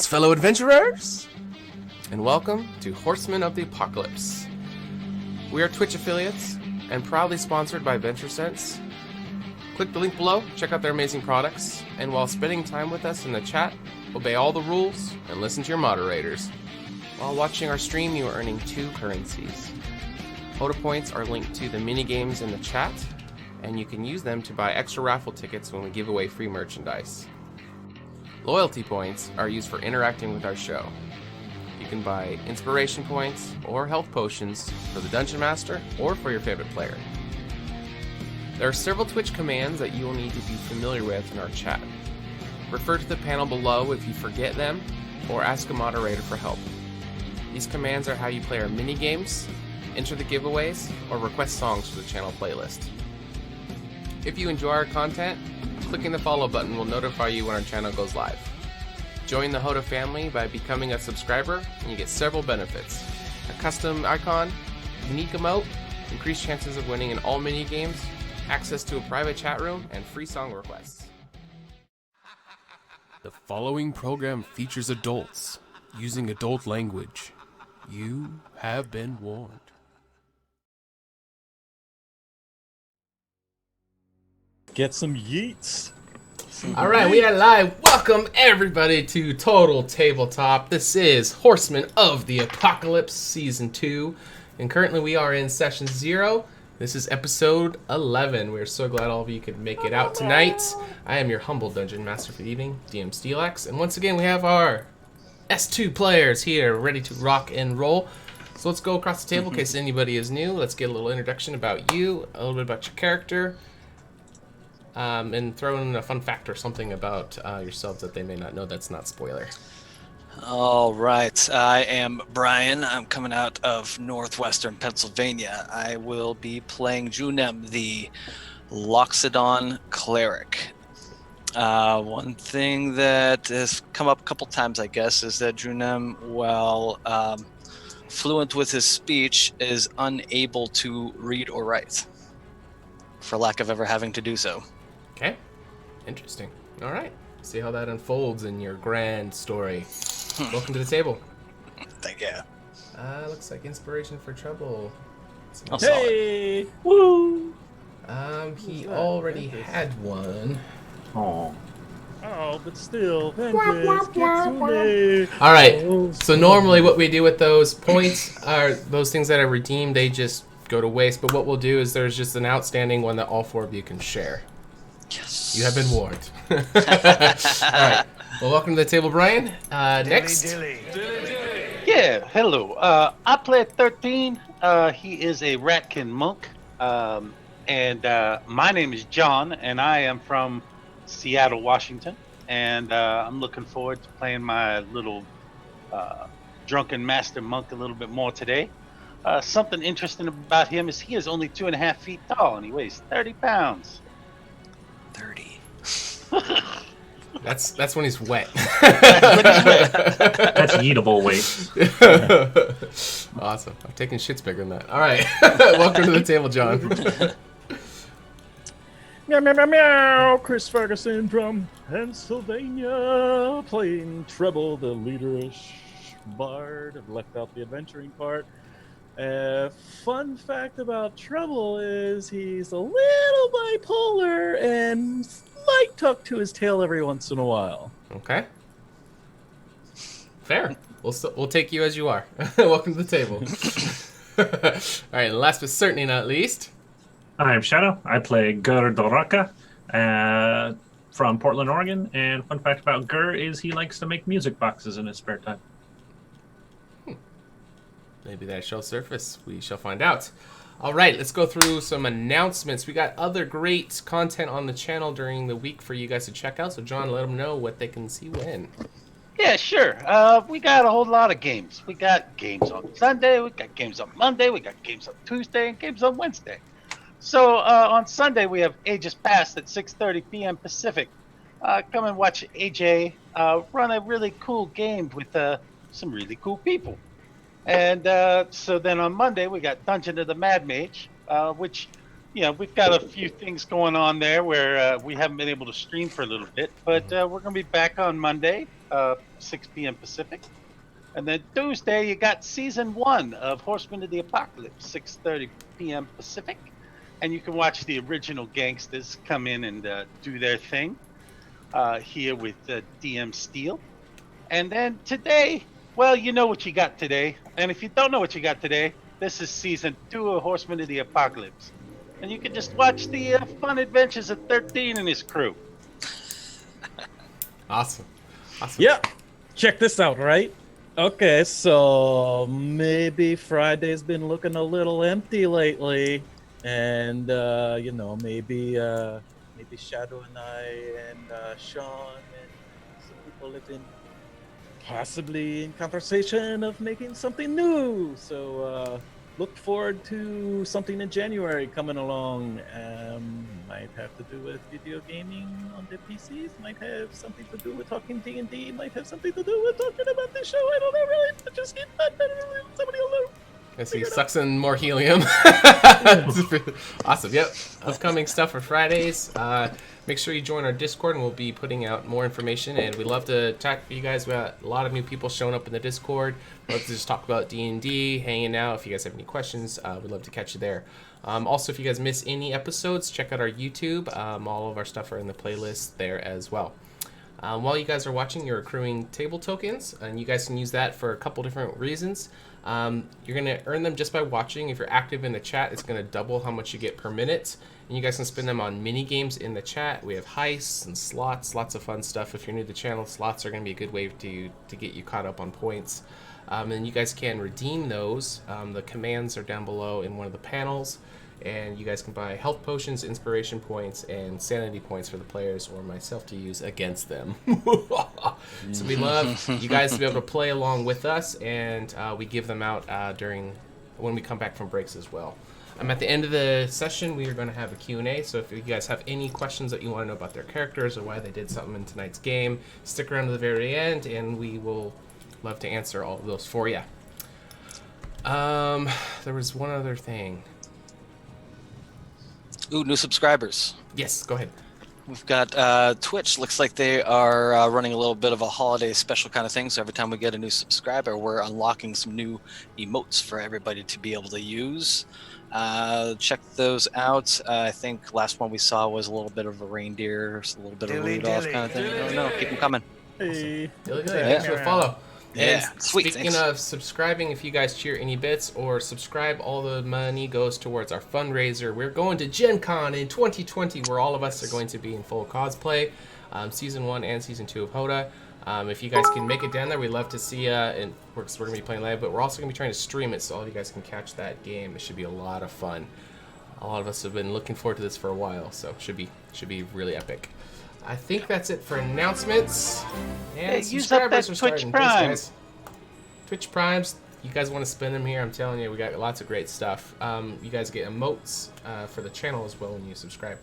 Greetings, fellow adventurers, and welcome to Horsemen of the Apocalypse. We are Twitch affiliates and proudly sponsored by VentureSense. Click the link below, check out their amazing products, and while spending time with us in the chat, obey all the rules and listen to your moderators. While watching our stream, you are earning 2 currencies. HotA points are linked to the mini-games in the chat, and you can use them to buy extra raffle tickets when we give away free merchandise. Loyalty points are used for interacting with our show. You can buy inspiration points or health potions for the Dungeon Master or for your favorite player. There are several Twitch commands that you will need to be familiar with in our chat. Refer to the panel below if you forget them, or ask a moderator for help. These commands are how you play our mini-games, enter the giveaways, or request songs for the channel playlist. If you enjoy our content, clicking the follow button will notify you when our channel goes live. Join the HotA family by becoming a subscriber, and you get several benefits. A custom icon, unique emote, increased chances of winning in all mini-games, access to a private chat room, and free song requests. The following program features adults using adult language. You have been warned. Get some yeets. All right, we are live. Welcome everybody to Total Tabletop. This is Horsemen of the Apocalypse Season 2, and currently we are in Session 0. This is Episode 11. We're so glad all of you could make it out tonight. I am your humble Dungeon Master for the evening, DM Steelax, and once again we have our S2 players here ready to rock and roll. So let's go across the table in case anybody is new. Let's get a little introduction about you, a little bit about your character, and throw in a fun fact or something about yourselves that they may not know that's not spoiler. All right, I am Brian. I'm coming out of northwestern Pennsylvania. I will be playing Junem, the Loxodon cleric. One thing that has come up a couple times, I guess, is that Junem, while fluent with his speech, is unable to read or write, for lack of ever having to do so. Okay, interesting. All right, see how that unfolds in your grand story. Welcome to the table. Thank you. Looks like inspiration for trouble. Hey! Woo! He already had one. Oh, but still, vengeance, Kitsune. All right. So normally, what we do with those points are those things that are redeemed. They just go to waste. But what we'll do is there's just an outstanding one that all 4 of you can share. Yes. You have been warned. All right. Well, welcome to the table, Brian. Next. Yeah, hello. I play 13. He is a Ratkin monk. And my name is John, and I am from Seattle, Washington. And I'm looking forward to playing my little drunken master monk a little bit more today. Something interesting about him is he is only 2.5 feet tall, and he weighs 30 pounds. 30. That's when he's wet. That's eatable weight. Awesome. I'm taking shits bigger than that. All right. Welcome to the table, John. Meow, meow, meow, meow. Chris Ferguson from Pennsylvania, playing Treble, the leaderish bard. I've left out the adventuring part. Fun fact about Treble is he's a little bipolar and might tuck to his tail every once in a while. Okay. Fair. We'll take you as you are. Welcome to the table. All right. And last but certainly not least. I'm Shadow. I play Gur Doraka from Portland, Oregon. And fun fact about Gur is he likes to make music boxes in his spare time. Maybe that shall surface. We shall find out. All right, let's go through some announcements. We got other great content on the channel during the week for you guys to check out. So, John, let them know what they can see when. Yeah, sure. We got a whole lot of games. We got games on Sunday, we got games on Monday, we got games on Tuesday, and games on Wednesday. So on Sunday, we have Aegis Past at 6:30 p.m. Pacific. Come and watch AJ run a really cool game with some really cool people. And so then on Monday, we got Dungeon of the Mad Mage, which we've got a few things going on there where we haven't been able to stream for a little bit, but we're going to be back on Monday, 6 p.m. Pacific. And then Tuesday, you got season 1 of Horsemen of the Apocalypse, 6:30 p.m. Pacific. And you can watch the original gangsters come in and do their thing here with DM Steele. And then today, well, you know what you got today. And if you don't know what you got today, this is season 2 of Horsemen of the Apocalypse. And you can just watch the fun adventures of 13 and his crew. Awesome. Yeah, check this out, right? Okay, so maybe Friday's been looking a little empty lately, and maybe Shadow and I and Sean and some people have been possibly in conversation of making something new. So look forward to something in January coming along. Might have to do with video gaming on the PCs. Might have something to do with talking D&D. Might have something to do with talking about this show. I don't know really. Just get somebody will know. I see. Sucks in more helium. Awesome. Yep. Upcoming stuff for Fridays. Make sure you join our Discord, and we'll be putting out more information. And we love to talk to you guys. We got a lot of new people showing up in the Discord. Love to just talk about D&D, hanging out. If you guys have any questions, we'd love to catch you there. Also, if you guys miss any episodes, check out our YouTube. All of our stuff are in the playlist there as well. While you guys are watching, you're accruing table tokens, and you guys can use that for a couple different reasons. You're going to earn them just by watching. If you're active in the chat, it's going to double how much you get per minute. And you guys can spend them on mini games in the chat. We have heists and slots, lots of fun stuff. If you're new to the channel, slots are going to be a good way to get you caught up on points. And you guys can redeem those. The commands are down below in one of the panels. And you guys can buy health potions, inspiration points, and sanity points for the players or myself to use against them. So we love you guys to be able to play along with us, and we give them out when we come back from breaks as well. At the end of the session, we are going to have a Q&A, so if you guys have any questions that you want to know about their characters or why they did something in tonight's game, stick around to the very end, and we will love to answer all of those for you. There was one other thing. Ooh, new subscribers. Yes, go ahead. We've got Twitch. Looks like they are running a little bit of a holiday special kind of thing. So every time we get a new subscriber, we're unlocking some new emotes for everybody to be able to use. Check those out. I think last one we saw was a little bit of a reindeer, a little bit of a Rudolph kind of thing. I don't know. Keep them coming. Hey. Thanks for the follow. Yeah, And sweet. Speaking of subscribing, if you guys cheer any bits or subscribe, all the money goes towards our fundraiser. We're going to Gen Con in 2020, where all of us are going to be in full cosplay, Season 1 and Season 2 of HotA. If you guys can make it down there, we'd love to see you. And we're going to be playing live, but we're also going to be trying to stream it so all of you guys can catch that game. It should be a lot of fun. A lot of us have been looking forward to this for a while, so it should be really epic. I think that's it for announcements. And hey, use up that Twitch Prime. Thanks, guys. Twitch Primes, you guys want to spend them here? I'm telling you, we got lots of great stuff. You guys get emotes for the channel as well when you subscribe.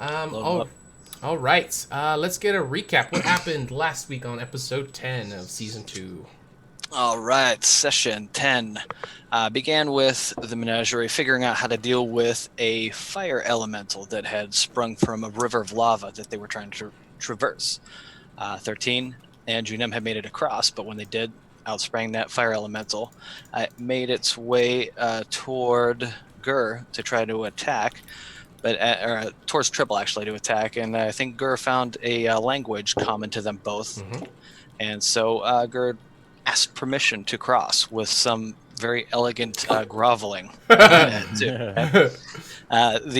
All right, let's get a recap. What happened last week on episode 10 of season 2? All right, session 10 began with the menagerie figuring out how to deal with a fire elemental that had sprung from a river of lava that they were trying to traverse. 13 and Junem had made it across, but when they did, outsprang that fire elemental. It made its way toward Gur to try to attack, but towards Triple actually to attack, and I think Gur found a language common to them both, and so Gur asked permission to cross with some very elegant groveling. The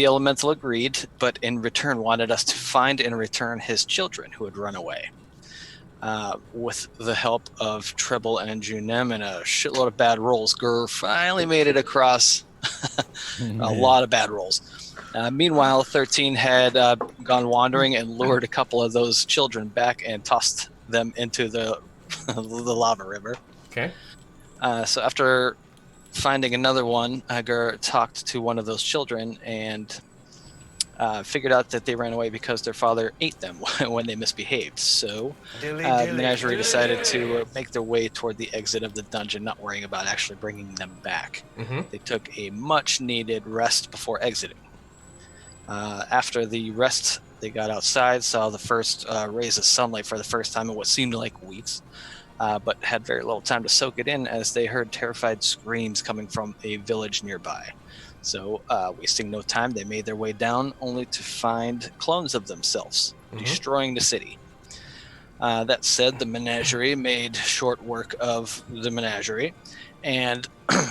elemental agreed, but in return wanted us to find and return his children who had run away. With the help of Treble and Junem and a shitload of bad rolls, Gur finally made it across. A lot of bad rolls. Meanwhile, 13 had gone wandering and lured a couple of those children back and tossed them into the lava river. Okay. So after finding another one, Gur talked to one of those children and figured out that they ran away because their father ate them when they misbehaved. So the menagerie decided to make their way toward the exit of the dungeon, not worrying about actually bringing them back. They took a much-needed rest before exiting. After the rest, they got outside, saw the first rays of sunlight for the first time in what seemed like weeks, but had very little time to soak it in as they heard terrified screams coming from a village nearby. So, wasting no time, they made their way down, only to find clones of themselves, destroying the city. That said, the menagerie made short work of the menagerie and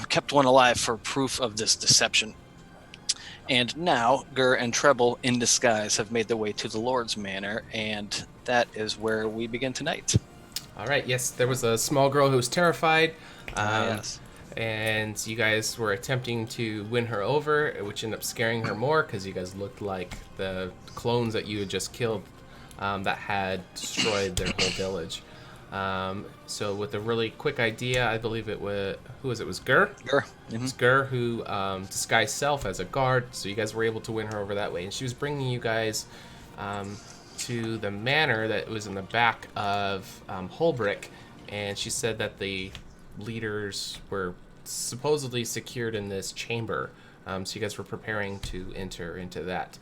kept one alive for proof of this deception. And now, Gur and Treble, in disguise, have made their way to the Lord's Manor, and that is where we begin tonight. All right. Yes, there was a small girl who was terrified. Yes. And you guys were attempting to win her over, which ended up scaring her more because you guys looked like the clones that you had just killed that had destroyed their whole village. So with a really quick idea, I believe it was, who was it? It was Gur? Gur. It was Gur who disguised self as a guard, so you guys were able to win her over that way. And she was bringing you guys to the manor that was in the back of Holbrick, and she said that the leaders were supposedly secured in this chamber, so you guys were preparing to enter into that.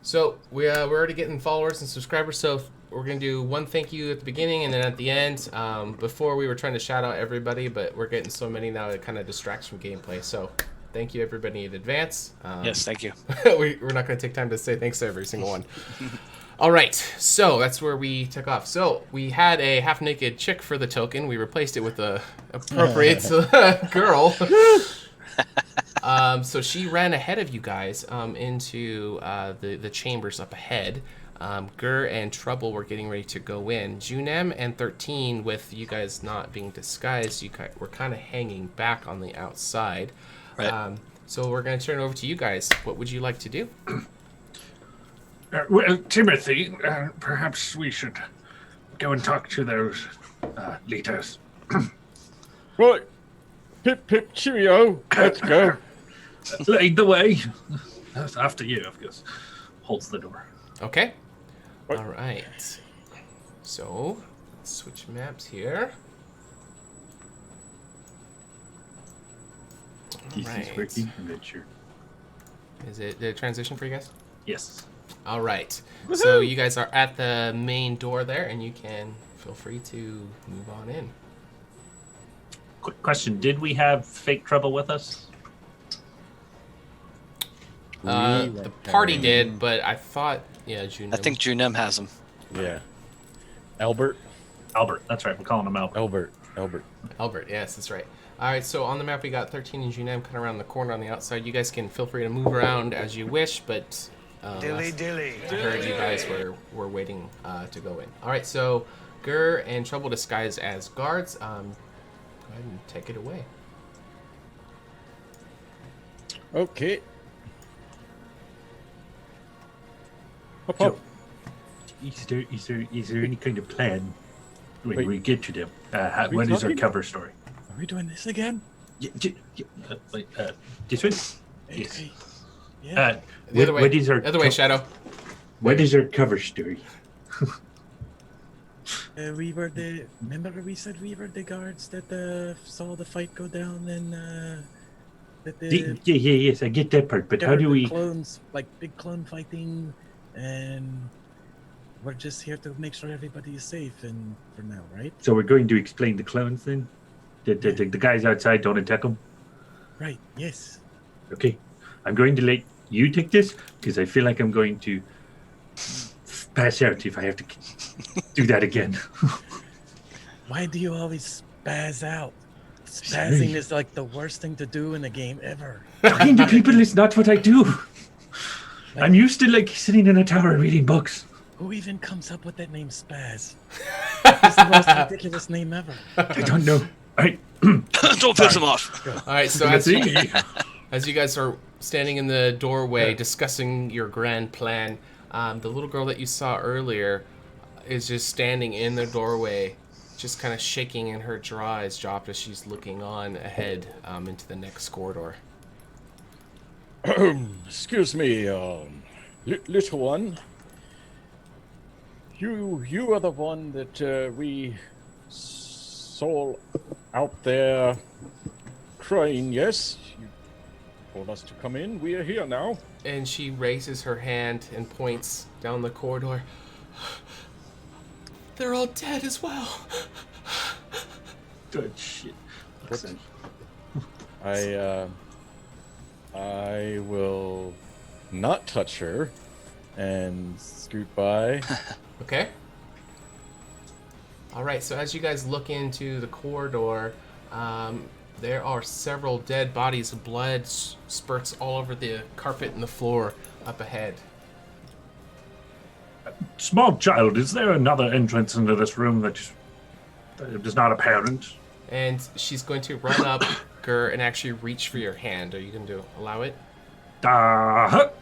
So we're already getting followers and subscribers, so we're going to do one thank you at the beginning and then at the end. Before we were trying to shout out everybody, but we're getting so many now it kind of distracts from gameplay. So thank you everybody in advance. Yes, thank you. We're not going to take time to say thanks to every single one. All right, so that's where we took off. So we had a half-naked chick for the token. We replaced it with a appropriate girl. So she ran ahead of you guys into the chambers up ahead. Gur and Trouble were getting ready to go in. Junem and 13, with you guys not being disguised, you were kind of hanging back on the outside. Right. So we're going to turn it over to you guys. What would you like to do? Well, Timothy, perhaps we should go and talk to those leaders. Right. Pip, pip, cheerio. Let's go. Lead the way. After you, of course. Holds the door. Okay. Right. All right. So, let's switch maps here. This Right. is working. I'm not sure. Is it the transition for you guys? Yes. All right. So you guys are at the main door there, and you can feel free to move on in. Quick question. Did we have fake Trouble with us? The party did, but I thought, yeah, Junem. I think Junem has them. Yeah. Albert. Albert. That's right. We're calling him Albert. Albert, yes, that's right. All right, so on the map we got 13 and Junem kind of around the corner on the outside. You guys can feel free to move around as you wish, but Dilly. I heard you guys were waiting to go in. All right, so Gur and Trouble disguised as guards. Go ahead and take it away. Okay. Hop, So, hop. is there any kind of plan when Wait. we get to them? we What is our talking? cover story? Are we doing this again? This one? Yes. Hey. Yeah. The other way. What is our The other way, Shadow. What is our cover story? We were the. Remember, we said we were the guards that saw the fight go down and that the. Yes, I get that part, but there how were do the we? clones, like big clone fighting, and we're just here to make sure everybody is safe and for now, right? So we're going to explain the clones then? The guys outside don't attack them? Right. Yes. Okay. I'm going to let you take this because I feel like I'm going to pass out if I have to do that again. Why do you always spaz out? Sorry. Spazzing is like the worst thing to do in a game ever. Talking to people is not what I do. I'm used to like sitting in a tower reading books. Who even comes up with that name, Spaz? It's the most ridiculous name ever. I don't know. All right. Don't piss him off. All right, so Let's see. as you guys are standing in the doorway discussing your grand plan, the little girl that you saw earlier is just standing in the doorway, just kind of shaking, and her jaw is dropped as she's looking on ahead into the next corridor. Excuse me, little one. You are the one that we saw out there crying, yes? told us to come in. We are here now. And she raises her hand and points down the corridor. They're all dead as well. Good shit. What? I will not touch her and scoot by. Okay. All right, so as you guys look into the corridor, there are several dead bodies. Blood spurts all over the carpet and the floor up ahead. Small child, is there another entrance into this room that is not apparent? And she's going to run up, Gur, and actually reach for your hand. Are you going to allow it? No?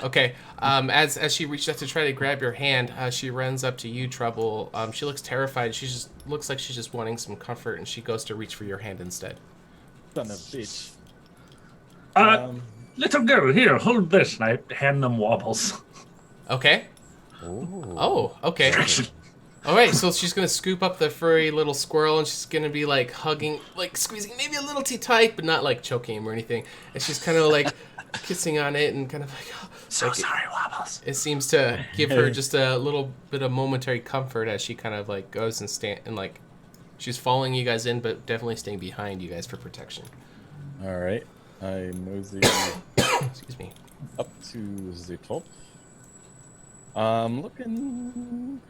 Okay. As she reaches out to try to grab your hand, she runs up to you, Trouble. She looks terrified. She just looks like she's just wanting some comfort, and she goes to reach for your hand instead. Son of a bitch. Little girl, here, hold this. And I hand them wobbles. Okay. Ooh. Oh, okay. All right, so she's going to scoop up the furry little squirrel, and she's going to be, like, hugging, like, squeezing maybe a little too tight, but not, like, choking him or anything. And she's kind of, like, kissing on it and kind of like, oh, Sorry, Wobbles. It seems to give her just a little bit of momentary comfort as she kind of, like, goes and like, she's following you guys in, but definitely staying behind you guys for protection. All right. I mosey Excuse me. up to the top. Looking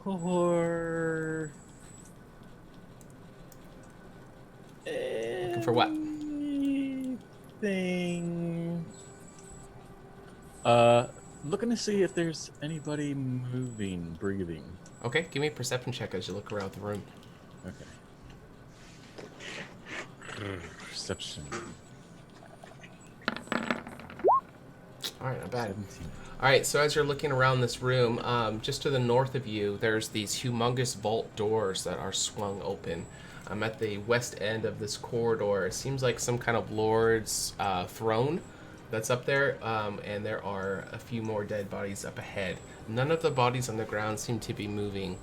for... Looking for what? Anything... looking to see if there's anybody moving, breathing. Okay, give me a perception check as you look around the room. Okay. Perception. Alright, not bad. 17. Alright, so as you're looking around this room, just to the north of you, there's these humongous vault doors that are swung open. At the west end of this corridor, it seems like some kind of lord's throne that's up there, and there are a few more dead bodies up ahead. None of the bodies on the ground seem to be moving.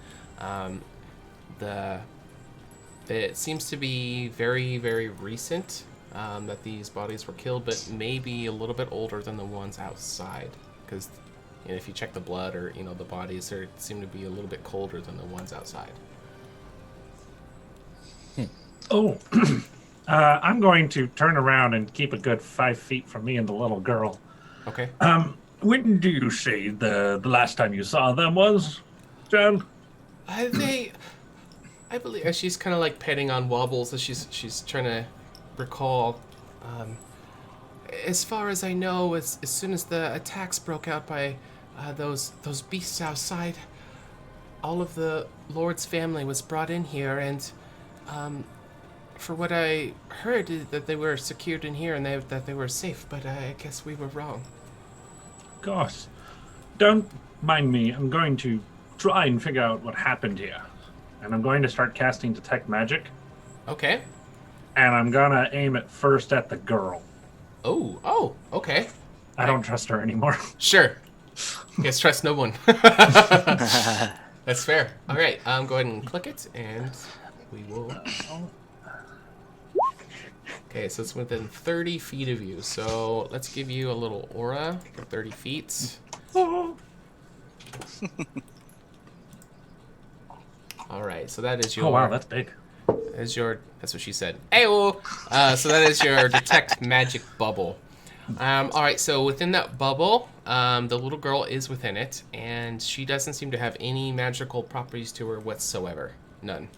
It seems to be very, very recent that these bodies were killed, but maybe a little bit older than the ones outside. Because if you check the blood or the bodies, they seem to be a little bit colder than the ones outside. Oh, I'm going to turn around and keep a good 5 feet from me and the little girl. Okay. When do you say the last time you saw them was, John? I believe she's kind of like petting on Wobbles as she's trying to recall. As far as I know, as soon as the attacks broke out by those beasts outside, all of the Lord's family was brought in here, and for what I heard, that they were secured in here and that they were safe, but I guess we were wrong. Gosh, don't mind me. I'm going to try and figure out what happened here. And I'm going to start casting Detect Magic. Okay. And I'm going to aim it first at the girl. Oh, okay. I don't trust her anymore. Sure. Guess trust no one. That's fair. All right, go ahead and click it, and we will... Okay, so it's within 30 feet of you. So let's give you a little aura for 30 feet. All right, so that is your... Oh, wow, that's big. That's what she said. Ayo! So that is your Detect Magic bubble. All right, so within that bubble, the little girl is within it, and she doesn't seem to have any magical properties to her whatsoever. None.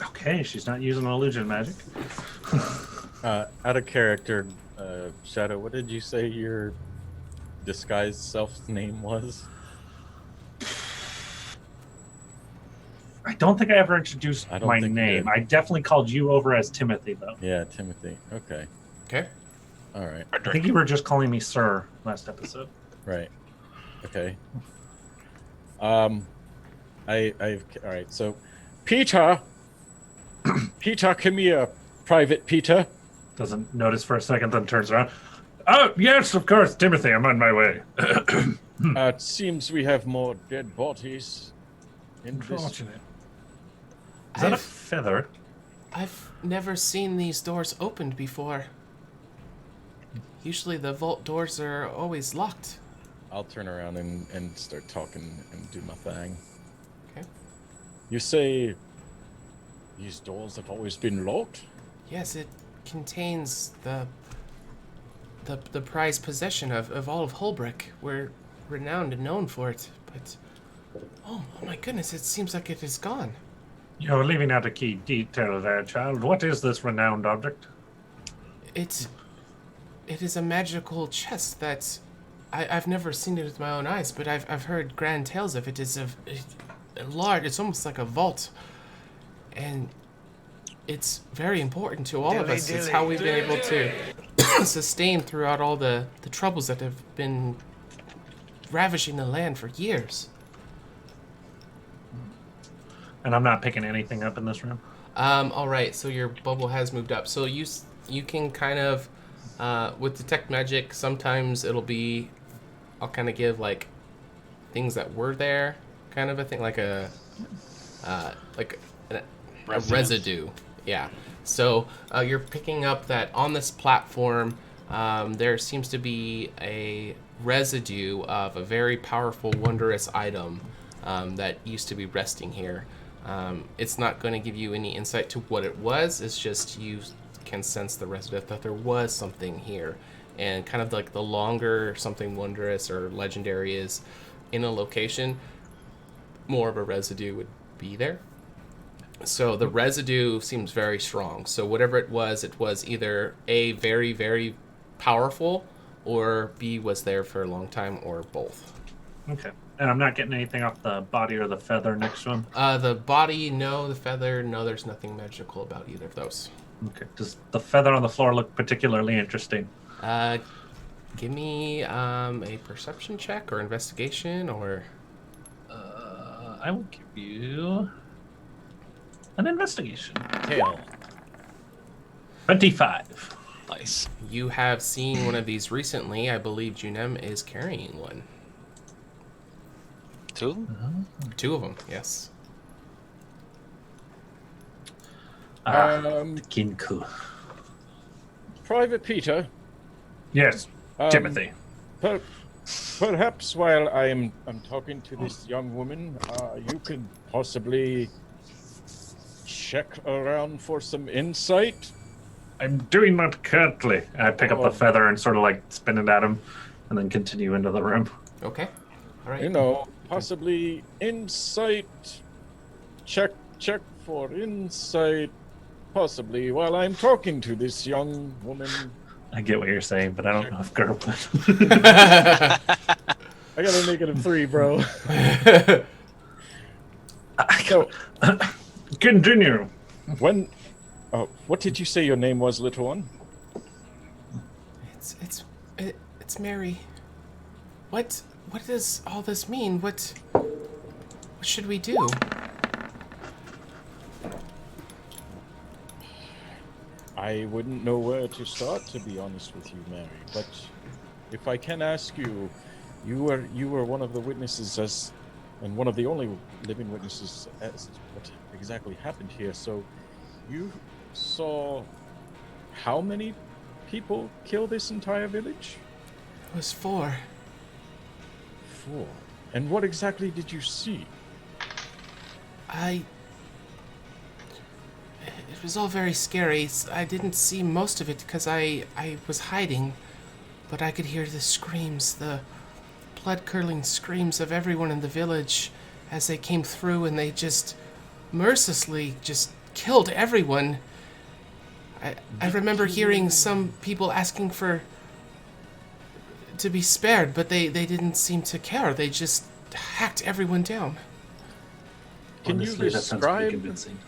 Okay, she's not using illusion magic. Out of character, Shadow, what did you say your disguised self's name was? I don't think I ever introduced I don't my think you name. did. I definitely called you over as Timothy, though. Yeah, Timothy. Okay. Okay. All right. I think you were just calling me Sir last episode. Right. Okay. All right. So, Peter, Peter, come here, Private Peter. Doesn't notice for a second, then turns around. Oh, yes, of course, Timothy, I'm on my way. It seems we have more dead bodies in this. Unfortunate. Is that a feather? I've never seen these doors opened before. Usually the vault doors are always locked. I'll turn around and start talking and do my thing. Okay. You say these doors have always been locked? Yes, it contains the prized possession of all of Holbrook. We're renowned and known for it, but oh my goodness, it seems like it is gone. You're leaving out a key detail there, child. What is this renowned object? It is a magical chest that I've never seen it with my own eyes, but I've heard grand tales of it. It's a large. It's almost like a vault, and it's very important to all of us. It's how we've been able to sustain throughout all the troubles that have been ravaging the land for years. And I'm not picking anything up in this room. All right. So your bubble has moved up. So you can kind of with detect magic. Sometimes it'll be, I'll kind of give like things that were there, kind of a thing, like a residue. Yeah. So you're picking up that on this platform, there seems to be a residue of a very powerful, wondrous item that used to be resting here. It's not going to give you any insight to what it was. It's just you can sense the residue that there was something here. And kind of like the longer something wondrous or legendary is in a location, more of a residue would be there. So the residue seems very strong. So whatever it was either A, very, very powerful, or B, was there for a long time, or both. Okay. And I'm not getting anything off the body or the feather next to him? The body, no. The feather, no. There's nothing magical about either of those. Okay. Does the feather on the floor look particularly interesting? Give me a perception check or investigation, or... I will give you an investigation. Tail. 25. Nice. You have seen one of these recently. I believe Junem is carrying one. Two? Two of them, yes. Kinku. Private Peter. Yes, Timothy. Perhaps while I'm talking to this young woman, you could possibly check around for some insight. I'm doing that currently. I pick up the feather and sort of like spin it at him and then continue into the room. Okay. All right. You know, possibly insight. Check for insight. Possibly while I'm talking to this young woman. I get what you're saying, but I don't know if girl would. I got a -3, bro. So, continue. What did you say your name was, little one? It's Mary. What does all this mean? What should we do? I wouldn't know where to start, to be honest with you, Mary. But if I can ask you, you were one of the witnesses and one of the only living witnesses as what exactly happened here. So, you saw how many people kill this entire village? It was 4. 4. And what exactly did you see? It was all very scary. I didn't see most of it because I was hiding, but I could hear the screams, the blood-curdling screams of everyone in the village as they came through, and they just mercilessly just killed everyone. I remember hearing some people asking to be spared, but they didn't seem to care. They just hacked everyone down. Can Honestly, you that sounds pretty describe? convincing.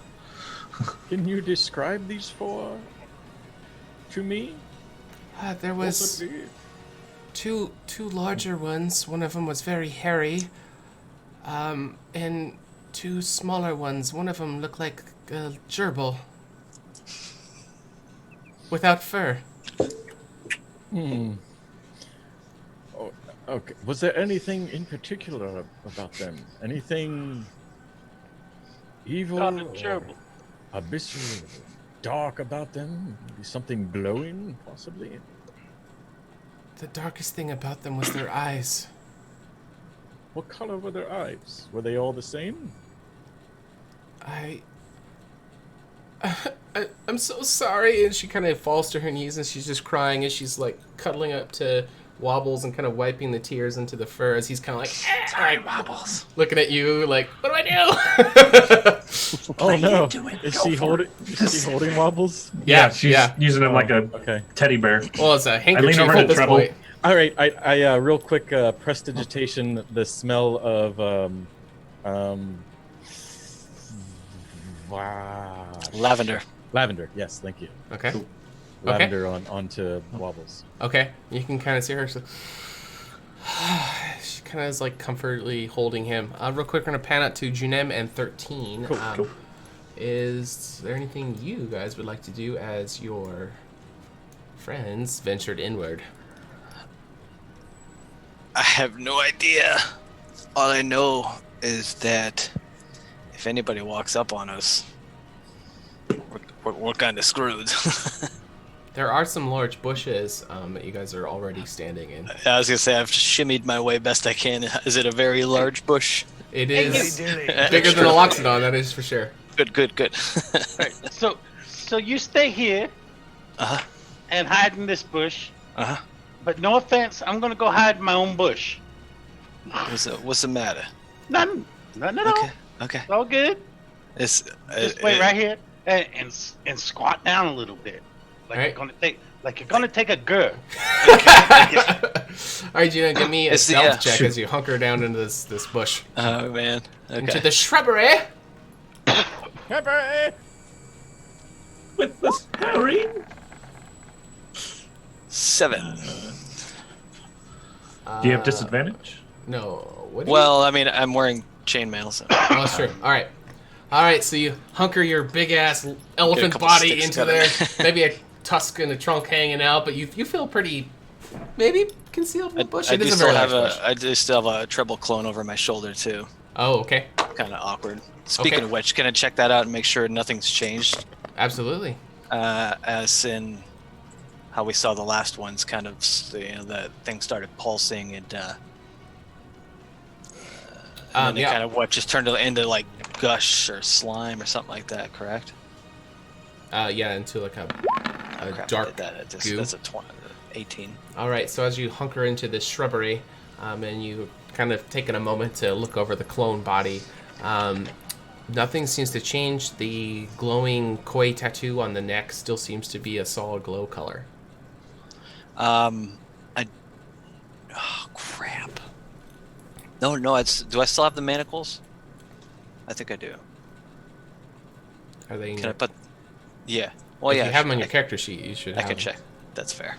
Can you describe these 4 to me? There was Possibly. two larger ones. One of them was very hairy, and 2 smaller ones. One of them looked like a gerbil without fur. Oh, okay. Was there anything in particular about them? Anything evil? Not a gerbil. a bit dark about them. Maybe something glowing, possibly. The darkest thing about them was their eyes. What color were their eyes? Were they all the same? I'm so sorry. And she kind of falls to her knees and she's just crying and she's like cuddling up to Wobbles and kind of wiping the tears into the fur as he's kind of like, Sorry, Wobbles. looking at you like, what do I do? Oh no! into it. Is Go she for holding Wobbles? She's using him like a Okay. teddy bear. Well, it's a handkerchief over to at this Treble. point. All right. I real quick prestidigitation the smell of Lavender. lavender. Yes, thank you. Okay. Lavender onto Wobbles. Okay. You can kind of see her. So she kind of is like comfortably holding him. Real quick, we're going to pan out to Junem and 13. Cool. Is there anything you guys would like to do as your friends ventured inward? I have no idea. All I know is that if anybody walks up on us, we're kind of screwed. There are some large bushes that you guys are already standing in. I was gonna say I've shimmied my way best I can. Is it a very large bush? It is bigger than a Loxodon, that is for sure. Good. Right. So you stay here Uh-huh. and hide in this bush. Uh-huh. But no offense, I'm gonna go hide in my own bush. What's the matter? Nothing at all. Okay. It's all good. It's Just wait right here and squat down a little bit, like Alright. you're gonna take a girl. All right, Gina, give me a It's the- stealth check as you hunker down into this bush. Oh man. Into Okay. the shrubbery. With the Harry? 7. Do you have disadvantage? No. What do Well, I mean, I'm wearing chainmail, so. Oh, that's true. All right. So you hunker your big ass elephant couple body sticks into got there. in. Maybe a tusk and a trunk hanging out, but you feel pretty, maybe concealed in the bush. I It do is a still very have large bush. I do still have a treble clone over my shoulder too. Oh, okay. Kind of awkward. Speaking Okay. of which, can I check that out and make sure nothing's changed? Absolutely. As in how we saw the last ones, kind of, the thing started pulsing and then it Yeah. kind of just turned into like gush or slime or something like that. Correct? Yeah, into like a Crap, I dark did that. goo. That's a 18. All right, so as you hunker into this shrubbery, and you kind of taking a moment to look over the clone body, nothing seems to change. The glowing koi tattoo on the neck still seems to be a solid glow color. Oh crap. No, do I still have the manacles? I think I do. Are they? Can I put? Yeah. Well, if yeah. you have them on your character sheet, you should. I have can them. check. That's fair.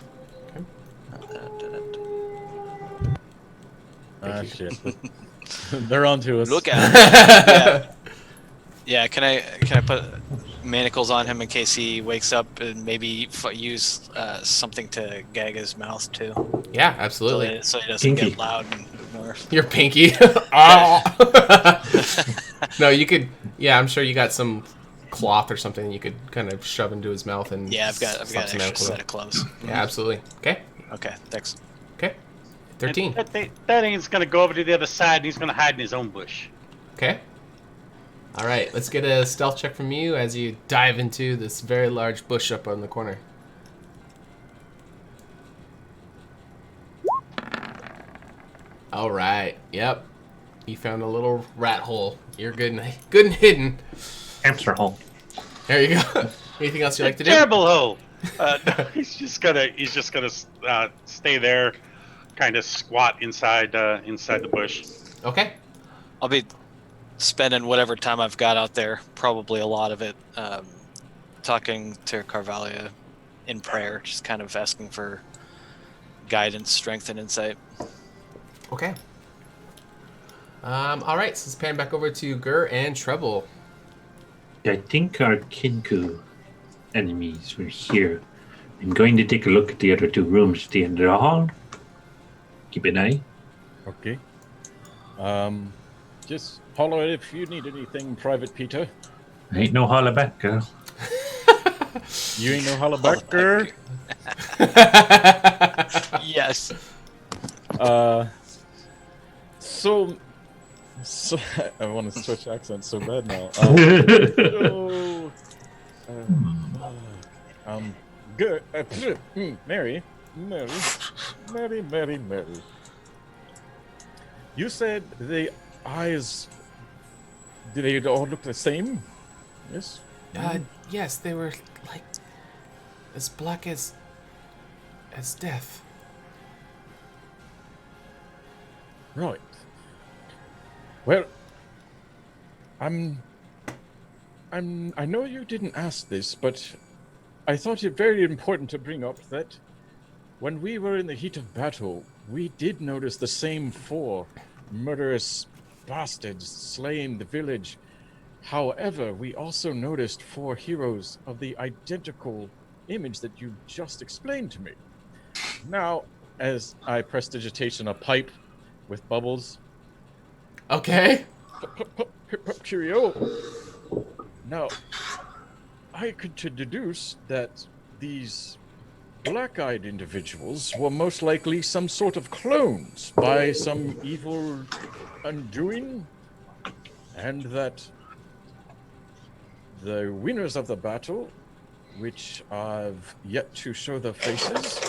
Okay. Shit. They're onto us. Look at it. Yeah. Can I put manacles on him in case he wakes up and maybe use something to gag his mouth too, Yeah, absolutely. so he doesn't Pinky. get loud and ignore. Your pinky. Oh. No, you could. Yeah, I'm sure you got some cloth or something you could kind of shove into his mouth and. Yeah, I've got slap an some extra manacles set on. of clothes. Yeah, absolutely. Okay. Okay, thanks. Okay. 13. That ain't gonna go over to the other side and he's gonna hide in his own bush. Okay. All right, let's get a stealth check from you as you dive into this very large bush up on the corner. All right. Yep. You found a little rat hole. You're good and hidden. Hamster hole. There you go. Anything else you like to do? Terrible hole. No, he's just gonna stay there, kind of squat inside the bush. Okay. I'll be spending whatever time I've got out there, probably a lot of it, talking to Carvalia in prayer, just kind of asking for guidance, strength, and insight. Okay. All right, so let's pan back over to Gur and Treble. I think our Kinku enemies were here. I'm going to take a look at the other two rooms at the end of the hall. Keep an eye. Okay. Just holler if you need anything, Private Peter. Ain't no holla back, girl. You ain't no hollabacker. Yes. So I want to switch accents so bad now. So, good. Mary. You said the eyes. Did they all look the same? Yes. Yes, they were like as black as death. Right. Well, I know you didn't ask this, but I thought it very important to bring up that when we were in the heat of battle, we did notice the same 4 murderous bastards slaying the village. However, we also noticed 4 heroes of the identical image that you just explained to me. Now, as I prestidigitation a pipe with bubbles. Okay. Cheerio. Now, I could deduce that these black-eyed individuals were most likely some sort of clones by some evil undoing, and that the winners of the battle, which I've yet to show their faces,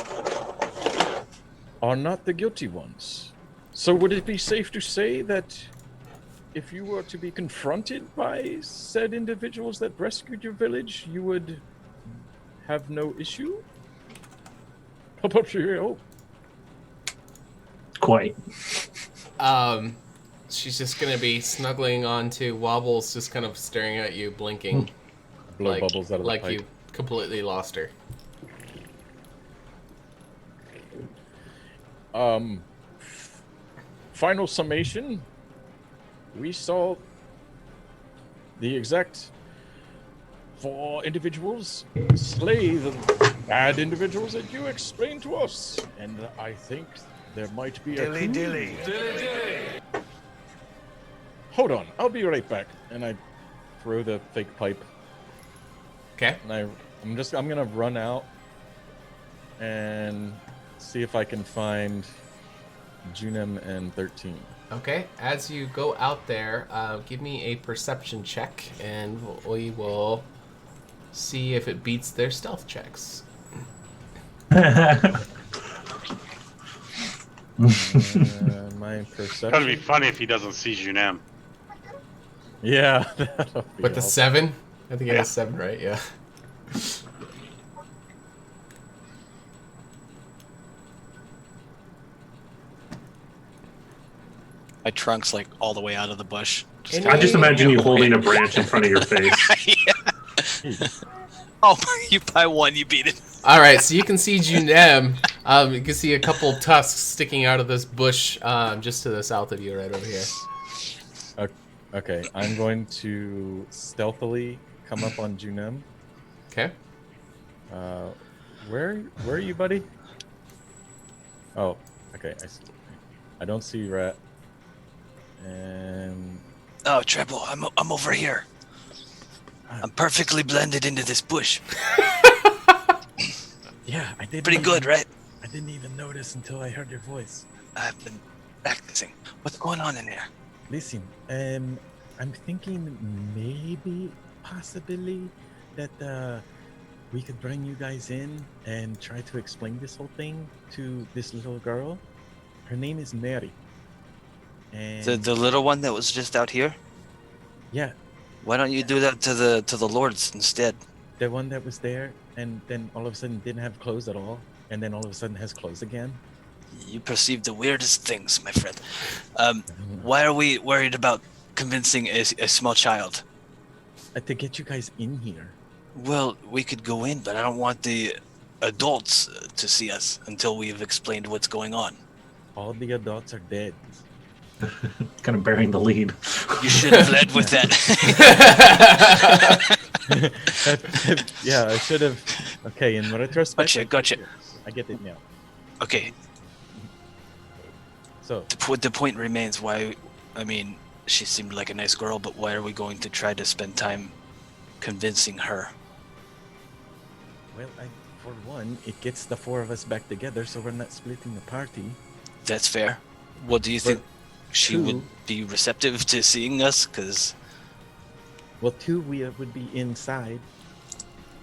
are not the guilty ones. So would it be safe to say that if you were to be confronted by said individuals that rescued your village, you would have no issue? Quite. She's just gonna be snuggling onto Wobbles, just kind of staring at you, blinking. Blow bubbles out of the like pipe. you completely lost her. Final summation. We saw the exact 4 individuals slay the bad individuals that you explained to us. And I think there might be a Dilly. Hold on, I'll be right back. And I throw the fake pipe. Okay. And I'm gonna run out and see if I can find Junem and 13. Okay. As you go out there, give me a perception check, and we will see if it beats their stealth checks. My perception. That'd be funny if he doesn't see Junem. Yeah. With the 7? I think it Yeah. has 7, right? Yeah. My trunk's like all the way out of the bush. I just imagine you holding a branch in front of your face. Oh, you buy one, you beat it. All right, so you can see Junem. You can see a couple tusks sticking out of this bush just to the south of you, right over here. Okay, I'm going to stealthily come up on Junem. Okay. Where are you, buddy? Oh, okay. I don't see you, Rat. And Oh, Treble, I'm over here. I'm perfectly blended into this bush. Yeah, I did. Pretty good, right? I didn't even notice until I heard your voice. I've been practicing. What's going on in there? Listen, I'm thinking maybe, possibly, that we could bring you guys in and try to explain this whole thing to this little girl. Her name is Mary. And The little one that was just out here? yeah, Why don't you do that to the lords instead? the one that was there, and then all of a sudden didn't have clothes at all, and then all of a sudden has clothes again. You perceive the weirdest things, my friend. Why are we worried about convincing a small child? To get you guys in here. Well, we could go in, but I don't want the adults to see us until we've explained what's going on. All the adults are dead. Kind of bearing the lead. You should have led with that. Yeah, I should have. Okay, in retrospect, Gotcha. I get it now. Okay, So, the point remains why, I mean, she seemed like a nice girl, but why are we going to try to spend time convincing her. Well, for one, it gets the four of us back together, so we're not splitting the party. That's fair. Well, do you think she would be receptive to seeing us? Because Well, two, we would be inside,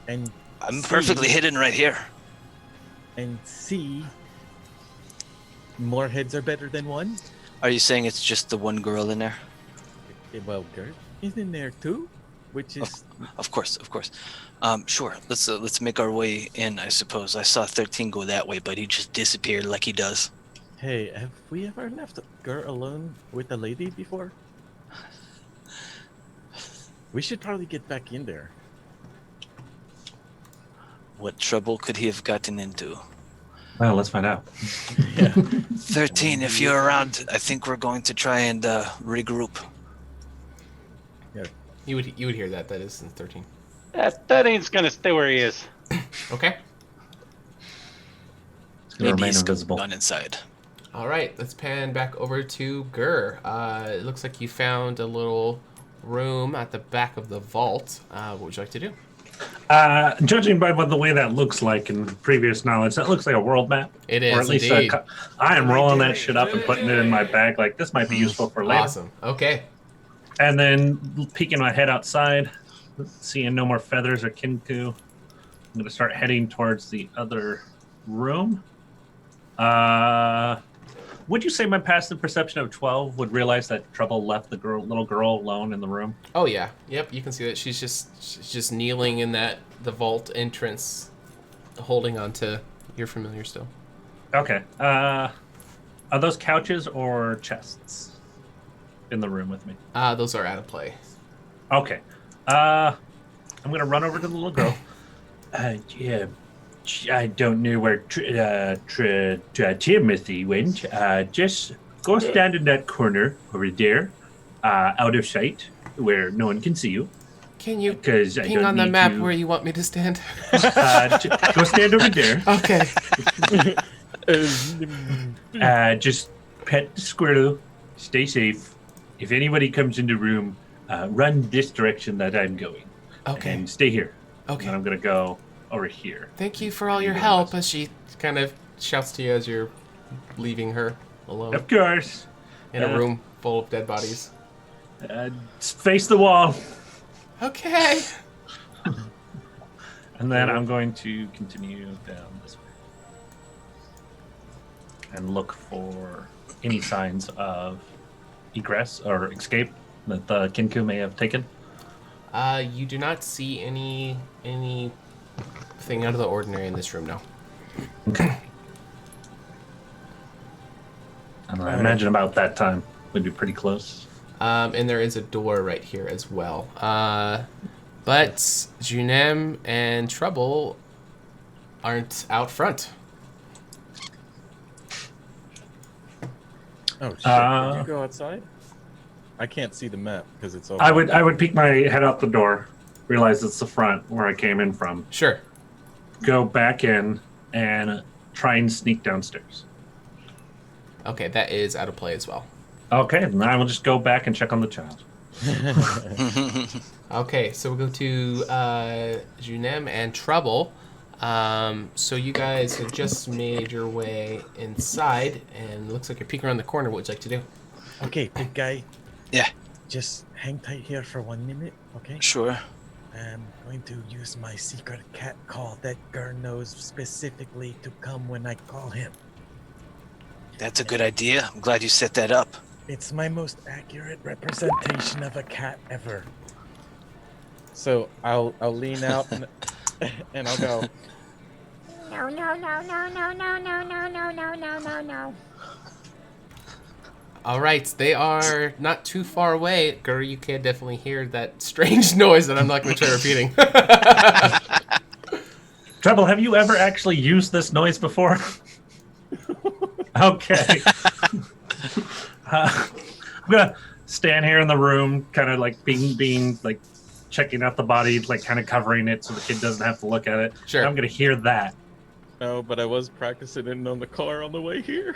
and I'm perfectly hidden right here. And C, more heads are better than one. Are you saying it's just the one girl in there? Well, Gert is in there too, which is Of course. Sure. Let's make our way in. I suppose I saw 13 go that way, but he just disappeared like he does. Hey, have we ever left Gert alone with a lady before? We should probably get back in there. What trouble could he have gotten into? Well, let's find out. Yeah. 13, if you're around, I think we're going to try and regroup. You would hear that. That is in 13. That ain't gonna stay where he is. Okay. It's gonna Maybe remain he's invisible. gone inside. All right. Let's pan back over to Gur. It looks like you found a little room at the back of the vault. What would you like to do? Judging by what the way that looks like in previous knowledge, that looks like a world map. It is Or at least indeed. I am rolling that shit up and putting it in my bag. Like, this might be useful for later. Awesome. Okay. And then peeking my head outside, seeing no more feathers or kinku, I'm going to start heading towards the other room. Would you say my passive perception of 12 would realize that Trouble left the little girl alone in the room? Oh yeah. Yep. You can see that she's just kneeling in the vault entrance, holding on to your familiar still. Okay. Are those couches or chests in the room with me? Those are out of play. Okay. I'm going to run over to the little girl. Yeah. I don't know where Timothy went. Just go stand in that corner over there, out of sight, where no one can see you. Can you Because I ping don't on the need map to- where you want me to stand? Go stand over there. Okay. Just pet the squirrel. Stay safe. If anybody comes in the room, run this direction that I'm going. Okay. And stay here. Okay. And I'm going to go over here. Thank you for all your help. As she kind of shouts to you as you're leaving her alone Of course. in a room full of dead bodies. Face the wall. Okay. And then I'm going to continue down this way and look for any signs of egress or escape that the Kinku may have taken. You do not see anything out of the ordinary in this room, no. Okay. And I imagine about that time we'd be pretty close. And there is a door right here as well. But Junem and Trouble aren't out front. Oh shit! Did you go outside? I can't see the map because it's over. I would peek my head out the door, realize it's the front where I came in from, Sure. go back in, and try and sneak downstairs. Okay, that is out of play as well. Okay, then I will just go back and check on the child. Okay, so we'll go to Junem and Trouble. So you guys have just made your way inside, and it looks like you're peeking around the corner. What would you like to do? Okay, big guy. Yeah. Just hang tight here for 1 minute, okay? Sure. I'm going to use my secret cat call that Gur knows specifically to come when I call him. That's a good idea. I'm glad you set that up. It's my most accurate representation of a cat ever. So I'll lean out and, and I'll go. No, no, no, no, no, no, no, no, no, no, no, no, no. All right, they are not too far away. Gur, you can definitely hear that strange noise that I'm not going to try repeating. Trouble, have you ever actually used this noise before? Okay. I'm gonna stand here in the room, kind of like being like checking out the body, like kind of covering it so the kid doesn't have to look at it. Sure. I'm gonna hear that. No, but I was practicing it on the car on the way here.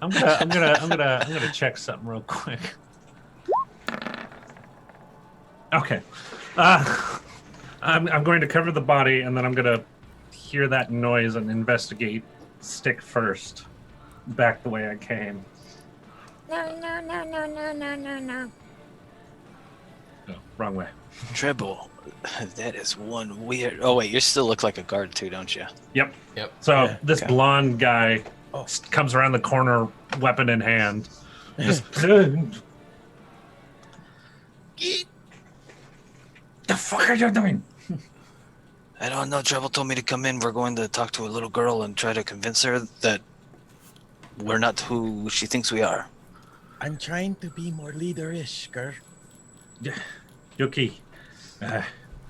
I'm gonna check something real quick. Okay. I'm going to cover the body, and then I'm going to hear that noise and investigate stick first. Back the way I came. No, no, no, no, no, no, no, no. No, wrong way. Treble, that is one weird. Oh wait, you still look like a guard too, don't you? Yep. Yep. So Yeah. this Okay. blonde guy Oh. comes around the corner, weapon in hand. Just, the fuck are you doing? I don't know. Treble told me to come in. We're going to talk to a little girl and try to convince her that we're not who she thinks we are. I'm trying to be more leaderish, girl. Okay.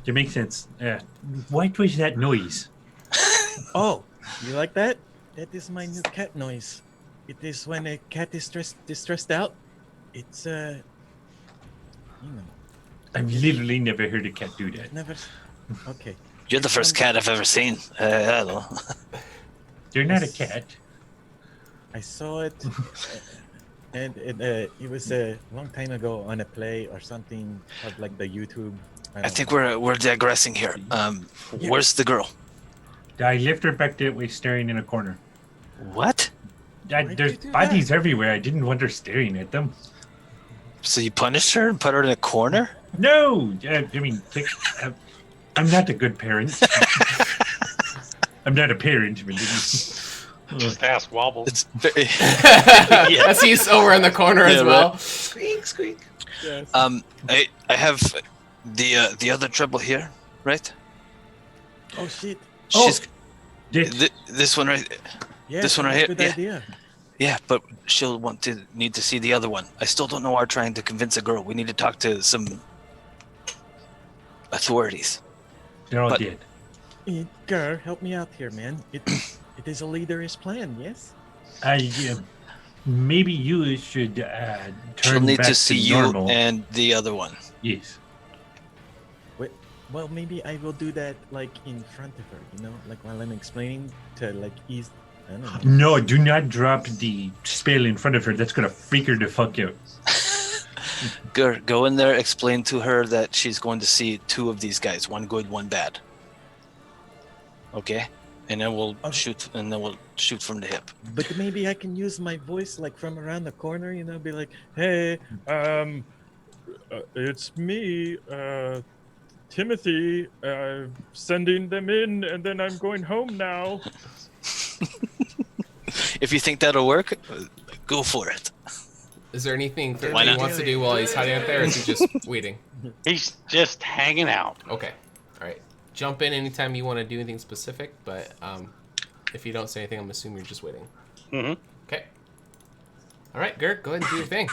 It makes sense. What was that noise? Oh, you like that? That is my new cat noise. It is when a cat is distressed out. It's you know, I've literally never heard a cat do that. never. Okay. You're the first cat I've ever seen. Hello. You're not a cat. I saw it, and it was a long time ago on a play or something of like the YouTube. I think we're digressing here. Where's the girl? I left her back that way staring in a corner. What? Why'd There's you do bodies everywhere. I didn't want her staring at them. So you punished her and put her in a corner? No! I mean, I'm not a good parent. I'm not a parent, believe me. Just ask Wobble. It's very, As he's over in the corner as Yeah, well. right. Squeak, squeak. Yes. I have the other treble here, right? Oh shit! She's Did- this one right. Yeah, This one right that's a here, Good yeah. idea. Yeah, but she'll need to see the other one. I still don't know why we're trying to convince a girl. We need to talk to some authorities. They're all But- dead. Girl, help me out here, man. It is a leaderish plan, yes? Maybe you should She'll turn need back to see you normal. and the other one. Yes. Well, maybe I will do that like in front of her, you know, like while I'm explaining to like ease. I don't know. No, do not drop the spell in front of her. That's gonna freak her the fuck out. Go in there, explain to her that she's going to see two of these guys, one good, one bad. Okay? And then we'll shoot from the hip. But maybe I can use my voice like from around the corner, you know, be like, "Hey, it's me, Timothy, sending them in, and then I'm going home now." If you think that'll work, go for it. Is there anything Why Thirdly not? wants to do while he's hiding out there, or is he just waiting? He's just hanging out. Okay. All right. Jump in anytime you want to do anything specific, but if you don't say anything, I'm assuming you're just waiting. Mm-hmm. Okay. All right, Gert, go ahead and do your thing.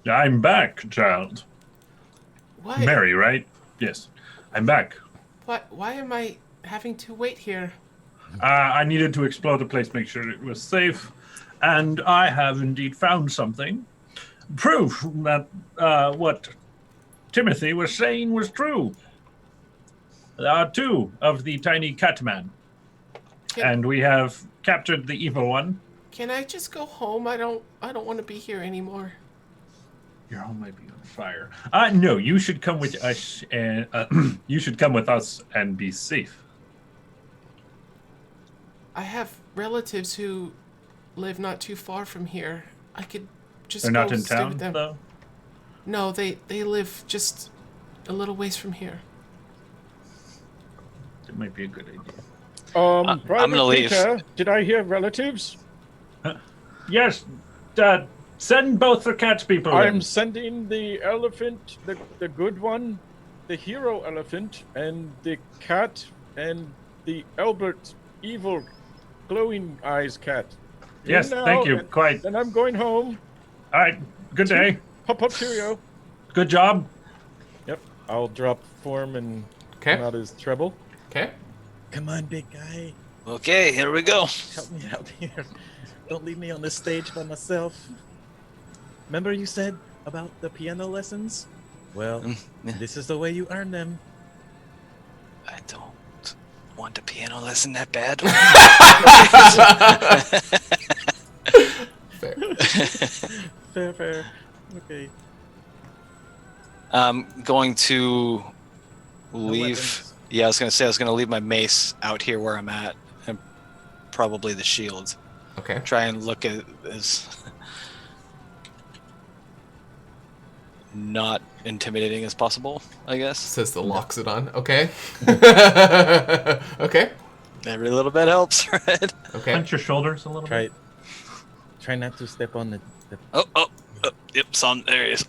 I'm back, child. What? Mary, right? Yes. I'm back. What? Why am I having to wait here? I needed to explore the place, make sure it was safe, and I have indeed found something. Proof that what Timothy was saying was true. There are two of the tiny catman, and we have captured the evil one. Can I just go home? I don't want to be here anymore. Your home might be on fire. No, you should come with us, and you should come with us and be safe. I have relatives who live not too far from here. I could just They're go not in stay town, with them. though. No, they live just a little ways from here. It might be a good idea. I'm gonna leave. Peter, did I hear relatives? Yes, send both the cat people. I'm in. sending the elephant, the good one, the hero elephant, and the cat, and the Albert evil glowing eyes cat. In Yes, now, thank you. and- Quite. Then I'm going home. All right. Good day. Hop up, cheerio. Good job. Yep. I'll drop form and Okay. come out as treble. Okay. Come on, big guy, Okay, here we go. help me out here. Don't leave me on the stage by myself. Remember you said about the piano lessons? Well, Yeah. this is the way you earn them. I don't want a piano lesson that bad. Fair. Fair, fair. Okay. I'm going to No leave. weapons. Yeah, I was gonna say I was gonna leave my mace out here where I'm at, and probably the shield. Okay. Try and look at as not intimidating as possible, I guess. Says the Loxodon. Okay. Okay. Every little bit helps, right? Okay. Punch your shoulders a little bit. Try not to step on the Oh, yep, son, there he is.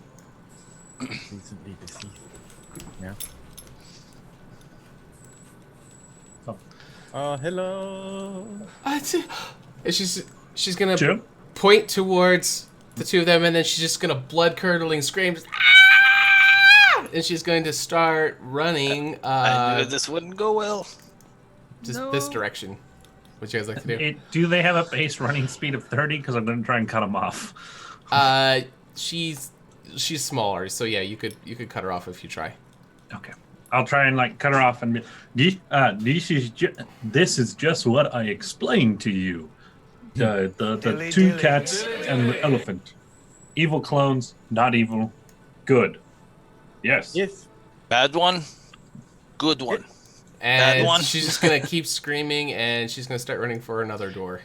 recently deceased. Yeah. Oh. Oh, hello. And she's gonna Jim? point towards the two of them, and then she's just gonna blood curdling scream, just, "Ah!" And she's going to start running. I knew this wouldn't go well. Just this direction. What you guys like to do? Do they have a base running speed of 30? Because I'm going to try and cut them off. She's smaller, so yeah, you could cut her off if you try. Okay. I'll try and like cut her off and be, this is just what I explained to you. The two cats and the elephant. Evil clones, not evil. Good. Yes. Yes. Bad one, good one. Bad And one. she's just gonna keep screaming, and she's gonna start running for another door.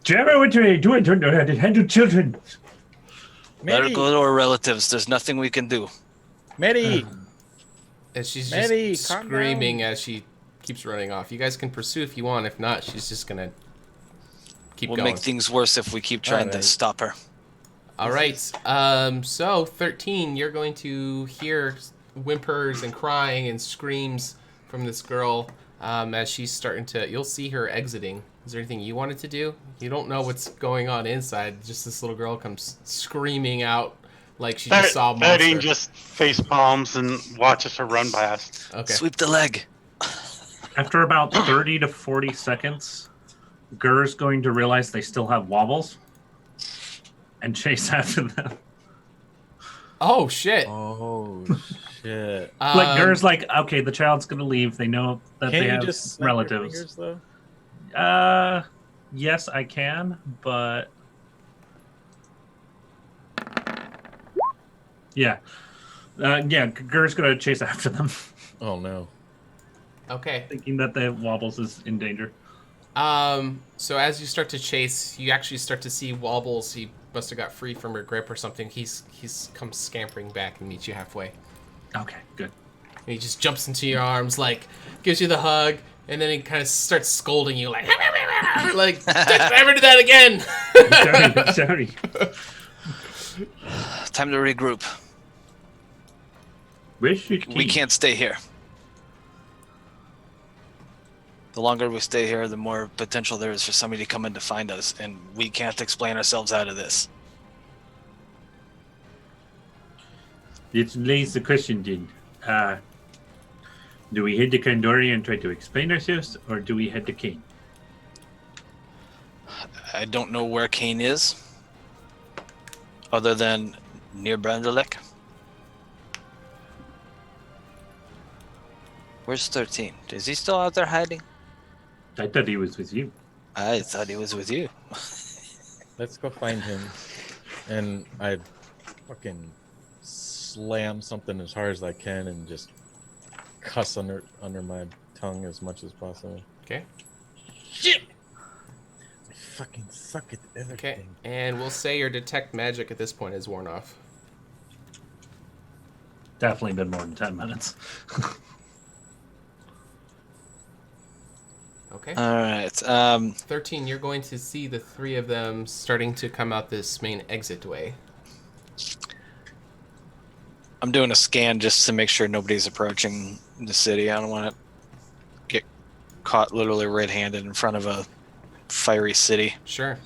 Jeremy, what do I do? I don't know how to handle children. Let her Mary. go to her relatives. There's nothing we can do. Mary. And she's Maddie, just calm screaming down. as she keeps running off. You guys can pursue if you want. If not, she's just gonna keep We'll going. make things worse if we keep trying to Alright. stop her. All right. So 13, you're going to hear whimpers and crying and screams from this girl as she's starting to. You'll see her exiting. Is there anything you wanted to do? You don't know what's going on inside. Just this little girl comes screaming out like she just saw a monster. 13 just face palms and watches her run past. Okay. Sweep the leg. After about 30 to 40 seconds, Gur's going to realize they still have wobbles and chase after them. Oh shit. Oh shit. Like Gur's like, okay, the child's gonna leave. They know that Can they you have just snap your relatives. fingers, though? Yes, I can, but yeah, Gur's gonna chase after them, Oh no. Okay. thinking that the wobbles is in danger. So as you start to chase, you actually start to see Wobbles. He must have got free from your grip or something. He's comes scampering back and meets you halfway. Okay, good. And he just jumps into your arms, like gives you the hug, and then he kind of starts scolding you, like, like never do that again. Sorry. Time to regroup. We can't stay here. The longer we stay here, the more potential there is for somebody to come in to find us, and we can't explain ourselves out of this. It lays the question then. Do we head to Kandori and try to explain ourselves, or do we head to Kane? I don't know where Kane is, other than near Brandelek. Where's 13? Is he still out there hiding? I thought he was with you. I thought he was with you. Let's go find him. And I fucking slam something as hard as I can and just cuss under my tongue as much as possible. Okay. Shit! I fucking suck at everything. Okay. And we'll say your detect magic at this point is worn off. Definitely been more than 10 minutes. Okay. All right. 13, you're going to see the three of them starting to come out this main exit way. I'm doing a scan just to make sure nobody's approaching the city. I don't want to get caught literally red-handed in front of a fiery city. Sure.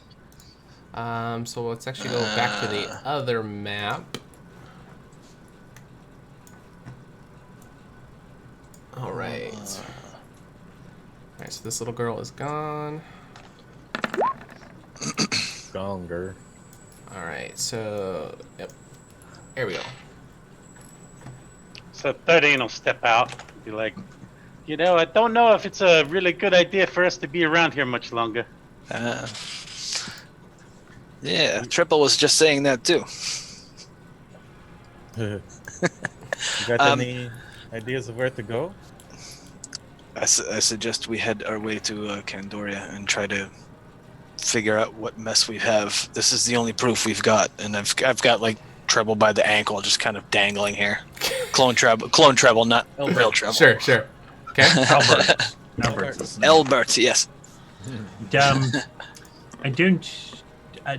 So let's actually go back to the other map. All right. All right, so this little girl is gone. Gonger. All right, so yep, there we go. So 13 will step out, be like, I don't know if it's a really good idea for us to be around here much longer. Yeah, Triple was just saying that too. You got any ideas of where to go? I suggest we head our way to Candoria and try to figure out what mess we have. This is the only proof we've got, and I've got like Treble by the ankle, just kind of dangling here. Clone Treble, not real Treble. Sure. Okay. Albert. Elbert, yes. I don't.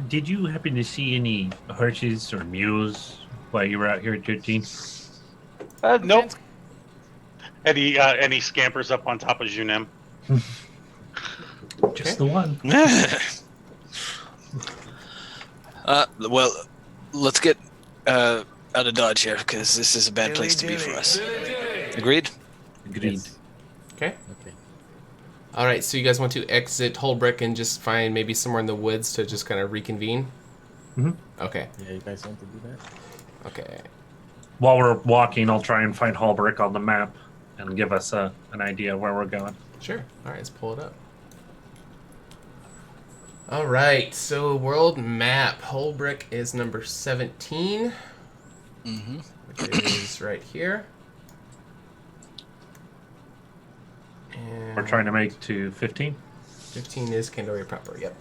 Did you happen to see any horses or mules while you were out here at 13? Nope. And he scampers up on top of Junem. Just the one. Well, let's get out of Dodge here, because this is a bad place to be for us. Agreed? Agreed. Okay. Okay. All right. So you guys want to exit Holbrook and just find maybe somewhere in the woods to just kind of reconvene? Mhm. Okay. Yeah, you guys want to do that? Okay. While we're walking, I'll try and find Holbrook on the map and give us an idea of where we're going. Sure. All right. Let's pull it up. All right. So world map. Holbrook is number 17, Mm-hmm. which is right here. And We're trying to make to 15. 15 is Candoria proper. Yep.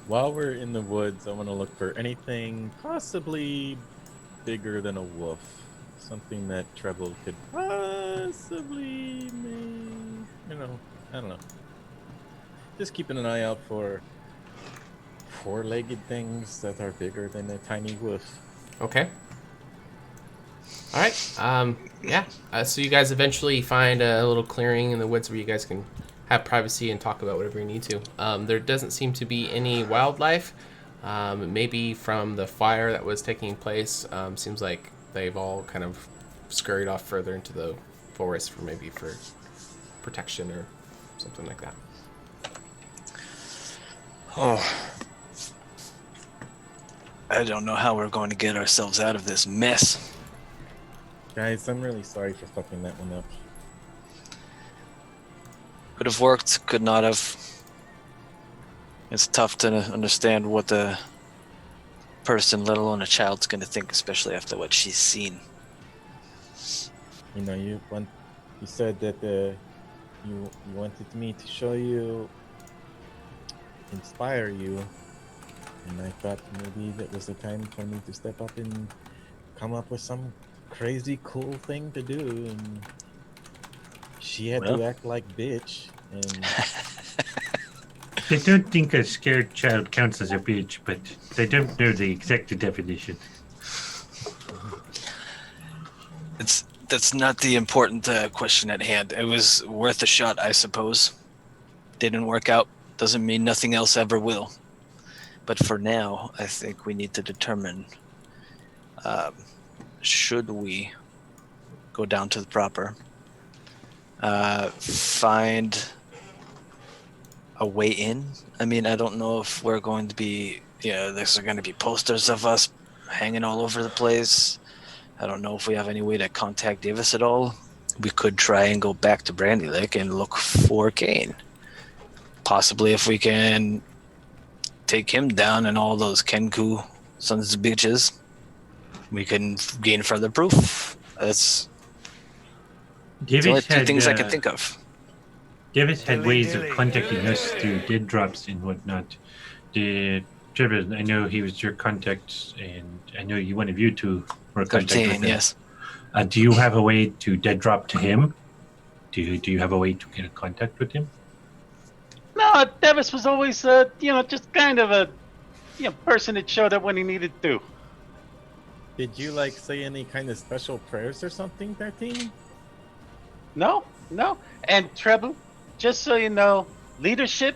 While we're in the woods, I want to look for anything possibly bigger than a wolf. Something that Treble could possibly make. I don't know. Just keeping an eye out for four-legged things that are bigger than a tiny wolf. Okay. All right. Yeah. So you guys eventually find a little clearing in the woods where you guys can have privacy and talk about whatever you need to. There doesn't seem to be any wildlife. Maybe from the fire that was taking place. Seems like they've all kind of scurried off further into the forest for protection or something like that. Oh. I don't know how we're going to get ourselves out of this mess. Guys, I'm really sorry for fucking that one up. Could have worked, could not have. It's tough to understand what a person, let alone a child's going to think, especially after what she's seen. You know, you said that you wanted me to show you, inspire you, and I thought maybe that was the time for me to step up and come up with some crazy cool thing to do, and she had to act like bitch, and They don't think a scared child counts as a bitch, but they don't know the exact definition. That's not the important question at hand. It was worth a shot, I suppose. Didn't work out. Doesn't mean nothing else ever will. But for now, I think we need to determine, should we go down to the proper, find a way in? I mean, I don't know if we're going to be, there's going to be posters of us hanging all over the place. I don't know if we have any way to contact Davis at all. We could try and go back to Brandy Lake and look for Kane. Possibly if we can take him down and all those Kenku sons of bitches, we can gain further proof. That's the only two things I can think of. Davis had ways of contacting us through dead drops and whatnot. Trevor, I know he was your contact, and I know one of you two were contacted with him. Yes. Do you have a way to dead drop to him? Do you have a way to get in contact with him? No, Davis was always, just kind of a, person that showed up when he needed to. did you say any kind of special prayers or something, 13? No. And Treble, just so you know, leadership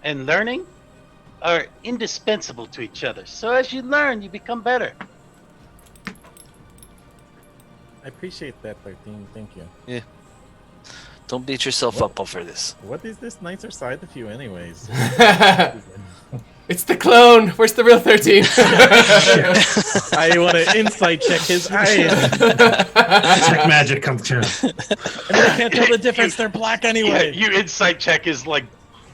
and learning are indispensable to each other. So as you learn, you become better. I appreciate that, 13. Thank you. Don't beat yourself up over this. What is this nicer side of you, anyways? It's the clone. Where's the real 13? I want to insight check his eyes. It's like magic come true. I mean, I can't tell the difference. They're black anyway. You insight check is like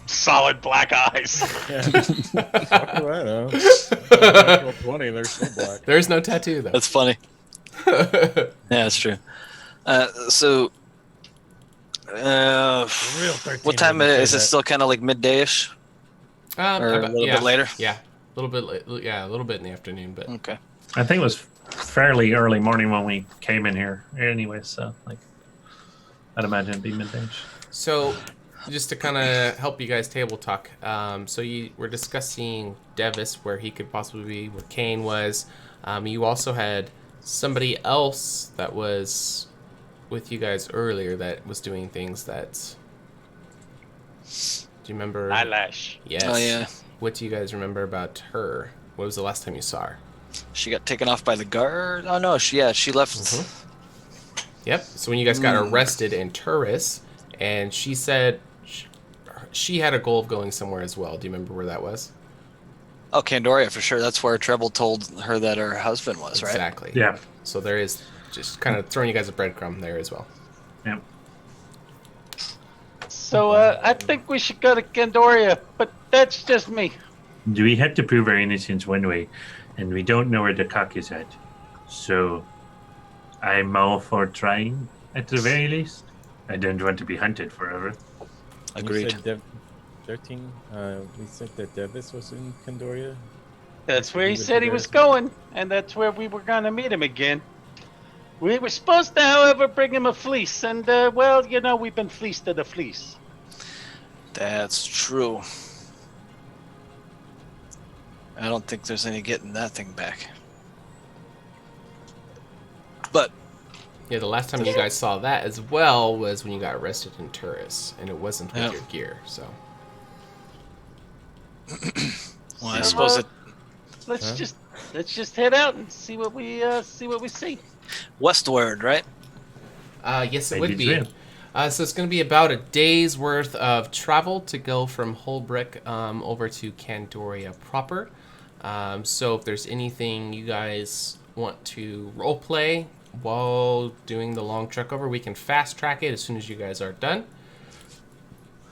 solid black eyes. Yeah. Fuck do I know? Natural 20, they're still black. There's no tattoo though. That's funny. Yeah, that's true. So, Real 13 what time wouldn't say is it? that. Still kind of like midday-ish, or a little bit later? Yeah, a little bit. Yeah, a little bit in the afternoon, but Okay. I think it was fairly early morning when we came in here. Anyway, so like, I'd imagine it'd be midday. so just to kind of help you guys table talk. So you were discussing Devis, where he could possibly be, where Kane was. You also had somebody else that was with you guys earlier that was doing things that. Do you remember? Eyelash. Yes. Oh yeah, What do you guys remember about her? What was the last time you saw her? she got taken off by the guard. Oh no, she left. Mhm. Yep. So when you guys got arrested in Turris, and she said she had a goal of going somewhere as well. Do you remember where that was? Oh, Candoria for sure. That's where Treble told her that her husband was, right? Exactly. Yeah. So there is just kind of throwing you guys a breadcrumb there as well. Yeah. So I think we should go to Gandoria, but that's just me. We have to prove our innocence one way, and we don't know where the cock is at. So, I'm all for trying, at the very least. I don't want to be hunted forever. Agreed. You said 13. We said that Devis was in Candoria. That's where he He would said be he there was as well. going, and that's where we were gonna meet him again. We were supposed to, however, bring him a fleece, and well, you know, we've been fleeced of the fleece. That's true. I don't think there's any getting that thing back. But Yeah, the last time you guys saw that as well was when you got arrested in Turris, and it wasn't with Yeah. your gear. So well, I suppose it Let's Huh? just head out and see what we see. westward, right? yes, it Maybe would be. it's real. So it's going to be about a day's worth of travel to go from Holbrick over to Candoria proper. So if there's anything you guys want to role play while doing the long trek over, we can fast track it as soon as you guys are done.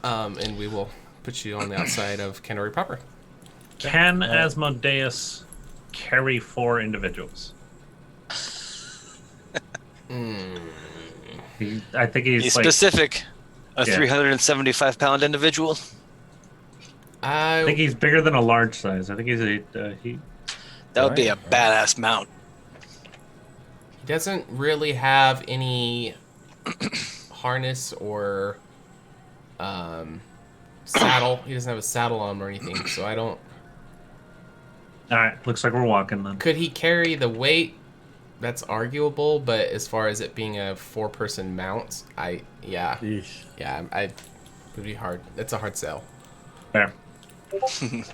And we will put you on the outside of Candoria proper. Can Asmodeus carry 4 individuals? I think He's he's like specific. A Yeah. 375-pound individual. I think he's bigger than a large size. I think he's he. That would be a Right. badass mount. He doesn't really have any harness or saddle. He doesn't have a saddle on him or anything, so I don't. All right, looks like we're walking then. Could he carry the weight? That's arguable, but as far as it being a 4-person mount, yeah, Yeesh. it would be hard. It's a hard sell. Fair.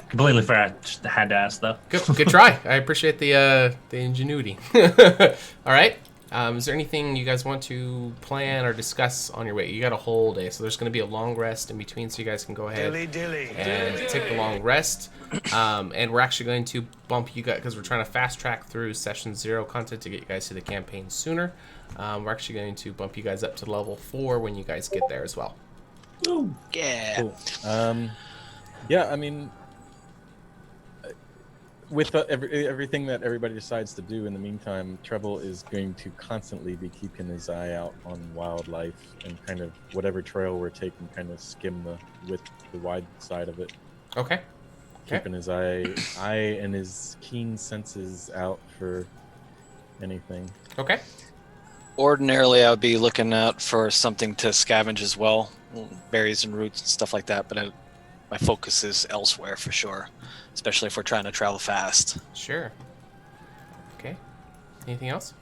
Completely fair. I just had to ask though. Good try. I appreciate the ingenuity. All right. Is there anything you guys want to plan or discuss on your way? You got a whole day, so there's going to be a long rest in between, so you guys can go ahead and take the long rest. And we're actually going to bump you guys, because we're trying to fast track through session 0 content to get you guys to the campaign sooner. We're actually going to bump you guys up to level 4 when you guys get there as well. Yeah. Cool. Yeah, I mean, with everything that everybody decides to do in the meantime, Treble is going to constantly be keeping his eye out on wildlife and kind of whatever trail we're taking, kind of skim the wide side of it. Okay. Keeping his eye and his keen senses out for anything. Okay. Ordinarily, I would be looking out for something to scavenge as well, berries and roots and stuff like that. But my focus is elsewhere for sure, especially if we're trying to travel fast. Sure. Okay. Anything else?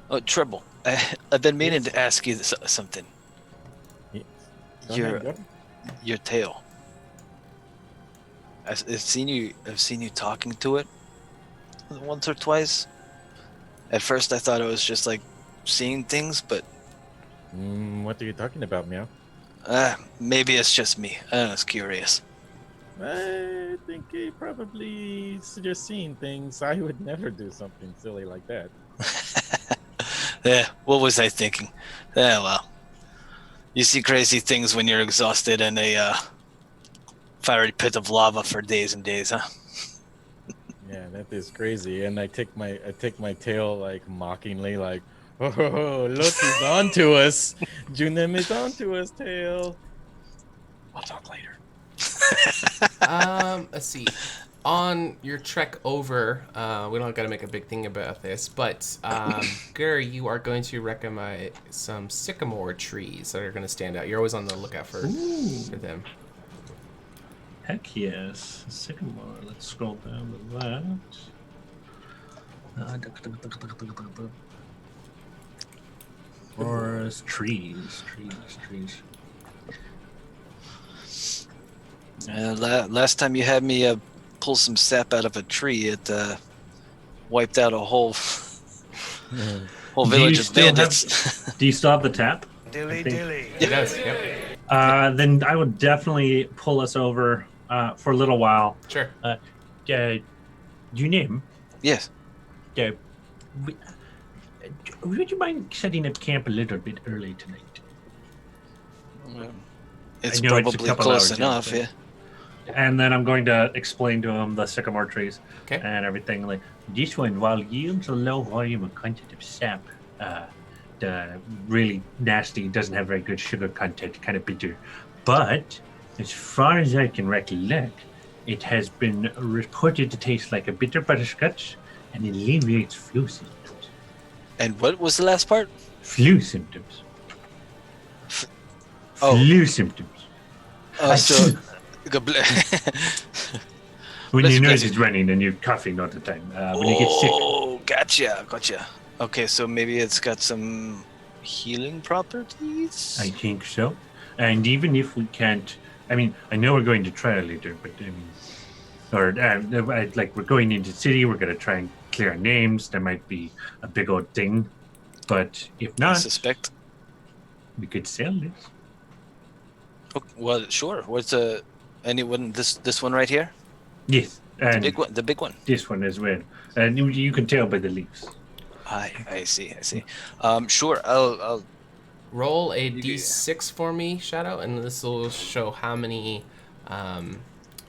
Oh, Tribble, I've been meaning to ask you something. Go Your ahead, your tail. I've seen you talking to it once or twice. At first, I thought it was just like seeing things, but what are you talking about, Meow? maybe it's just me. I was curious. I think he probably just seeing things. I would never do something silly like that. Yeah, what was I thinking? Yeah, well, you see crazy things when you're exhausted in a fiery pit of lava for days and days, huh? Yeah, that is crazy. And I take my tail like mockingly, like, oh look, he's on to us. Junem is on to us, tail. I'll talk later. Let's see. On your trek over, we don't got to make a big thing about this, but Gur, you are going to recognize some sycamore trees that are going to stand out. You're always on the lookout for them. Heck yes. Sycamore. Let's scroll down to that. Forest, trees. Last time you had me pull some sap out of a tree, it wiped out a whole village of bandits. Do you still have the tap? Dilly. It does, yep. Then I would definitely pull us over for a little while. Sure. You name? Yes. Would you mind setting up camp a little bit early tonight? It's I know it's a probably couple close hours, enough, yeah. And then I'm going to explain to him the sycamore trees Okay. and everything. Like this one, while yields a low volume of content of sap, really nasty, doesn't have very good sugar content, kind of bitter. But as far as I can recollect, it has been reported to taste like a bitter butterscotch and alleviates flu symptoms. And what was the last part? Flu symptoms. Oh. Flu symptoms. So, When Bless your you, nose bless you. is running and you're coughing all the time. When you get sick. Oh, gotcha. Okay, so maybe it's got some healing properties? I think so. And even if we can't, I mean, I know we're going to trial later, but I mean, like we're going into the city, we're going to try and clear our names. There might be a big old thing, but if I not, suspect. we could sell this. Oh, well, sure. What's anyone? This one right here? Yes, The and big one. The big one. this one as well. And you can tell by the leaves. I see. Sure. I'll Roll a d6 for me, Shadow, and this will show how many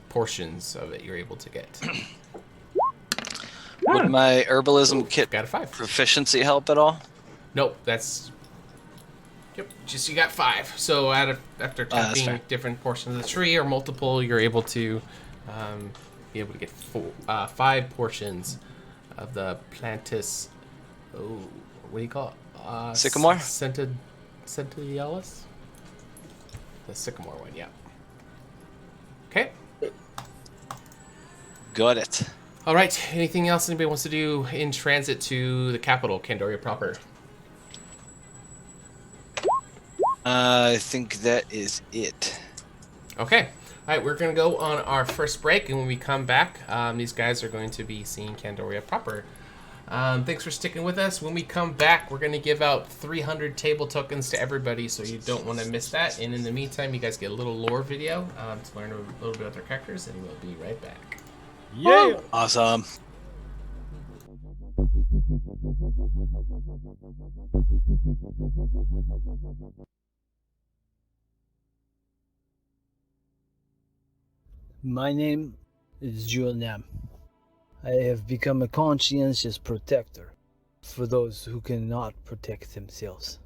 portions of it you're able to get. Would my herbalism kit Got a 5. proficiency help at all? Nope, that's... Yep, just you got 5. So after that's tapping fair. different portions of the tree or multiple, you're able to be able to get 5 portions of the plantis... Oh, what do you call it? Sycamore? Centellialis? The sycamore one, yeah. Okay. Got it. All right. Anything else anybody wants to do in transit to the capital, Candoria proper? I think that is it. Okay. All right. We're going to go on our first break, and when we come back, these guys are going to be seeing Candoria proper. Thanks for sticking with us. When we come back, we're going to give out 300 table tokens to everybody, so you don't want to miss that. And in the meantime, you guys get a little lore video to learn a little bit about their characters, and we'll be right back. Yeah. Awesome. My name is Julian. I have become a conscientious protector for those who cannot protect themselves.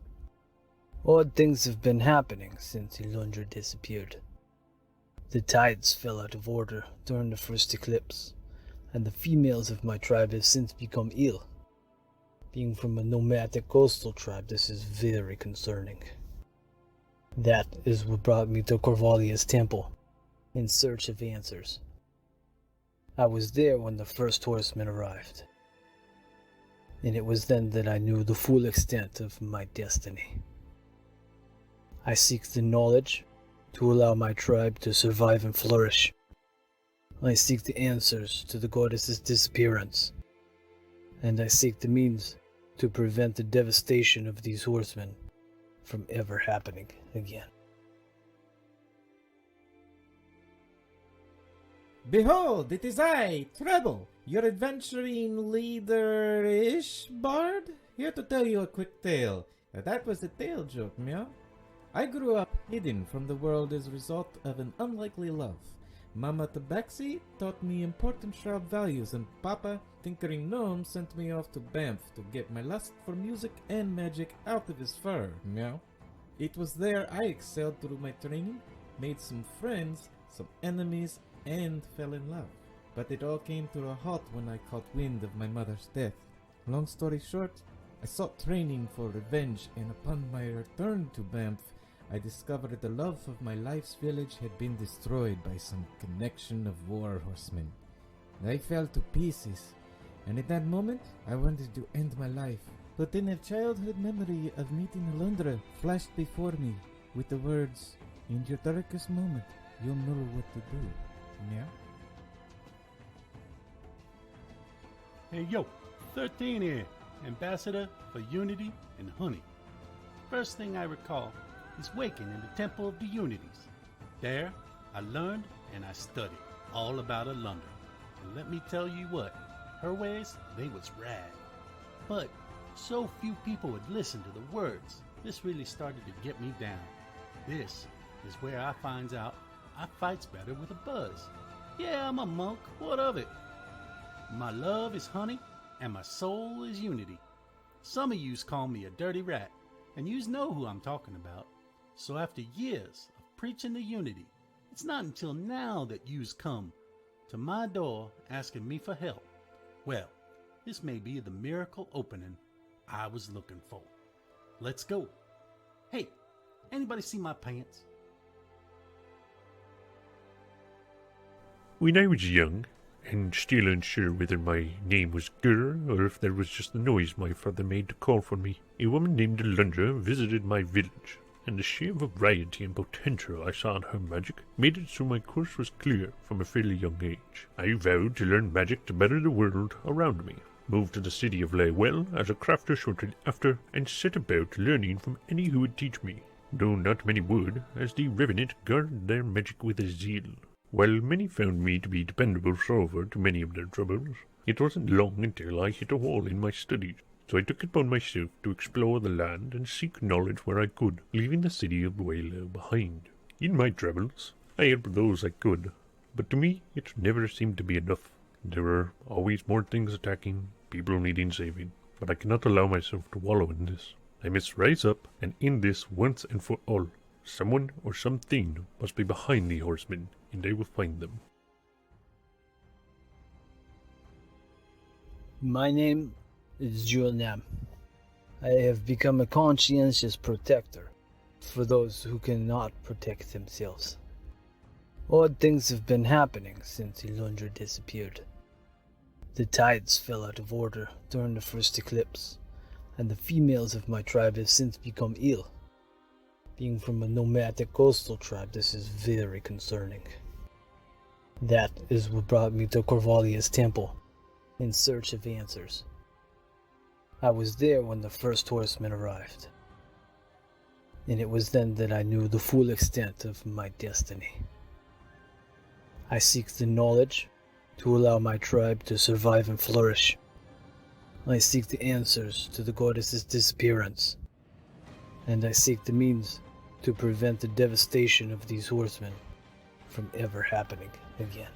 Odd things have been happening since Ilundra disappeared. The tides fell out of order during the first eclipse, and the females of my tribe have since become ill. Being from a nomadic coastal tribe, this is very concerning. That is what brought me to Corvalia's temple, in search of answers. I was there when the first horsemen arrived, and it was then that I knew the full extent of my destiny. I seek the knowledge to allow my tribe to survive and flourish. I seek the answers to the goddess's disappearance, and I seek the means to prevent the devastation of these horsemen from ever happening again. Behold, it is I, Treble, your adventuring leader-ish bard, here to tell you a quick tale. That was a tale joke, meow. I grew up hidden from the world as a result of an unlikely love. Mama Tabaxi taught me important shrub values, and Papa, tinkering gnome, sent me off to Banff to get my lust for music and magic out of his fur. Meow. It was there I excelled through my training, made some friends, some enemies, and fell in love. But it all came to a halt when I caught wind of my mother's death. Long story short, I sought training for revenge, and upon my return to Banff, I discovered the love of my life's village had been destroyed by some connection of war horsemen. I fell to pieces, and at that moment, I wanted to end my life. But then a childhood memory of meeting Alundra flashed before me with the words, "In your darkest moment, you'll know what to do." Meow. Hey yo, 13 here, Ambassador for Unity and Honey. First thing I recall is waking in the Temple of the Unities. There, I learned and I studied all about Alundra. And let me tell you what, her ways, they was rad. But so few people would listen to the words. This really started to get me down. This is where I finds out I fights better with a buzz. Yeah, I'm a monk, what of it? My love is honey, and my soul is unity. Some of yous call me a dirty rat, and yous know who I'm talking about. So after years of preaching the unity, it's not until now that yous come to my door asking me for help. Well, this may be the miracle opening I was looking for. Let's go. Hey, anybody see my pants? When I was young, and still unsure whether my name was Gur or if that was just the noise my father made to call for me, a woman named Alundra visited my village, and the sheer variety and potential I saw in her magic made it so my course was clear from a fairly young age. I vowed to learn magic to better the world around me, moved to the city of Laywell as a crafter shortly after, and set about learning from any who would teach me, though not many would, as the Revenant guarded their magic with a zeal. While many found me to be dependable solver to many of their troubles, it wasn't long until I hit a wall in my studies, so I took it upon myself to explore the land and seek knowledge where I could, leaving the city of Waylow behind. In my travels, I helped those I could, but to me it never seemed to be enough. There were always more things attacking, people needing saving, but I cannot allow myself to wallow in this. I must rise up and end this once and for all. Someone or something must be behind the horsemen, and I will find them. My name is Julian. I have become a conscientious protector for those who cannot protect themselves. Odd things have been happening since Alundra disappeared. The tides fell out of order during the first eclipse, and the females of my tribe have since become ill. Being from a nomadic coastal tribe, this is very concerning. That is what brought me to Corvalia's temple, in search of answers. I was there when the first horseman arrived, and it was then that I knew the full extent of my destiny. I seek the knowledge to allow my tribe to survive and flourish. I seek the answers to the goddess's disappearance, and I seek the means to prevent the devastation of these horsemen from ever happening again.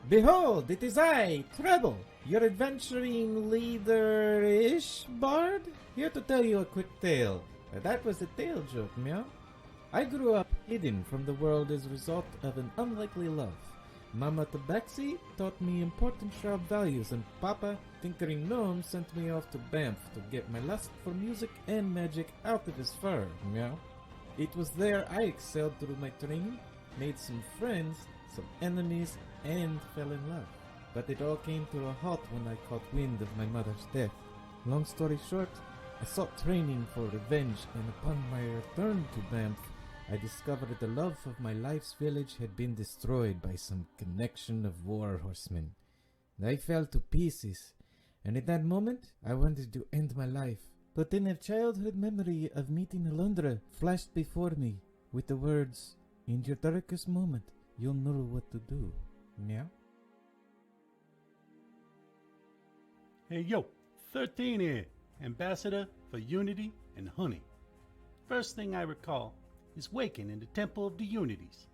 Behold, it is I, Treble, your adventuring leader-ish bard, here to tell you a quick tale. That was a tale joke, meow. I grew up hidden from the world as a result of an unlikely love. Mama Tabaxi taught me important shrub values, and Papa, tinkering gnome, sent me off to Banff to get my lust for music and magic out of his fur. Meow. It was there I excelled through my training, made some friends, some enemies, and fell in love. But it all came to a halt when I caught wind of my mother's death. Long story short, I sought training for revenge, and upon my return to Banff, I discovered the love of my life's village had been destroyed by some connection of war horsemen. I fell to pieces, and at that moment I wanted to end my life. But then a childhood memory of meeting Alundra flashed before me with the words, "In your darkest moment, you'll know what to do." Meow. Hey yo, 13 here, Ambassador for Unity and Honey. First thing I recall is waking in the Temple of the Unities.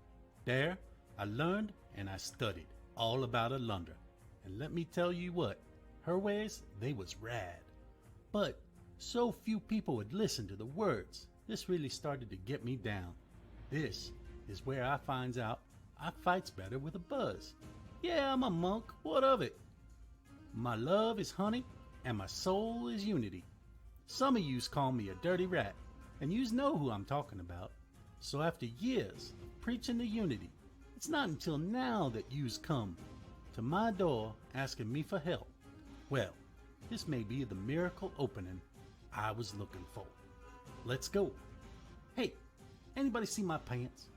There, I learned and I studied all about Alundra. And let me tell you what, her ways, they was rad. But so few people would listen to the words. This really started to get me down. This is where I finds out I fights better with a buzz. Yeah, I'm a monk, what of it? My love is honey, and my soul is unity. Some of yous call me a dirty rat, and yous know who I'm talking about. So after years of preaching the unity, it's not until now that yous come to my door asking me for help. Well, this may be the miracle opening I was looking for. Let's go. Hey, anybody see my pants?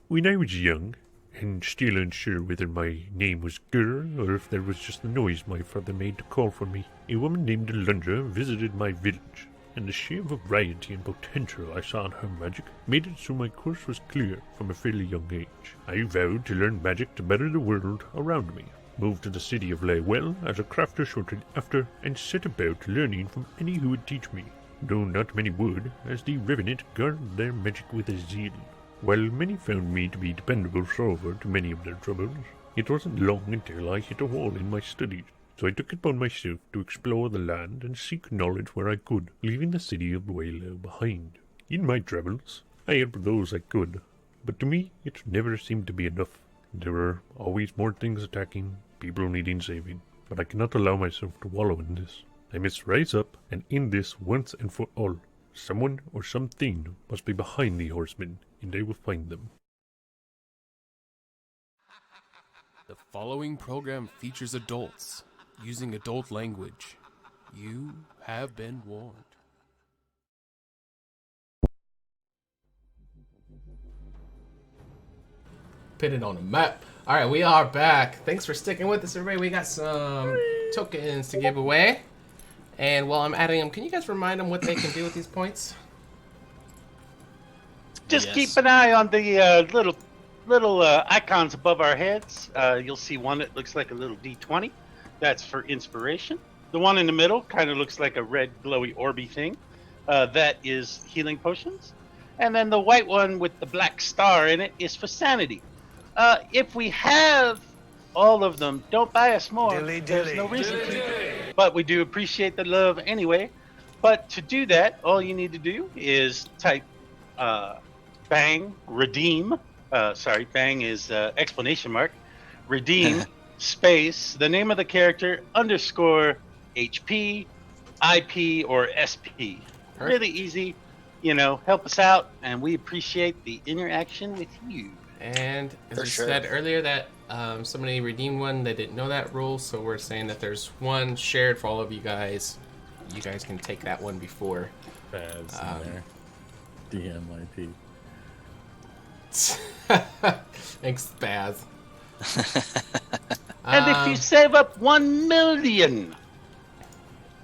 When I was young, and still unsure whether my name was Gur or if there was just the noise my father made to call for me, a woman named Alundra visited my village, and the sheer variety and potential I saw in her magic made it so my course was clear from a fairly young age. I vowed to learn magic to better the world around me, moved to the city of Laywell as a crafter shortly after, and set about learning from any who would teach me, though not many would, as the Revenant guarded their magic with a zeal. While many found me to be dependable solver to many of their troubles, it wasn't long until I hit a wall in my studies, so I took it upon myself to explore the land and seek knowledge where I could, leaving the city of Waylow behind. In my travels, I helped those I could, but to me it never seemed to be enough. There were always more things attacking, people needing saving, but I cannot allow myself to wallow in this. I must rise up and end this once and for all. Someone or something must be behind the horsemen, and I will find them. The following program features adults using adult language. You have been warned. Put it on a map. All right, we are back. Thanks for sticking with us, everybody. We got some tokens to give away. And while I'm adding them, can you guys remind them what they can do with these points? Just keep an eye on the little icons above our heads. You'll see one that looks like a little D20. That's for inspiration. The one in the middle kind of looks like a red glowy orby thing. That is healing potions. And then the white one with the black star in it is for sanity. If we have all of them, don't buy us more. There's no reason to. But we do appreciate the love anyway. But to do that, all you need to do is type bang, redeem. Bang is exclamation mark. Redeem, space, the name of the character, underscore HP, IP, or SP. Really easy. Help us out, and we appreciate the interaction with you. And as we said earlier that somebody redeemed one, they didn't know that rule, so we're saying that there's one shared for all of you guys. You guys can take that one before. Baz in there. DMIP. Thanks, Baz. And if you save up 1 million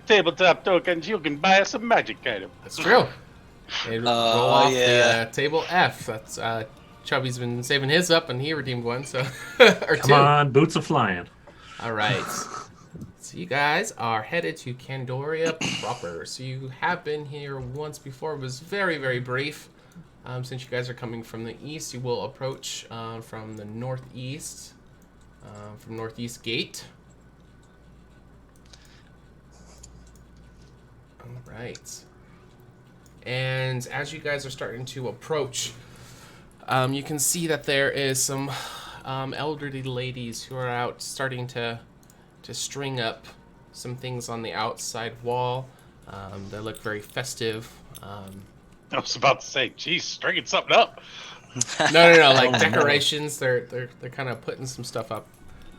tabletop tokens, you can buy us a magic item. That's true. They roll off the table F. That's Chubby's been saving his up, and he redeemed one. So, or Come on, boots are flying. All right. So you guys are headed to Candoria proper. So you have been here once before. It was very, very brief. Since you guys are coming from the east, you will approach from the northeast, from Northeast Gate. All right. And as you guys are starting to approach, you can see that there is some elderly ladies who are out starting to string up some things on the outside wall. They look very festive. I was about to say, geez, stringing something up. No, like decorations. They're kind of putting some stuff up.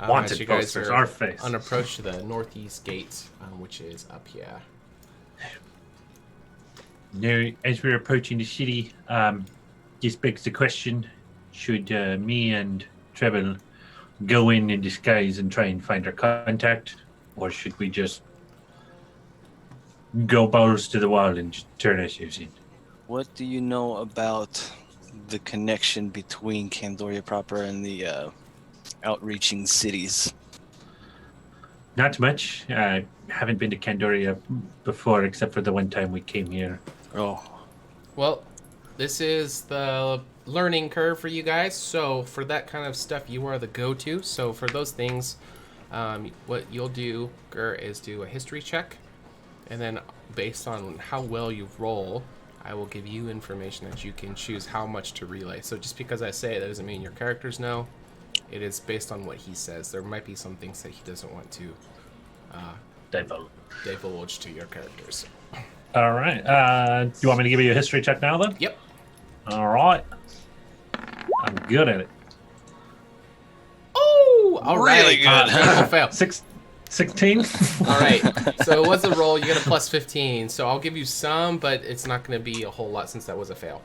Wanted as you guys posters, are our face. on approach to the Northeast Gate, which is up here. Now, as we're approaching the city, this begs the question, should me and Treble go in disguise and try and find our contact, or should we just go balls to the wall and just turn ourselves in? What do you know about the connection between Candoria proper and the outreaching cities? Not much. I haven't been to Candoria before, except for the one time we came here. Oh, Well, this is the learning curve for you guys. So for that kind of stuff, you are the go-to. So for those things, what you'll do, Gur, is do a history check, and then based on how well you roll, I will give you information that you can choose how much to relay. So just because I say it, that doesn't mean your characters know. It is based on what he says. There might be some things that he doesn't want to divulge to your characters. All right. Do you want me to give you a history check now, then? Yep. All right. I'm good at it. Oh, all really right. good. Critical fail. 16. All right. So it was a roll. You get a plus 15. So I'll give you some, but it's not going to be a whole lot since that was a fail.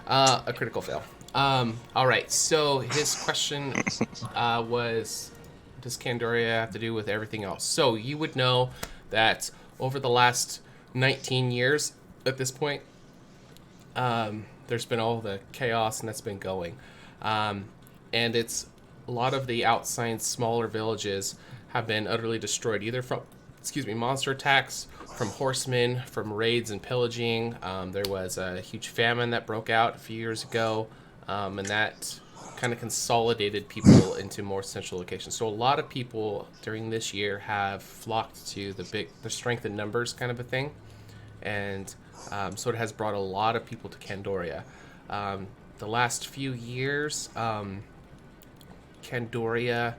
A critical fail. All right. So his question was, does Candoria have to do with everything else? So you would know that over the last 19 years at this point, there's been all the chaos and that's been going. And it's a lot of the outside smaller villages have been utterly destroyed, either from, monster attacks, from horsemen, from raids and pillaging. There was a huge famine that broke out a few years ago, and that kind of consolidated people into more central locations. So a lot of people during this year have flocked to the strength in numbers kind of a thing, and so it has brought a lot of people to Candoria. The last few years, Candoria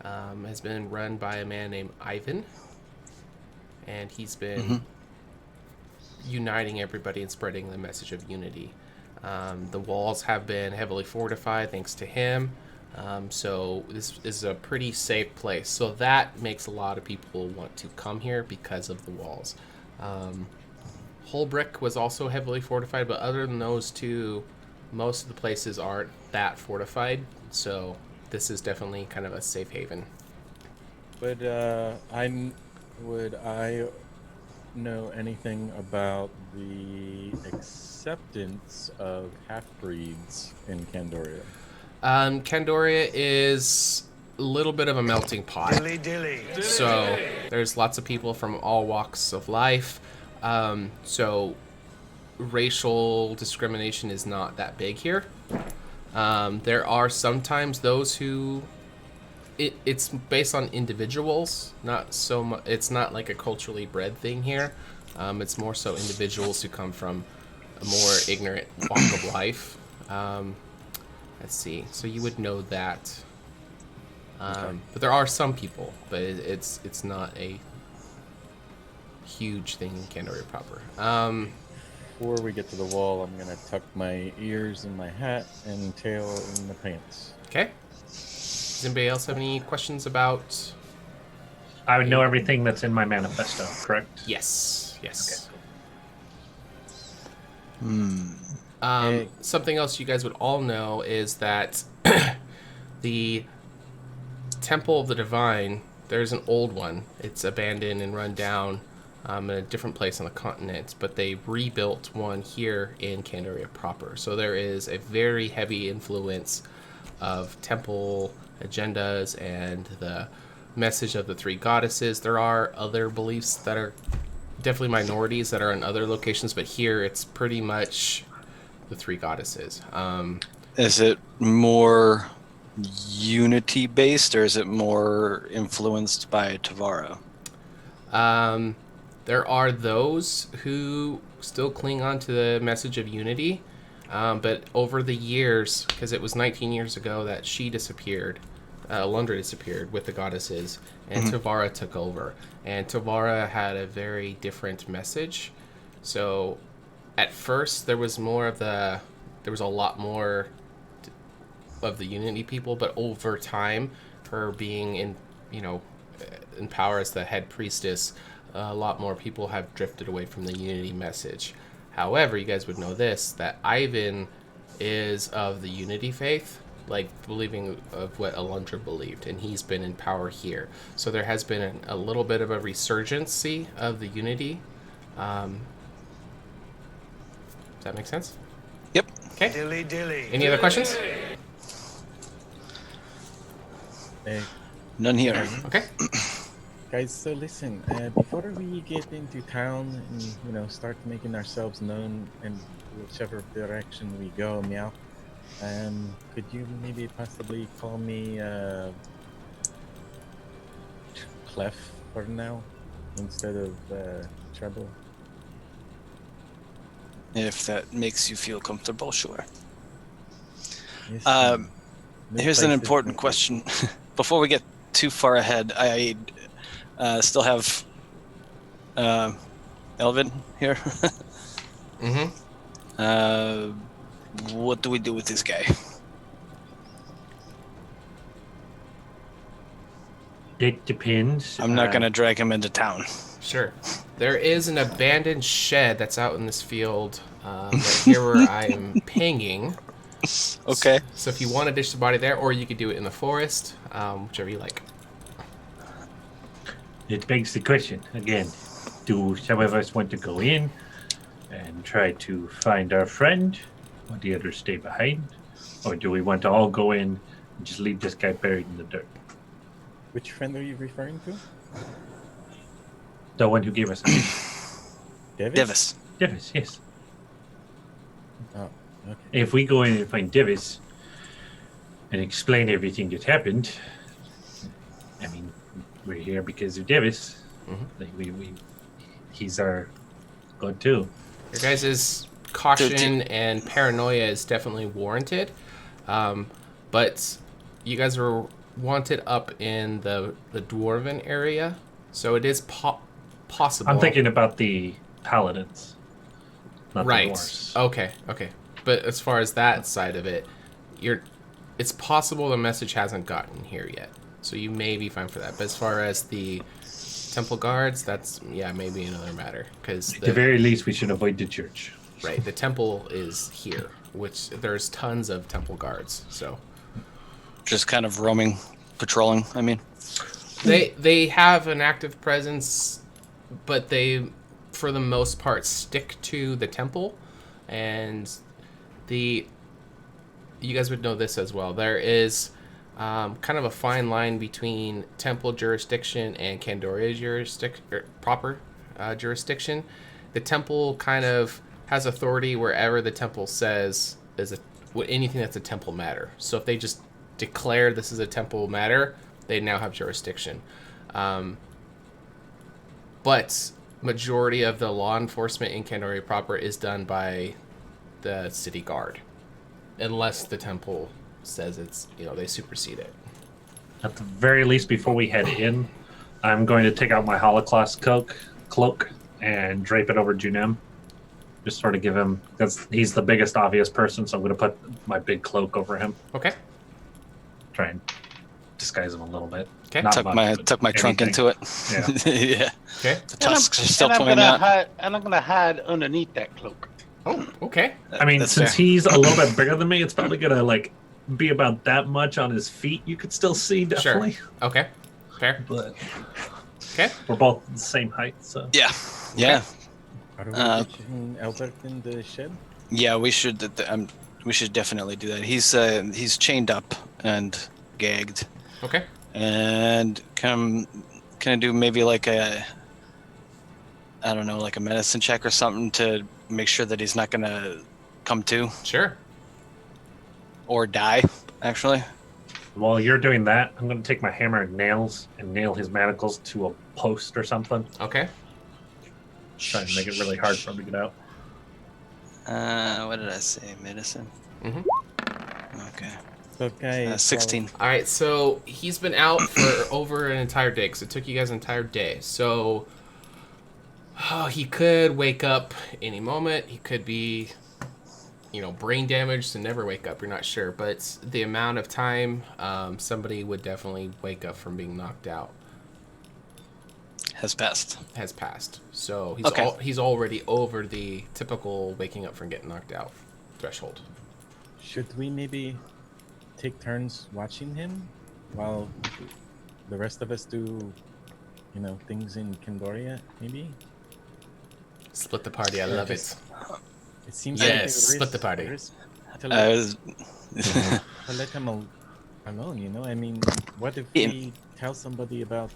has been run by a man named Ivan, and he's been uniting everybody and spreading the message of unity. The walls have been heavily fortified thanks to him, so this is a pretty safe place. So that makes a lot of people want to come here because of the walls. Holbrick was also heavily fortified, but other than those two, most of the places aren't that fortified, so this is definitely kind of a safe haven. Would I know anything about the acceptance of half-breeds in Candoria? Candoria is a little bit of a melting pot. So there's lots of people from all walks of life. So racial discrimination is not that big here. There are sometimes those who it's based on individuals, not so much. It's not like a culturally bred thing here. It's more so individuals who come from a more ignorant walk of life. Let's see. So you would know that. But there are some people, but it's not a huge thing in Candoria proper. Before we get to the wall, I'm gonna tuck my ears in my hat and tail in the pants. Okay. Does anybody else have any questions about? I would know everything that's in my manifesto, correct? Yes. Okay. Something else you guys would all know is that the Temple of the Divine, there's an old one. It's abandoned and run down in a different place on the continent, but they rebuilt one here in Candoria proper. So there is a very heavy influence of temple agendas and the message of the three goddesses. There are other beliefs that are definitely minorities that are in other locations, but here it's pretty much the three goddesses. Is it more unity based, or is it more influenced by Tavara? There are those who still cling on to the message of unity, but over the years, because it was 19 years ago that she disappeared, Lundra disappeared with the goddesses, and Tavara took over. And Tavara had a very different message. So at first there was a lot more of the unity people, but over time, her being in power as the head priestess, a lot more people have drifted away from the unity message. However, you guys would know this, that Ivan is of the unity faith, like believing of what Alundra believed, and he's been in power here. So there has been a little bit of a resurgency of the unity. Does that make sense? Yep. Okay. Any other questions? Hey. None here. Okay. Guys, so listen, before we get into town and, start making ourselves known in whichever direction we go, meow, could you maybe possibly call me Clef for now instead of Treble? If that makes you feel comfortable, sure. Yes, Here's an important question. Before we get too far ahead, I still have Elvin here. What do we do with this guy? It depends. I'm not going to drag him into town. Sure. There is an abandoned shed that's out in this field right here where I am pinging. Okay. So if you want to ditch the body there, or you could do it in the forest, whichever you like. It begs the question again: do some of us want to go in and try to find our friend, while the others stay behind, or do we want to all go in and just leave this guy buried in the dirt? Which friend are you referring to? The one who gave us Divis. Divis, yes. Oh, okay. If we go in and find Divis and explain everything that happened, I mean, we're here because of Divis. Like he's our god too. Your guys' caution and paranoia is definitely warranted, but you guys are wanted up in the dwarven area, so it is possible. I'm thinking about the paladins, not right. the dwarves. Okay. But as far as that side of it, it's possible the message hasn't gotten here yet, so you may be fine for that. But as far as the temple guards, that's maybe another matter, because at the very least we should avoid the church. Right, the temple is here, which there's tons of temple guards, so just kind of roaming, patrolling. I mean, they have an active presence, but they, for the most part, stick to the temple, and you guys would know this as well. There is kind of a fine line between temple jurisdiction and Candoria proper jurisdiction. The temple kind of has authority wherever the temple says anything that's a temple matter. So if they just declare this is a temple matter, they now have jurisdiction. But majority of the law enforcement in Candoria proper is done by the city guard, unless the temple says it's, they supersede it. At the very least, before we head in, I'm going to take out my Holoclass cloak and drape it over Junem. Just sort of give him, because he's the biggest obvious person, so I'm going to put my big cloak over him. Okay. Try and disguise him a little bit. Okay. Tuck my trunk into it. Yeah. Yeah. Okay. The tusks are still I'm pointing gonna out. hide, and I'm gonna hide underneath that cloak. Oh, okay. I mean, That's since fair. he's a little bit bigger than me, it's probably going to be about that much on his feet. You could still see, definitely. Sure. Okay. Fair. But Okay. we're both the same height, so. Yeah. Yeah. Are we ditching Albert in the shed? Yeah. We should. We should definitely do that. He's chained up and gagged. Okay. And can I do maybe like a medicine check or something to make sure that he's not gonna come to Sure. or die, actually? While you're doing that, I'm going to take my hammer and nails and nail his manacles to a post or something. Okay. Try and make it really hard for him to get out. What did I say? Medicine? Mm-hmm. Okay. So, guys, 16. All right, so he's been out for over an entire day, because it took you guys an entire day. So he could wake up any moment. He could be, brain damaged and never wake up. You're not sure. But the amount of time somebody would definitely wake up from being knocked out Has passed. has passed. So he's already over the typical waking up from getting knocked out threshold. should we maybe take turns watching him while the rest of us do, things in Candoria, maybe? Split the party. I love it. It seems Yes, like there is- split the party. there is to I was- let him alone, I mean, what if Yeah. we tell somebody about,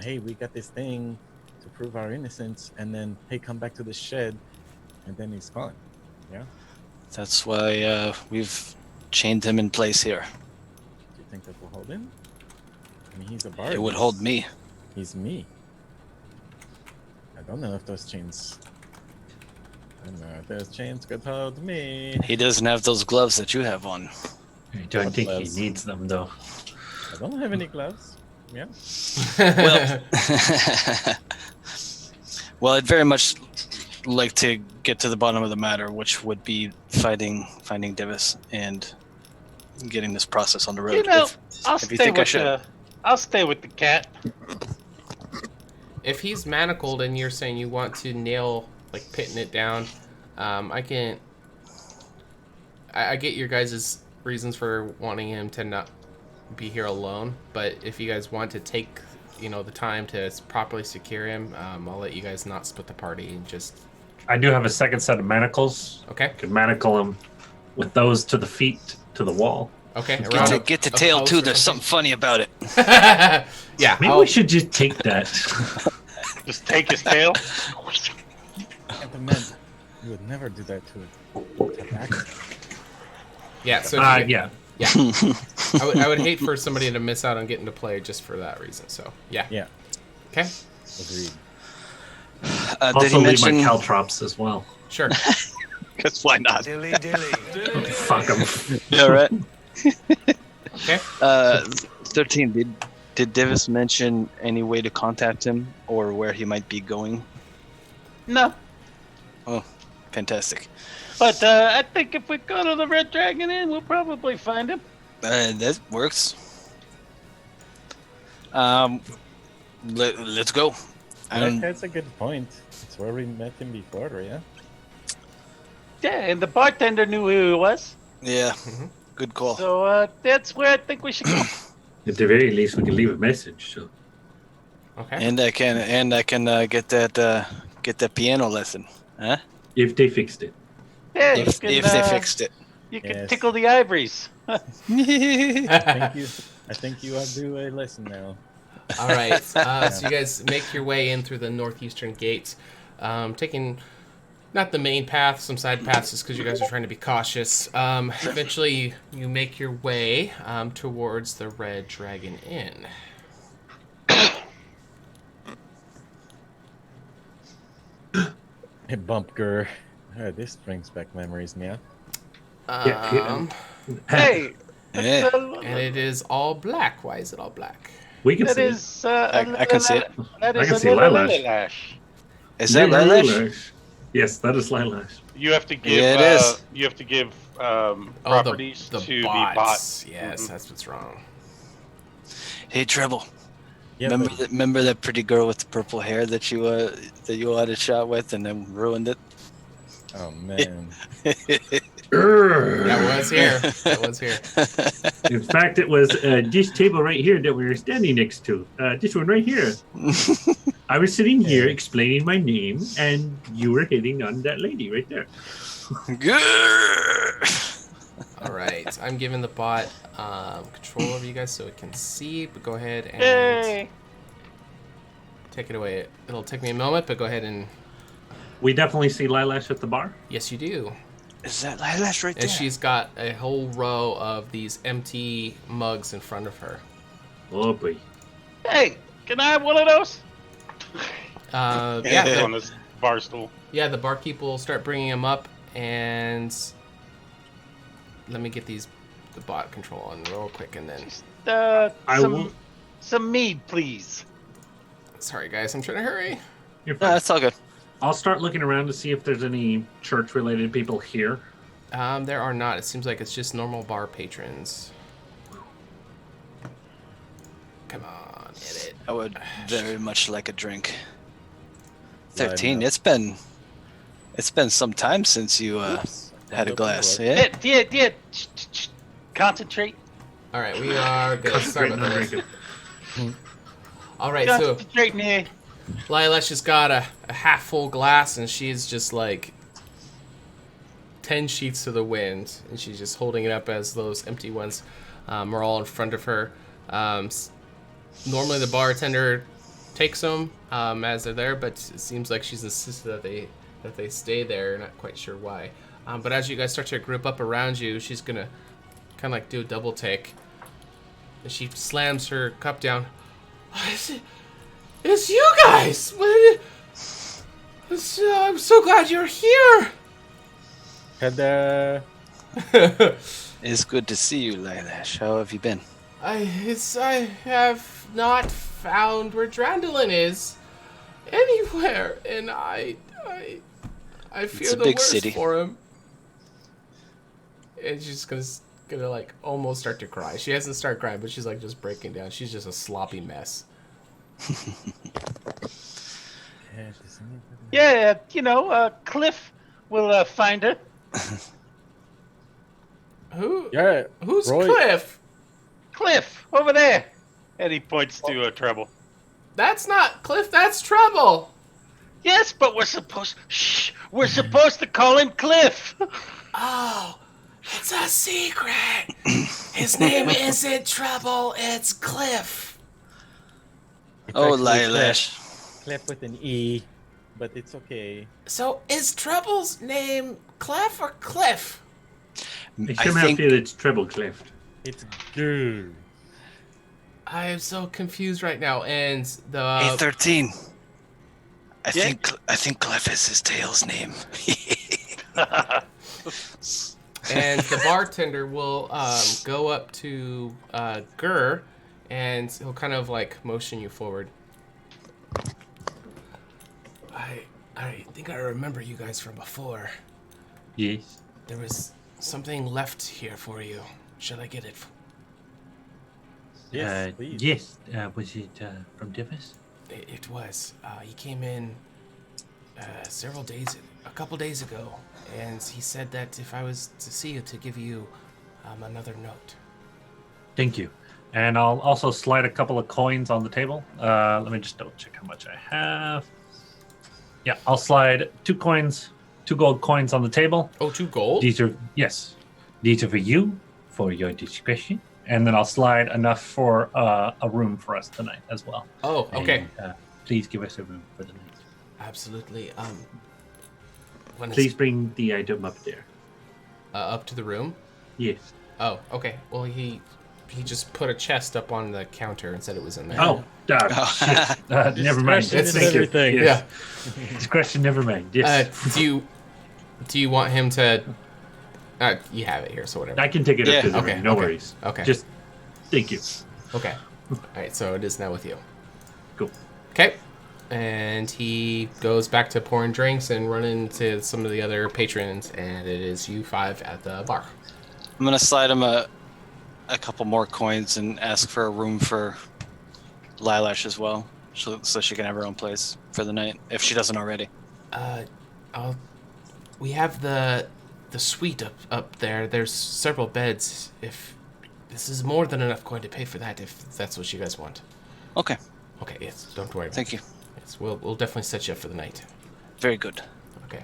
hey, we got this thing to prove our innocence, and then hey, come back to the shed, and then he's gone. Yeah. That's why we've chained him in place here. Do you think that will hold him? I mean, he's a bard. It would hold me. He's me. I don't know if those chains. I don't know if those chains could hold me. He doesn't have those gloves that you have on. I don't What think gloves? he needs them, though. I don't have any gloves. Yeah. Well, well, I'd very much like to get to the bottom of the matter, which would be finding Divis and getting this process on the road. You know, if I'll you stay think I with should. I'll stay with the cat. If he's manacled and you're saying you want to nail, like, pitting it down, I get your guys' reasons for wanting him to not be here alone, but if you guys want to take, the time to properly secure him, I'll let you guys not split the party and just... I do have a second set of manacles. Okay. I could manacle him with those to the feet, to the wall. Okay. Get the tail too. There's something funny about it. Yeah. Maybe we should just take that. Just take his tail. Man, you would never do that to a tobacco. Yeah. So. Yeah. Yeah. I would hate for somebody to miss out on getting to play just for that reason. So. Yeah. Yeah. Okay. Agreed. Did Also he leave mention? my caltrops as well. Sure. Because why not? Fuck them. Yeah, right. Okay. 13. Did Divis mention any way to contact him or where he might be going? No, Oh, fantastic. but I think if we go to the Red Dragon Inn, we'll probably find him. That works. Let's go. That's a good point. It's where we met him before, yeah? Yeah, and the bartender knew who he was. Yeah, good call. So that's where I think we should go. At the very least, we can leave a message. So. Okay. And I can get that piano lesson, huh? If they fixed it. Yeah, If they fixed it. You can Yes. tickle the ivories. I think you ought to do a lesson now. All right. So you guys make your way in through the northeastern gates, taking not the main path, some side paths, just because you guys are trying to be cautious. Eventually, you make your way towards the Red Dragon Inn. Hey, Bumpker. This brings back memories, yeah? Hey, Yeah. And it is all black. Why is it all black? We can that see is. I can see it. That I is can a see little Lilash. Lilash. Is that Lilash? Lilash. Yes, that is Lilash. You have to give. Yeah, it is. You have to give Oh, properties the to bots. the bot. Yes, Mhm. that's what's wrong. Hey, Treble. Yeah, Remember that pretty girl with the purple hair that you had a shot with and then ruined it? Oh, man. That was here. That was here. In fact, it was this table right here that we were standing next to. This one right here. I was sitting here explaining my name, and you were hitting on that lady right there. All right. I'm giving the bot control over you guys so it can see, but go ahead and Yay! take it away. It'll take me a moment, but go ahead and... We definitely see Lilash at the bar. Yes, you do. Is that Lilash right there? And she's got a whole row of these empty mugs in front of her. Oh boy. Hey, can I have one of those? Yeah, On this bar stool. yeah, the barkeep will start bringing them up, and let me get the bot control on real quick, and then... I will. Some mead, please. Sorry, guys, I'm trying to hurry. You're No, fine. that's all good. I'll start looking around to see if there's any church-related people here. There are not. It seems like it's just normal bar patrons. Come on, hit it. I would very much like a drink. Glad 13. enough. It's been some time since you had a glass. Yeah. Yeah. Shh. Concentrate. All right, we are good. Sorry Concentrate about on that. drinking. All right, so Concentrate here. Lila's just got a half full glass, and she's just like 10 sheets to the wind, and she's just holding it up as those empty ones are all in front of her. Normally the bartender takes them as they're there, but it seems like she's insisted that they stay there. Not quite sure why. But as you guys start to group up around you, she's gonna kind of like do a double take. And she slams her cup down. It's you guys! I'm so glad you're here! HotA. It's good to see you, Lilash. How have you been? I have not found where Drandolin is anywhere, and I fear the worst city. for him. And she's gonna like almost start to cry. She hasn't started crying, but she's like just breaking down. She's just a sloppy mess. Yeah, Cliff will find her. Who's Roy. Cliff? Cliff, over there. And he points to Treble. That's not Cliff, that's Trouble. Yes, but we're supposed to call him Cliff. Oh, it's a secret. His name isn't Trouble, it's Cliff. Oh, actually Lilash. Cliff with an E, but it's okay. So is Trouble's name Clef or Cliff? I I somehow think feel it's treble cleft. It's good. I am so confused right now, and the A13. I Yeah. think Cliff is his tail's name. and the bartender will go up to Gur, and he'll kind of like motion you forward. I think I remember you guys from before. Yes. There was something left here for you. Should I get it? Yes, please. Yes. Was it from Divis? It was. He came in a couple days ago, and he said that if I was to see you, to give you another note. Thank you. And I'll also slide a couple of coins on the table. Let me just double check how much I have. Yeah, I'll slide 2 gold coins on the table. Oh, 2 gold? These are for you, for your discretion. And then I'll slide enough for a room for us tonight as well. Oh, okay. And, please give us a room for the night. Absolutely. Please bring the item up there. Up to the room? Yes. Oh, okay. Well, he just put a chest up on the counter and said it was in there. Oh, shit. Never mind. Discretion is Thank you. everything. Yes. Discretion, never mind. Yes. Do you want him to? You have it here, so whatever. I can take it up to the Okay, room. No okay, worries. okay. Just thank you. Okay. All right. So it is now with you. Cool. Okay. And he goes back to pouring drinks and running to some of the other patrons, and it is you 5 at the bar. I'm gonna slide him a couple more coins and ask for a room for Lilash as well, so she can have her own place for the night if she doesn't already. We have the suite up there. There's several beds. If this is more than enough coin to pay for that, if that's what you guys want. Okay. Okay. Yes. Don't worry. Thank you. Yes. We'll definitely set you up for the night. Very good. Okay.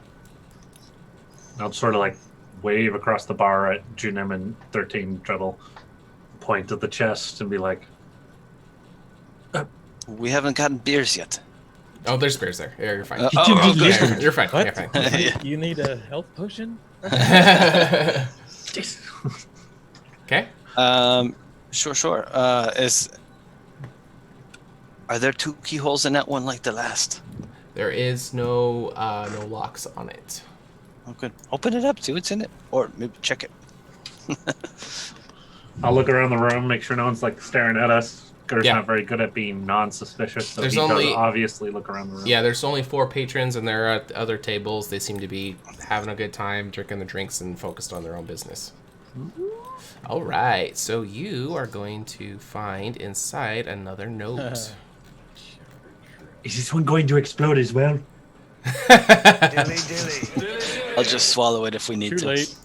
I'll sort of like wave across the bar at Junim and 13 Treble, point at the chest, and be like, We haven't gotten beers yet. Oh, there's bears there. Yeah, you're fine. good. Yeah, you're fine. What? You're fine. You need a health potion? Okay. Sure. Are there 2 keyholes in that one like the last? There is no locks on it. Oh, good. Open it up, see what's in it, or maybe check it. I'll look around the room, make sure no one's like staring at us. Gur's Yeah. not very good at being non-suspicious, so There's he only- does obviously look around the room. Yeah, there's only 4 patrons, and they're at other tables. They seem to be having a good time, drinking the drinks, and focused on their own business. All right, so you are going to find inside another note. Is this one going to explode as well? I'll just swallow it if we need Too to. late.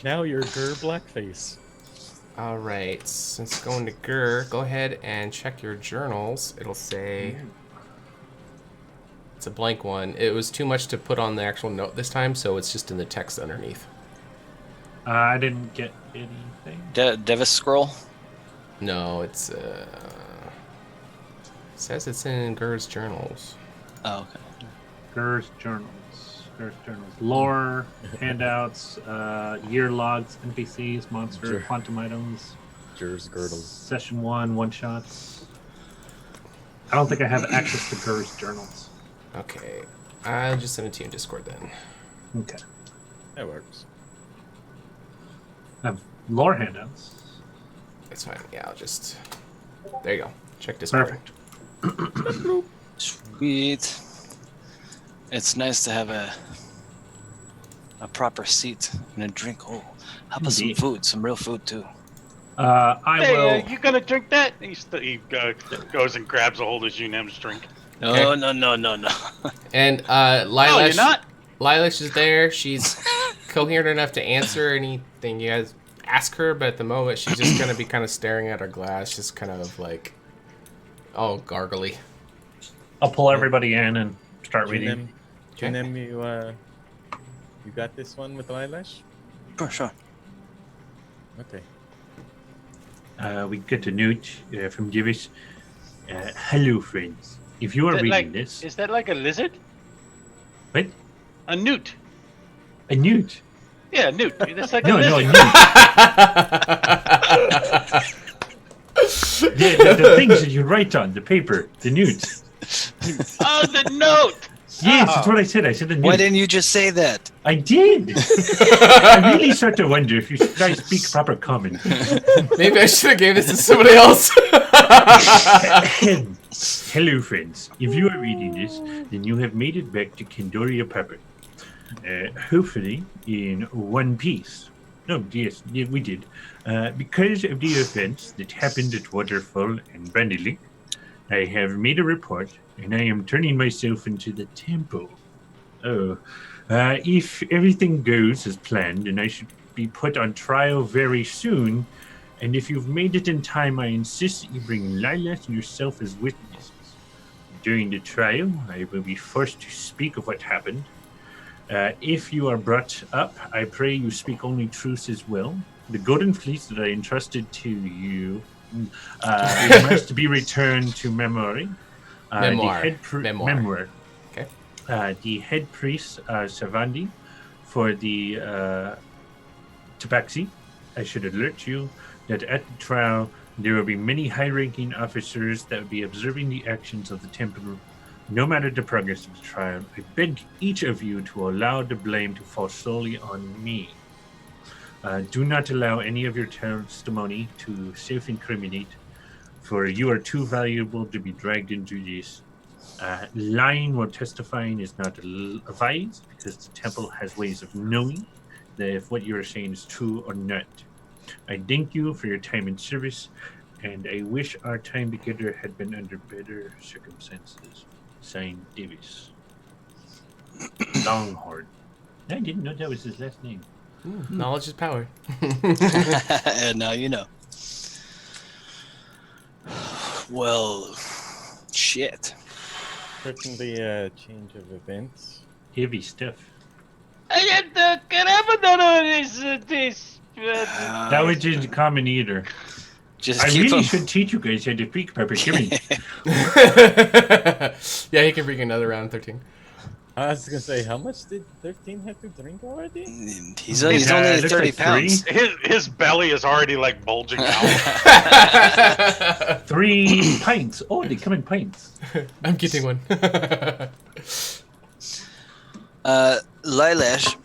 Now you're Gur Blackface. All right, since going to Gur, go ahead and check your journals. It'll say it's a blank one. It was too much to put on the actual note this time, so it's just in the text underneath. I didn't get anything. Devis scroll. No, it's says it's in Gur's journals. Oh, okay. Gur's journals. Lore, handouts, year logs, NPCs, monster, Sure. quantum items. Jur's girdles. Session 1, one-shots. I don't think I have access to Gur's journals. Okay, I'll just send it to you in Discord then. Okay. That works. I have lore handouts. It's fine. Yeah, I'll just. There you go. Check Discord. Perfect. Sweet. It's nice to have a proper seat and a drink. Oh, how about some Indeed. food? Some real food too. I Hey, will. you gonna drink that? He goes and grabs a hold of Junem's drink. No, Okay. no. And No, Lilash, you're not. Lilash is there. She's coherent enough to answer anything you guys ask her, but at the moment she's just gonna be kind of staring at her glass, just kind of like, oh, gargly. I'll pull everybody in and start reading. Junem, you got this one with Lilash? Sure. Okay. We get a note from Divis. Hello, friends. If you are Is that reading like- this, Is that like a lizard? what? A newt? A newt? Yeah, a newt. That's like No, a no, a lizard. newt. the things that you write on the paper, the newt. Oh, the note. Yes, that's what I said. I said a newt. Why didn't you just say that? I did. I really start to wonder if you guys speak proper common. Maybe I should have gave this to somebody else. Hello, friends. If you are reading this, then you have made it back to Kendoria proper. Hopefully in one piece. No, yes, yeah, we did. Because of the events that happened at Waterfall and Brandylick, I have made a report, and I am turning myself into the temple. Oh, if everything goes as planned, then I should be put on trial very soon. And if you've made it in time, I insist that you bring Lilac and yourself as witnesses. During the trial, I will be forced to speak of what happened. If you are brought up, I pray you speak only truth as well. The golden fleece that I entrusted to you must be returned to memory. Memoir. Memoir. Okay. The head priest, Savandi, for the Tabaxi, I should alert you that at the trial there will be many high-ranking officers that will be observing the actions of the temple. No matter the progress of the trial, I beg each of you to allow the blame to fall solely on me. Do not allow any of your testimony to self-incriminate, for you are too valuable to be dragged into this. Lying while testifying is not advised, because the temple has ways of knowing that if what you are saying is true or not. I thank you for your time and service, and I wish our time together had been under better circumstances. Signed, Davis. Longhorn. I didn't know that was his last name. Knowledge is power. And now you know. Well, shit. Certainly a change of events. Heavy stuff. That was just common either. Just I keep really them. should teach you guys how to speak proper. Give me. Yeah, he can bring another round 13. I was gonna say, how much did 13 have to drink already? He's only 30 pounds. His belly is already like bulging out. 3 pints. Oh, they come in pints. I'm getting one. Lilash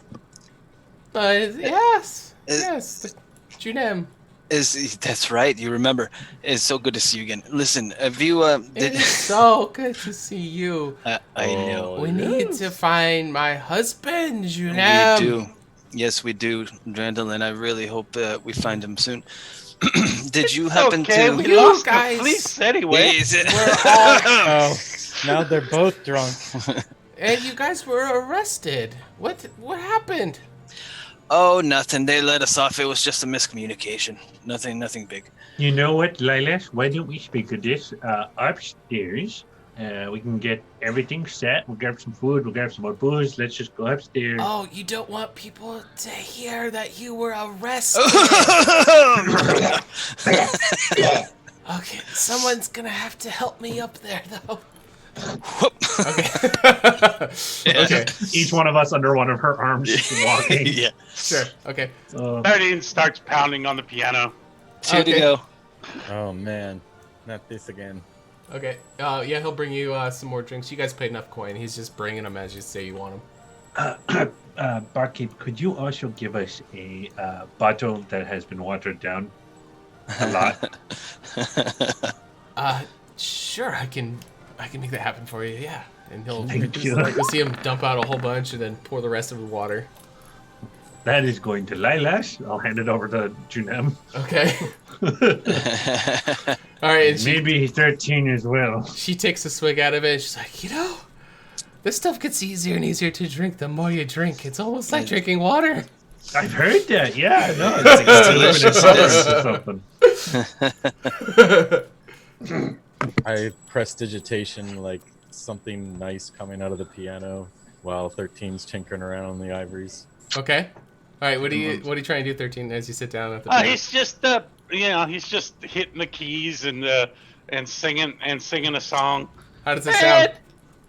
Yes. Yes. Junem. that's right. You remember? It's so good to see you again. Listen, have you It did is so good to see you. I know. We need to find my husband, Junem. We do. Yes, we do, Randall, and I really hope we find him soon. Did you happen Okay, to? we You lost guys- the fleece anyway. Is it- Oh, now they're both drunk. And you guys were arrested. What happened? Oh, nothing. They let us off. It was just a miscommunication. Nothing big. You know what, Lilash? Why don't we speak of this upstairs? We can get everything set. We'll grab some food. We'll grab some more booze. Let's just go upstairs. Oh, you don't want people to hear that you were arrested. Okay, someone's gonna have to help me up there, though. Okay. Okay. Each one of us under one of her arms, walking. Yeah. Sure. Okay. 13 starts pounding on the piano. 2 to go. Oh man, not this again. Okay. Yeah, he'll bring you some more drinks. You guys paid enough coin. He's just bringing them as you say you want them. Barkeep, could you also give us a bottle that has been watered down a lot? Sure. I can make that happen for you. Yeah. And he'll Thank you. you'll see him dump out a whole bunch and then pour the rest of the water. That is going to Lilash. I'll hand it over to Junem. Okay. All right. And Maybe 13 as well. she takes a swig out of it. And she's like, this stuff gets easier and easier to drink the more you drink. It's almost like drinking water. I've heard that. Yeah, no, it's something. I prestidigitation like something nice coming out of the piano while 13's tinkering around on the ivories. Okay. All right. What are you trying to do, 13? As you sit down at the piano? He's just he's just hitting the keys and singing a song. How does it sound?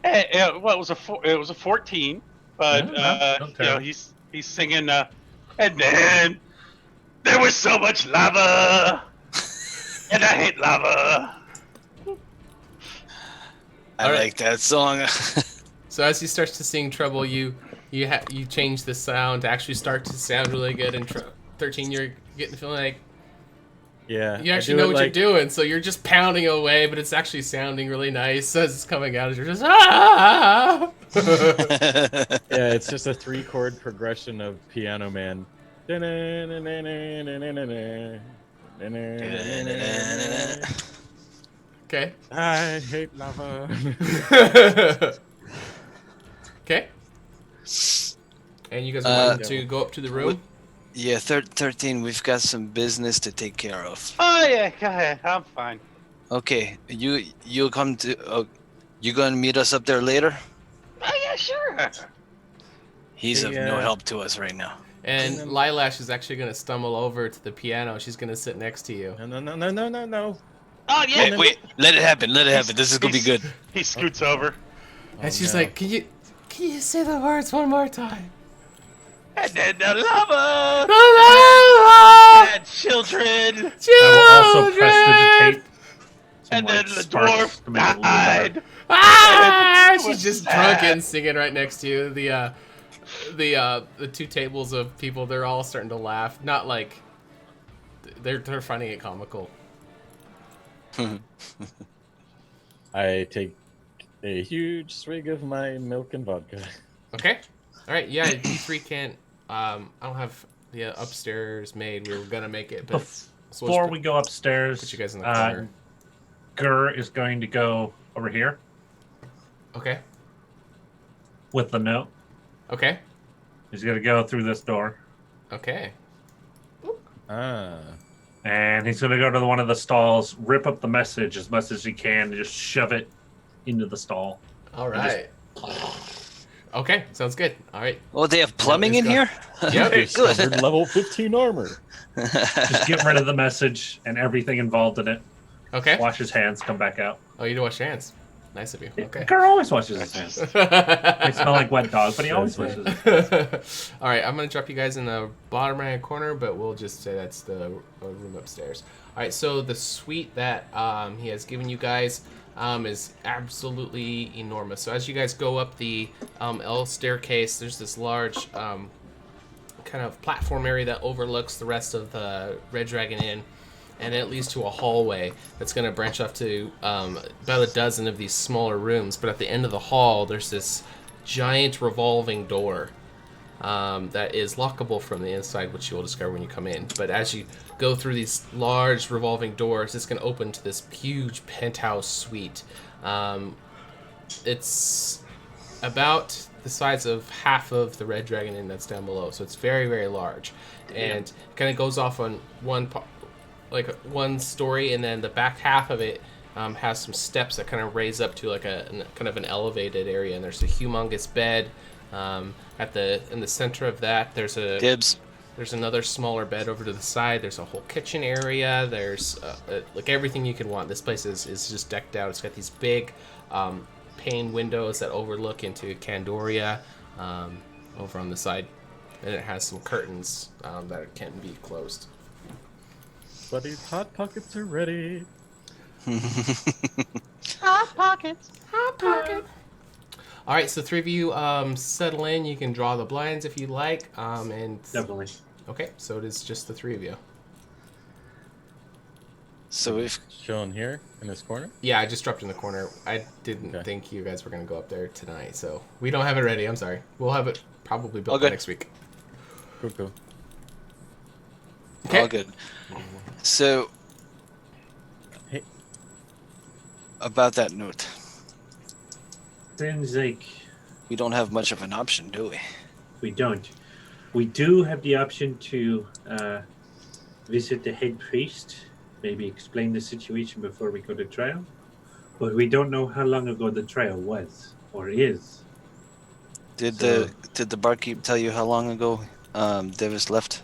Well, it was a 14, but he's singing. And then there was so much lava, and I hate lava. I like that song. So as he starts to sing Trouble, you change the sound to actually start to sound really good. And 13, you're getting the feeling like you actually know what you're doing. So you're just pounding away, but it's actually sounding really nice as it's coming out. You're just Yeah, it's just a 3-chord progression of Piano Man. Okay. I hate lava. Okay. And you guys want to go up to the room? Yeah, 13, we've got some business to take care of. Oh yeah, go ahead. I'm fine. Okay, you come to... you gonna meet us up there later? Oh yeah, sure. He's of no help to us right now. And Lilash is actually going to stumble over to the piano. She's going to sit next to you. No. Oh yeah. Wait, let it happen. Let it happen. This is gonna be good. He scoots over. And she's like, Can you say the words one more time? And then the lava. The lava! And children. I will also prestidigitate. And then the dwarf died. Ah! She's just drunk and singing right next to you. The 2 tables of people, they're all starting to laugh. Not like they're finding it comical. I take a huge swig of my milk and vodka. Okay. All right. Yeah, you 3 can't. I don't have the upstairs made. We were gonna make it, but before we go upstairs, put you guys in the corner. Gur is going to go over here. Okay. With the note. Okay. He's going to go through this door. Okay. And he's going to go to one of the stalls, rip up the message as much as he can, and just shove it into the stall. All right. Okay, sounds good. All right. Oh, they have plumbing in here? Yep. Good. Level 15 armor. Just get rid of the message and everything involved in it. Okay. Wash his hands, come back out. Oh, you do wash your hands. Nice of you. Okay. Gur always washes his hands. They smell like wet dog, but he always washes his hands. All right, I'm going to drop you guys in the bottom right corner, but we'll just say that's the room upstairs. All right, so the suite that he has given you guys is absolutely enormous. So as you guys go up the L staircase, there's this large kind of platform area that overlooks the rest of the Red Dragon Inn. And it leads to a hallway that's going to branch off to about a dozen of these smaller rooms. But at the end of the hall, there's this giant revolving door that is lockable from the inside, which you will discover when you come in. But as you go through these large revolving doors, it's going to open to this huge penthouse suite. It's about the size of half of the Red Dragon Inn that's down below. So it's very, very large. And it kind of goes off on one story, and then the back half of it has some steps that kind of raise up to like kind of an elevated area, and there's a humongous bed in the center of that. There's There's another smaller bed over to the side. There's a whole kitchen area. There's like everything you could want. This place is just decked out. It's got these big pane windows that overlook into Candoria over on the side. And it has some curtains that can be closed. Buddy's hot pockets are ready. Hot pockets. Hot pocket. All right, so 3 of you settle in. You can draw the blinds if you like. And Definitely. Okay, so it is just the 3 of you. So we've Shown here in this corner. Yeah, I just dropped in the corner. I didn't think you guys were going to go up there tonight, so we don't have it ready. I'm sorry. We'll have it probably built by next week. Cool. all good. So Hey. about that note, Sounds like we don't have much of an option, do we? we don't. We do have the option to visit the head priest, maybe explain the situation before we go to trial. But we don't know how long ago the trial was or is. Did the barkeep tell you how long ago Davis left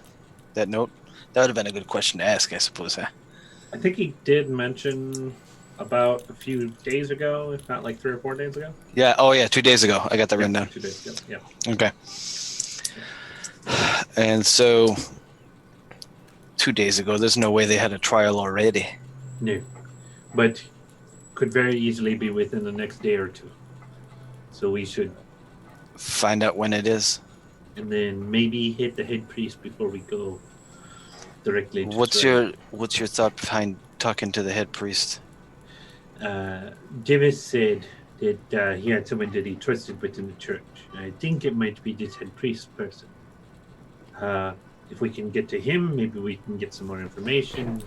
that note? That would have been a good question to ask, I suppose. Huh? I think he did mention about a few days ago, if not like 3 or 4 days ago. Yeah. Oh, yeah. 2 days ago. I got that written down. 2 days ago. Yeah. Okay. And so 2 days ago, there's no way they had a trial already. No, but could very easily be within the next day or 2. So we should find out when it is, and then maybe hit the head priest before we go directly to What's trial. your thought behind talking to the head priest? Davis said that he had someone that he trusted within the church. I think it might be this head priest person. If we can get to him, maybe we can get some more information,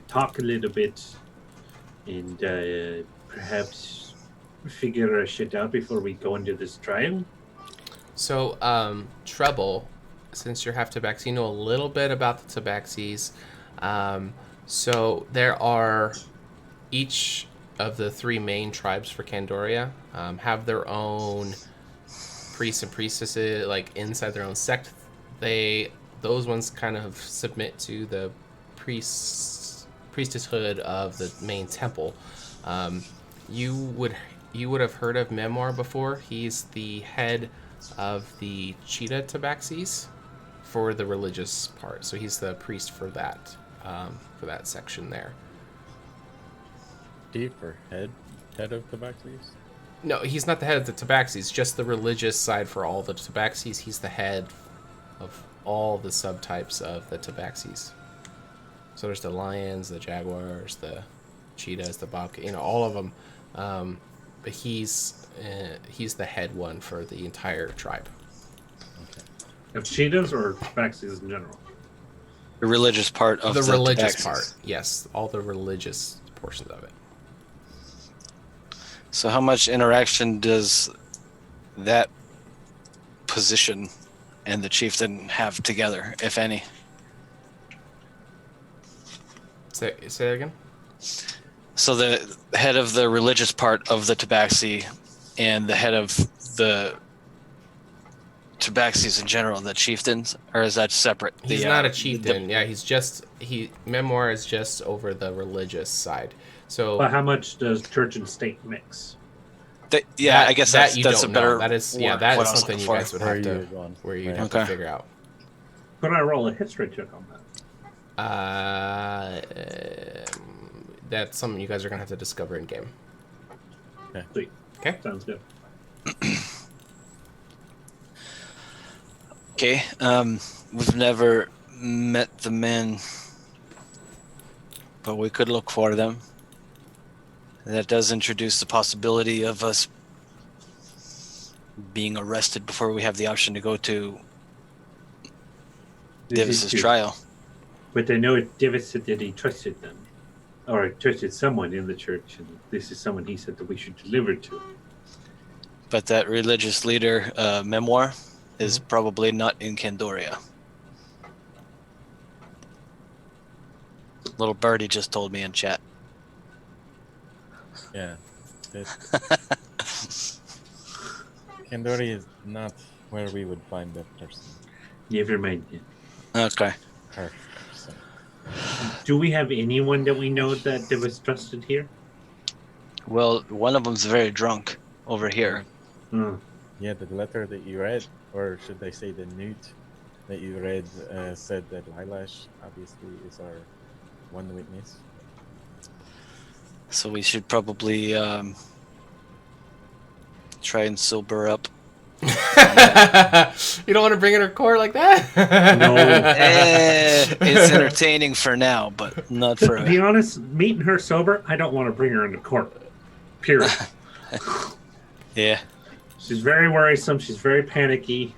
talk a little bit, and perhaps figure our shit out before we go into this trial. So, Treble, since you're half Tabaxi, you know a little bit about the Tabaxis. So there are each of the 3 main tribes for Candoria have their own priests and priestesses, like inside their own sect. Those ones kind of submit to the priestesshood of the main temple. You would have heard of Memoir before. He's the head of the Cheetah Tabaxis for the religious part. So he's the priest for that section there. D for head of Tabaxis? No, he's not the head of the Tabaxis, just the religious side for all the Tabaxis. He's the head of all the subtypes of the Tabaxis. So there's the lions, the jaguars, the cheetahs, the bobcat, all of them. But he's the head one for the entire tribe. Of cheetahs or tabaxis in general? The religious part of the religious tabaxis. part. Yes, all the religious portions of it. So how much interaction does that position and the chieftain have together, if any? Say that again? So the head of the religious part of the Tabaxi and the head of the Tabaxis in general, the chieftains, or is that separate? He's not a chieftain. Memoir is just over the religious side. So But how much does church and state mix? I guess that's don't a better. know. That is something you guys would have to have to figure out. Could I roll a history check on that? That's something you guys are gonna have to discover in game. Okay. Sweet. Okay. Sounds good. Okay. We've never met the men, but we could look for them. That does introduce the possibility of us being arrested before we have the option to go to Davis's trial. But I know Davis said that he trusted them, or trusted someone in the church, and this is someone he said that we should deliver to. But that religious leader, Memoir, is probably not in Candoria. Little birdie just told me in chat. Yeah. Candoria is not where we would find that person. Never mind. Okay. Perfect. So, Do we have anyone that we know that was trusted here? Well, one of them's very drunk over here. Hmm. yeah, the letter that you read, or should I say the newt that you read, said that Lilash obviously is our one witness. So we should probably try and sober up. You don't want to bring in her core like that? No. It's entertaining for now, but not To for. be honest, meeting her sober, I don't want to bring her into court. Period. Yeah. She's very worrisome. She's very panicky,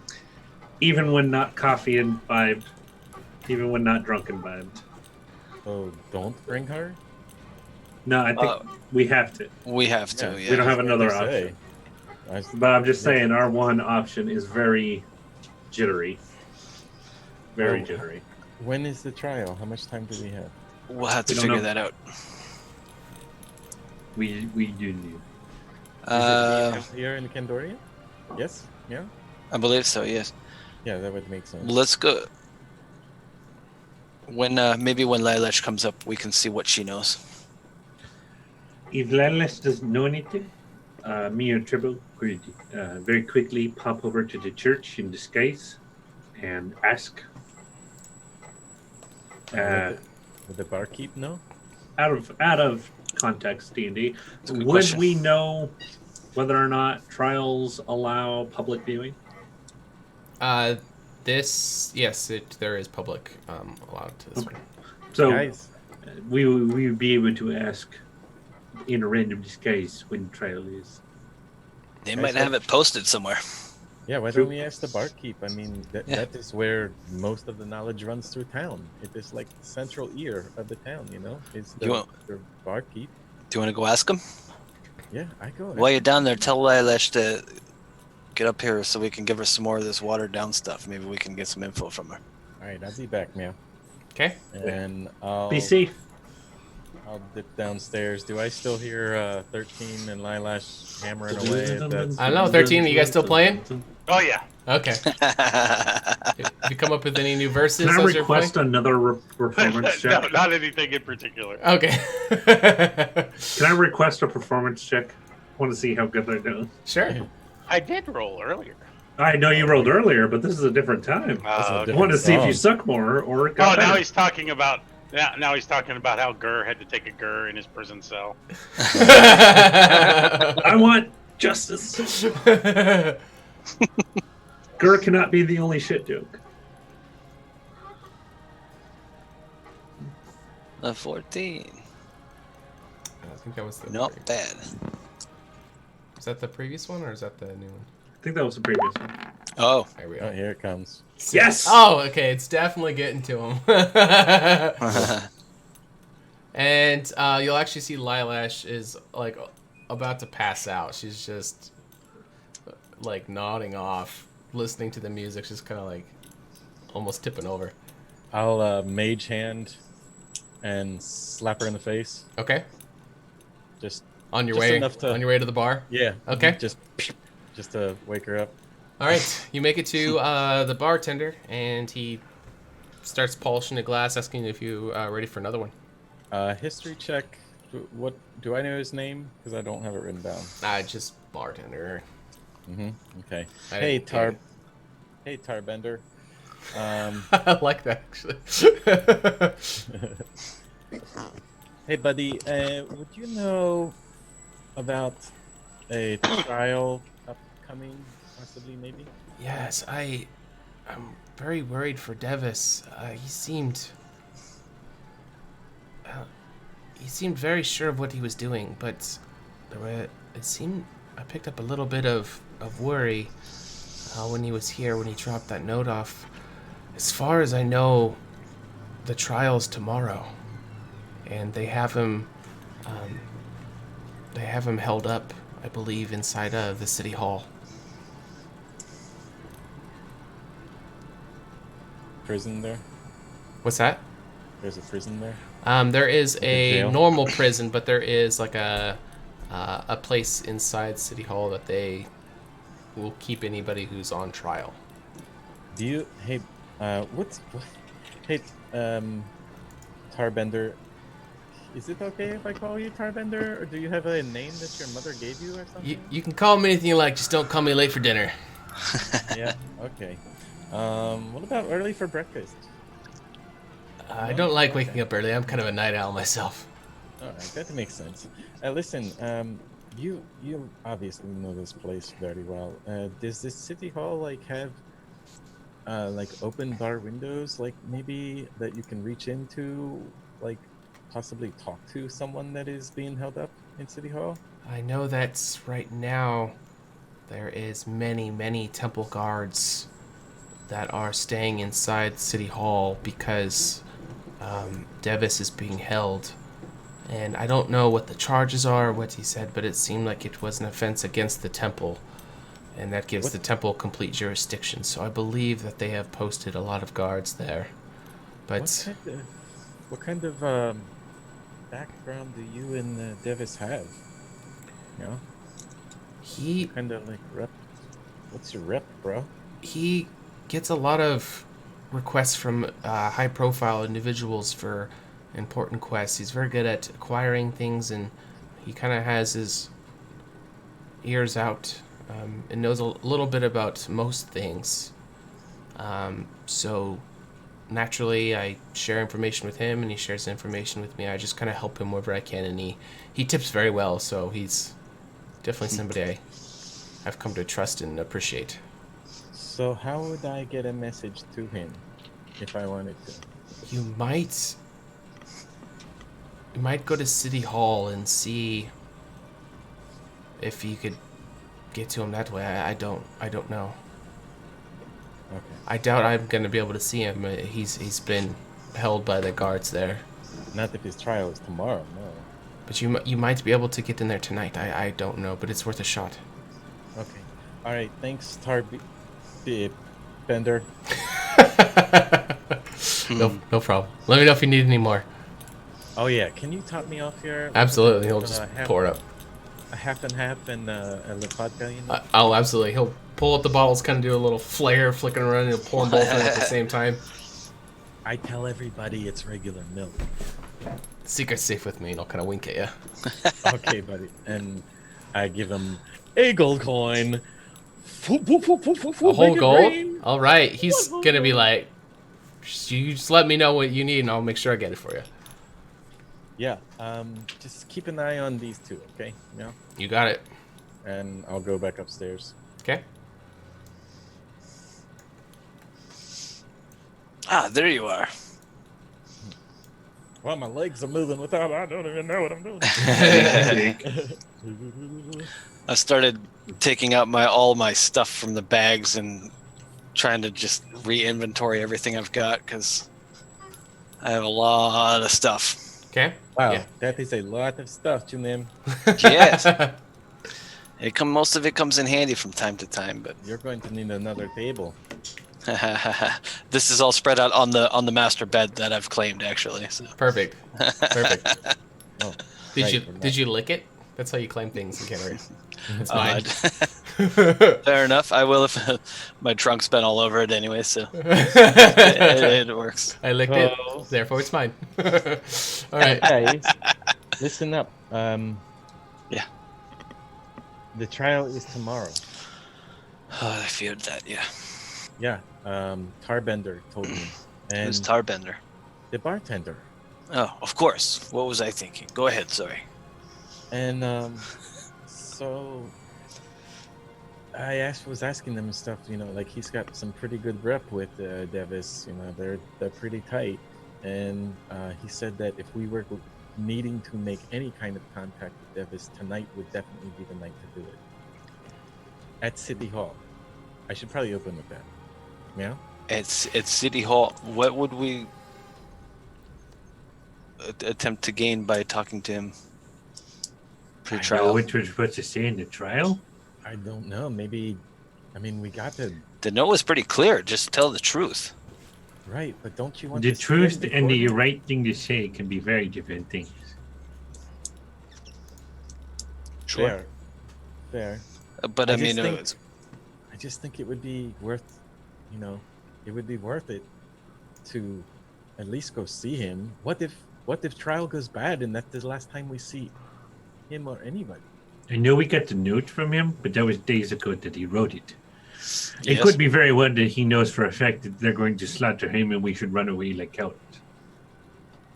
even when not coffee imbibed, even when not drunk imbibed. So don't bring her. No, I think we have to. We have to. Yeah. We don't have That's what another they say. option. But I'm just saying, our one option is very jittery. Very jittery. When is the trial? How much time do we have? We'll have to We don't figure know. that out. We do need. Is it here in Candoria? Yes. Yeah. I believe so. Yes. Yeah, that would make sense. Let's go. When maybe when Lilash comes up, we can see what she knows. If Lanlas doesn't know anything, me or Tribble could very quickly pop over to the church in disguise and ask. Would the barkeep know? Out of context, D&D, a good would question. we know whether or not trials allow public viewing? Yes, there is public allowed to this one. So Guys, we would be able to ask in a random disguise when trial is. They might have it posted somewhere. yeah, why don't we ask the barkeep? I mean, Yeah. that is where most of the knowledge runs through town. It is like the central ear of the town, you know? It's the barkeep. Do you want to go ask him? Yeah, I go. While you're down there, tell Lilash to get up here so we can give her some more of this watered down stuff. Maybe we can get some info from her. All right, I'll be back, meow. Okay. And I'll Be safe. I'll dip downstairs. Do I still hear 13 and Lilash hammering away at that? I don't know, 13. Are you guys still playing? Oh yeah. Okay. You come up with any new verses? Can I as you're request playing? another performance check? No, not anything in particular. Okay. Can I request a performance check? I want to see how good they're doing. Sure. I did roll earlier. I know you rolled earlier, but this is a different time. I Okay. want to see if you song. suck more or. Oh, got now better. he's talking about now he's talking about how Gurr had to take a Gurr in his prison cell. I want justice. Gur cannot be the only shit joke. A 14. I think that was the. Not bad. Is that the previous one or is that the new one? I think that was the previous one. Oh. There we Oh, go. here it comes. Yes! Oh, okay. It's definitely getting to him. And you'll actually see Lilash is like about to pass out. She's just like nodding off, listening to the music. She's kind of like almost tipping over. I'll mage hand and slap her in the face. Okay. Just On your Just way. enough to- On your way to the bar. yeah. Okay. Just to wake her up. All right. You make it to the bartender, and he starts polishing a glass, asking if you are ready for another one. History check. What do I know his name? Because I don't have it written down. Just bartender. Okay. I Hey didn't care. Hey Tarbender. I like that actually. Hey buddy. Would you know about a trial upcoming? Possibly, maybe. Yes, I'm very worried for Devis. He seemed very sure of what he was doing, but I picked up a little bit of worry when he was here, when he dropped that note off. As far as I know, the trial's tomorrow, and they have him held up, I believe, inside of the city hall. Prison there. What's that? There's a prison there. There is Like a a jail? normal prison, but there is like a place inside City Hall that they will keep anybody who's on trial. Do you? Hey, Hey, Tarbender, is it okay if I call you Tarbender, or do you have a name that your mother gave you or something? You can call me anything you like, just don't call me late for dinner. Yeah. Okay. What about early for breakfast? I No? don't like waking Okay. up early. I'm kind of a night owl myself. All right, that makes sense. Listen, you obviously know this place very well. Does this city hall like have like open bar windows, like maybe that you can reach into, like possibly talk to someone that is being held up in city hall? I know that right now there is many temple guards that are staying inside City Hall because Devis is being held. And I don't know what the charges are, what he said, but it seemed like it was an offense against the temple. And that gives the temple complete jurisdiction. So I believe that they have posted a lot of guards there. But What kind of background do you and Devis have? You know, he kind of like rep. What's your rep, bro? he gets a lot of requests from high-profile individuals for important quests. He's very good at acquiring things, and he kind of has his ears out and knows a little bit about most things. So naturally, I share information with him, and he shares information with me. I just kind of help him wherever I can, and he tips very well. So he's definitely somebody I've come to trust and appreciate. So how would I get a message to him if I wanted to? You might go to City Hall and see if you could get to him that way. I don't know. Okay. I doubt I'm gonna be able to see him. He's been held by the guards there. Not if his trial is tomorrow, no. But you might be able to get in there tonight. I don't know, but it's worth a shot. Okay. All right. Thanks, Bender. No problem. Let me know if you need any more. Oh yeah. Can you top me off here? Absolutely. He'll just pour it up. A half and half and a vodka, you know? Oh, absolutely. He'll pull up the bottles, kind of do a little flare, flicking around, and he'll pour them both in at the same time. I tell everybody it's regular milk. Secret's safe with me, and I'll kind of wink at you. Okay, buddy. And I give him a gold coin. A whole gold? All right. He's going to be like, you just let me know what you need, and I'll make sure I get it for you. Yeah. Just keep an eye on these two, okay? Yeah. You got it. And I'll go back upstairs. Okay. Ah, there you are. Well, my legs are moving without. I don't even know what I'm doing. I started taking out all my stuff from the bags and trying to just re-inventory everything I've got because I have a lot of stuff. Okay. Wow, Yeah. that is a lot of stuff, Junim. Yes. Most of it comes in handy from time to time, but You're going to need another table. this is all spread out on the master bed that I've claimed, actually. So. Perfect. Oh, Did you lick it? That's how you claim things in Canada. It's mine. Fair enough. I will if my trunk's been all over it anyway, so it works. I licked it, therefore it's mine. All right. Guys, listen up. Yeah. The trial is tomorrow. Oh, I feared that, yeah. Yeah, Tarbender told me. And Who's Tarbender? the bartender. Oh, of course. What was I thinking? Go ahead, sorry. And so I was asking them stuff, you know, like he's got some pretty good rep with Devis, you know, they're pretty tight. And he said that if we were needing to make any kind of contact with Devis, tonight would definitely be the night to do it. At City Hall. I should probably open with that. Yeah? It's City Hall. What would we attempt to gain by talking to him pre-trial? Which was supposed to say in the trial? I don't know. Maybe, I mean, we got to... The note was pretty clear. Just tell the truth. Right, but don't you want The to truth and the right thing to say can be very different things. Sure. Fair. But I mean, I just think it would be worth, you know, it would be worth it to at least go see him. What if trial goes bad and that's the last time we see him or anybody? I know we got the note from him, but that was days ago that he wrote it. It Yes. could be very well that he knows for a fact that they're going to slaughter him and we should run away like cowards.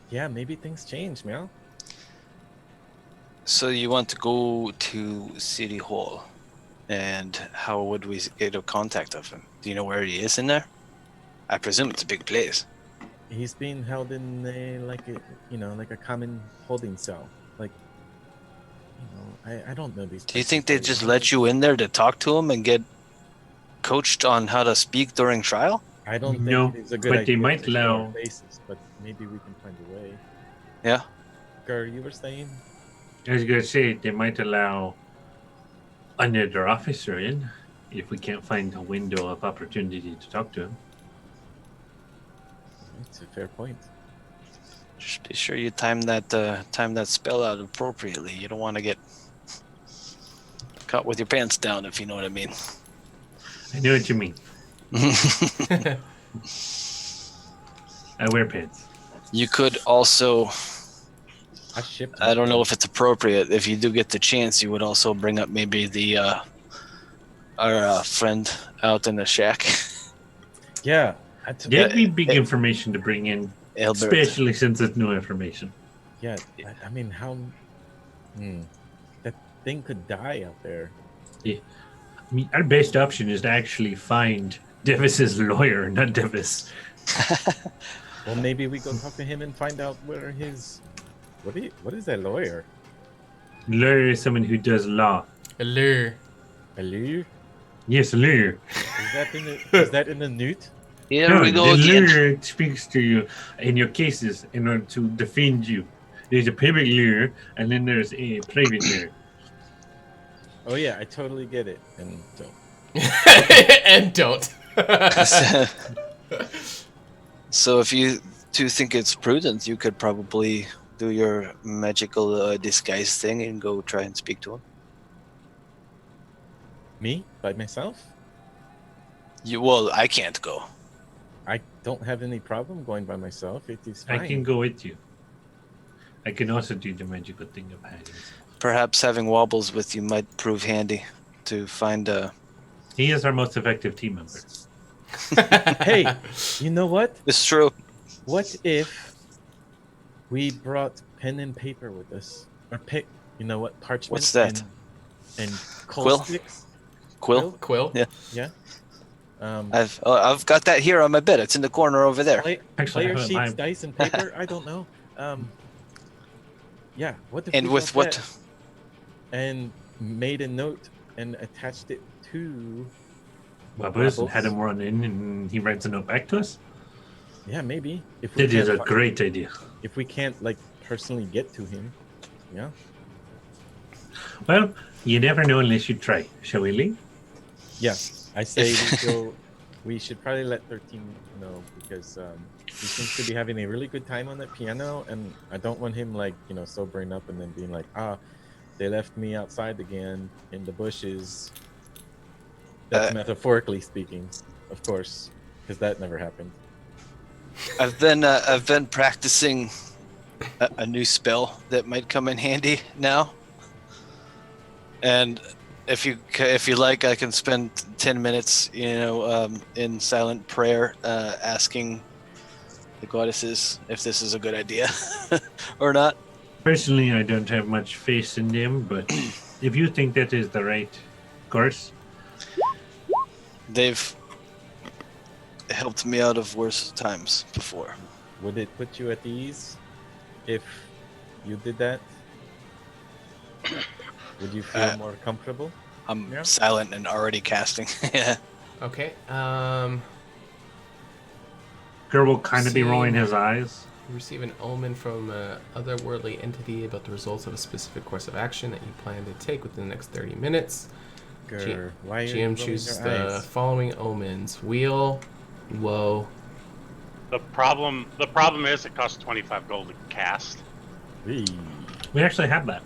Yeah, maybe things change, Meow. So you want to go to City Hall, and how would we get a contact of him? Do you know where he is in there? I presume it's a big place. He's being held in like a common holding cell. Like, I don't know these. Do you places think they very just well. let you in there to talk to him and get coached on how to speak during trial? I don't think No, it's a good but idea they might to show our allow- faces, but maybe we can find a way. Yeah. Gur, you were saying? I was going to say they might allow another officer in if we can't find a window of opportunity to talk to him. It's a fair point. Just be sure you time that spell out appropriately. You don't want to get caught with your pants down, if you know what I mean. I know what you mean. I wear pants. You could also, I don't know if it's appropriate. If you do get the chance, you would also bring up maybe the our friend out in the shack. Yeah. That'd be big information to bring in, Albert. especially since it's new information. Yeah, I mean, how... that thing could die out there. Yeah. I mean, our best option is to actually find Devis's lawyer, not Devis. Well, maybe we go talk to him and find out where his... What is that lawyer? Lawyer is someone who does law. A lure. A lawyer? Yes, a lawyer. Is that in the newt? Here No, we go the again. lawyer speaks to you in your cases in order to defend you. There's a public lawyer, and then there's a private lawyer. Oh yeah, I totally get it. And don't. And don't. So if you do think it's prudent, you could probably do your magical disguise thing and go try and speak to him. Me? By myself? Well, I can't go. I don't have any problem going by myself. It is fine. I can go with you. I can also do the magical thing of hiding. Perhaps having Wobbles with you might prove handy to find a... He is our most effective team member. Hey, you know what? It's true. What if we brought pen and paper with us? Or pick, you know what? Parchment. What's that? And coal Quill? sticks? Quill? Quill? Yeah. Yeah. I've got that here on my bed. It's in the corner over there. Actually, I Player have it in sheets, mine. dice, and paper? I don't know. Yeah. What if And we with brought what? that and made a note and attached it to... Wabbles and had him run in and he writes a note back to us? Yeah, maybe. If That is can't a great idea. If we can't, like, personally get to him. Yeah. Well, you never know unless you try. Shall we leave? Yeah. I say we should probably let 13 know because he seems to be having a really good time on that piano, and I don't want him, like, sobering up and then being like, they left me outside again in the bushes. That's metaphorically speaking, of course, because that never happened. I've been practicing a new spell that might come in handy now. And if you like, I can spend 10 minutes, in silent prayer, asking the goddesses if this is a good idea or not. Personally, I don't have much faith in them, but if you think that is the right course, They've helped me out of worse times before. Would it put you at ease if you did that? Would you feel more comfortable? I'm silent and already casting. Yeah. Okay. Gur will kind of be rolling his eyes. You receive an omen from an otherworldly entity about the results of a specific course of action that you plan to take within the next 30 minutes. Gur, why are you GM rolling chooses your the eyes? following omens: wheel, woe. The problem is it costs 25 gold to cast. We actually have that.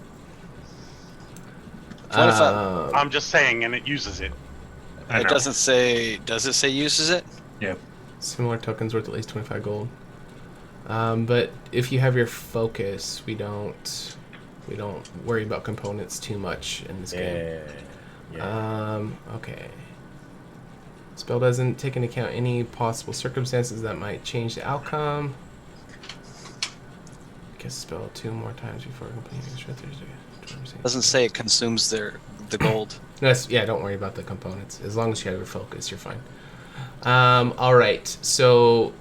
I'm just saying, and it uses it. It doesn't say. Does it say uses it? Yeah. Similar tokens worth at least 25 gold. But if you have your focus, we don't worry about components too much in this game. Okay. Spell doesn't take into account any possible circumstances that might change the outcome. Cast spell 2 more times before completing the Doesn't say it consumes the gold. Yeah, don't worry about the components. As long as you have your focus, you're fine. Alright, so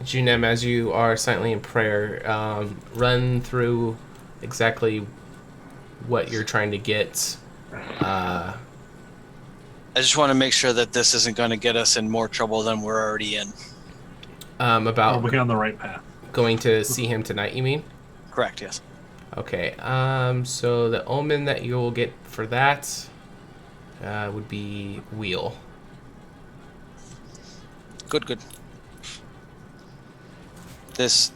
Junem, as you are silently in prayer, run through exactly what you're trying to get. I just want to make sure that this isn't going to get us in more trouble than we're already in. About Are we on the right path? Going to see him tonight, you mean? Correct, yes. Okay, so the omen that you'll get for that would be Wheel. Good. This,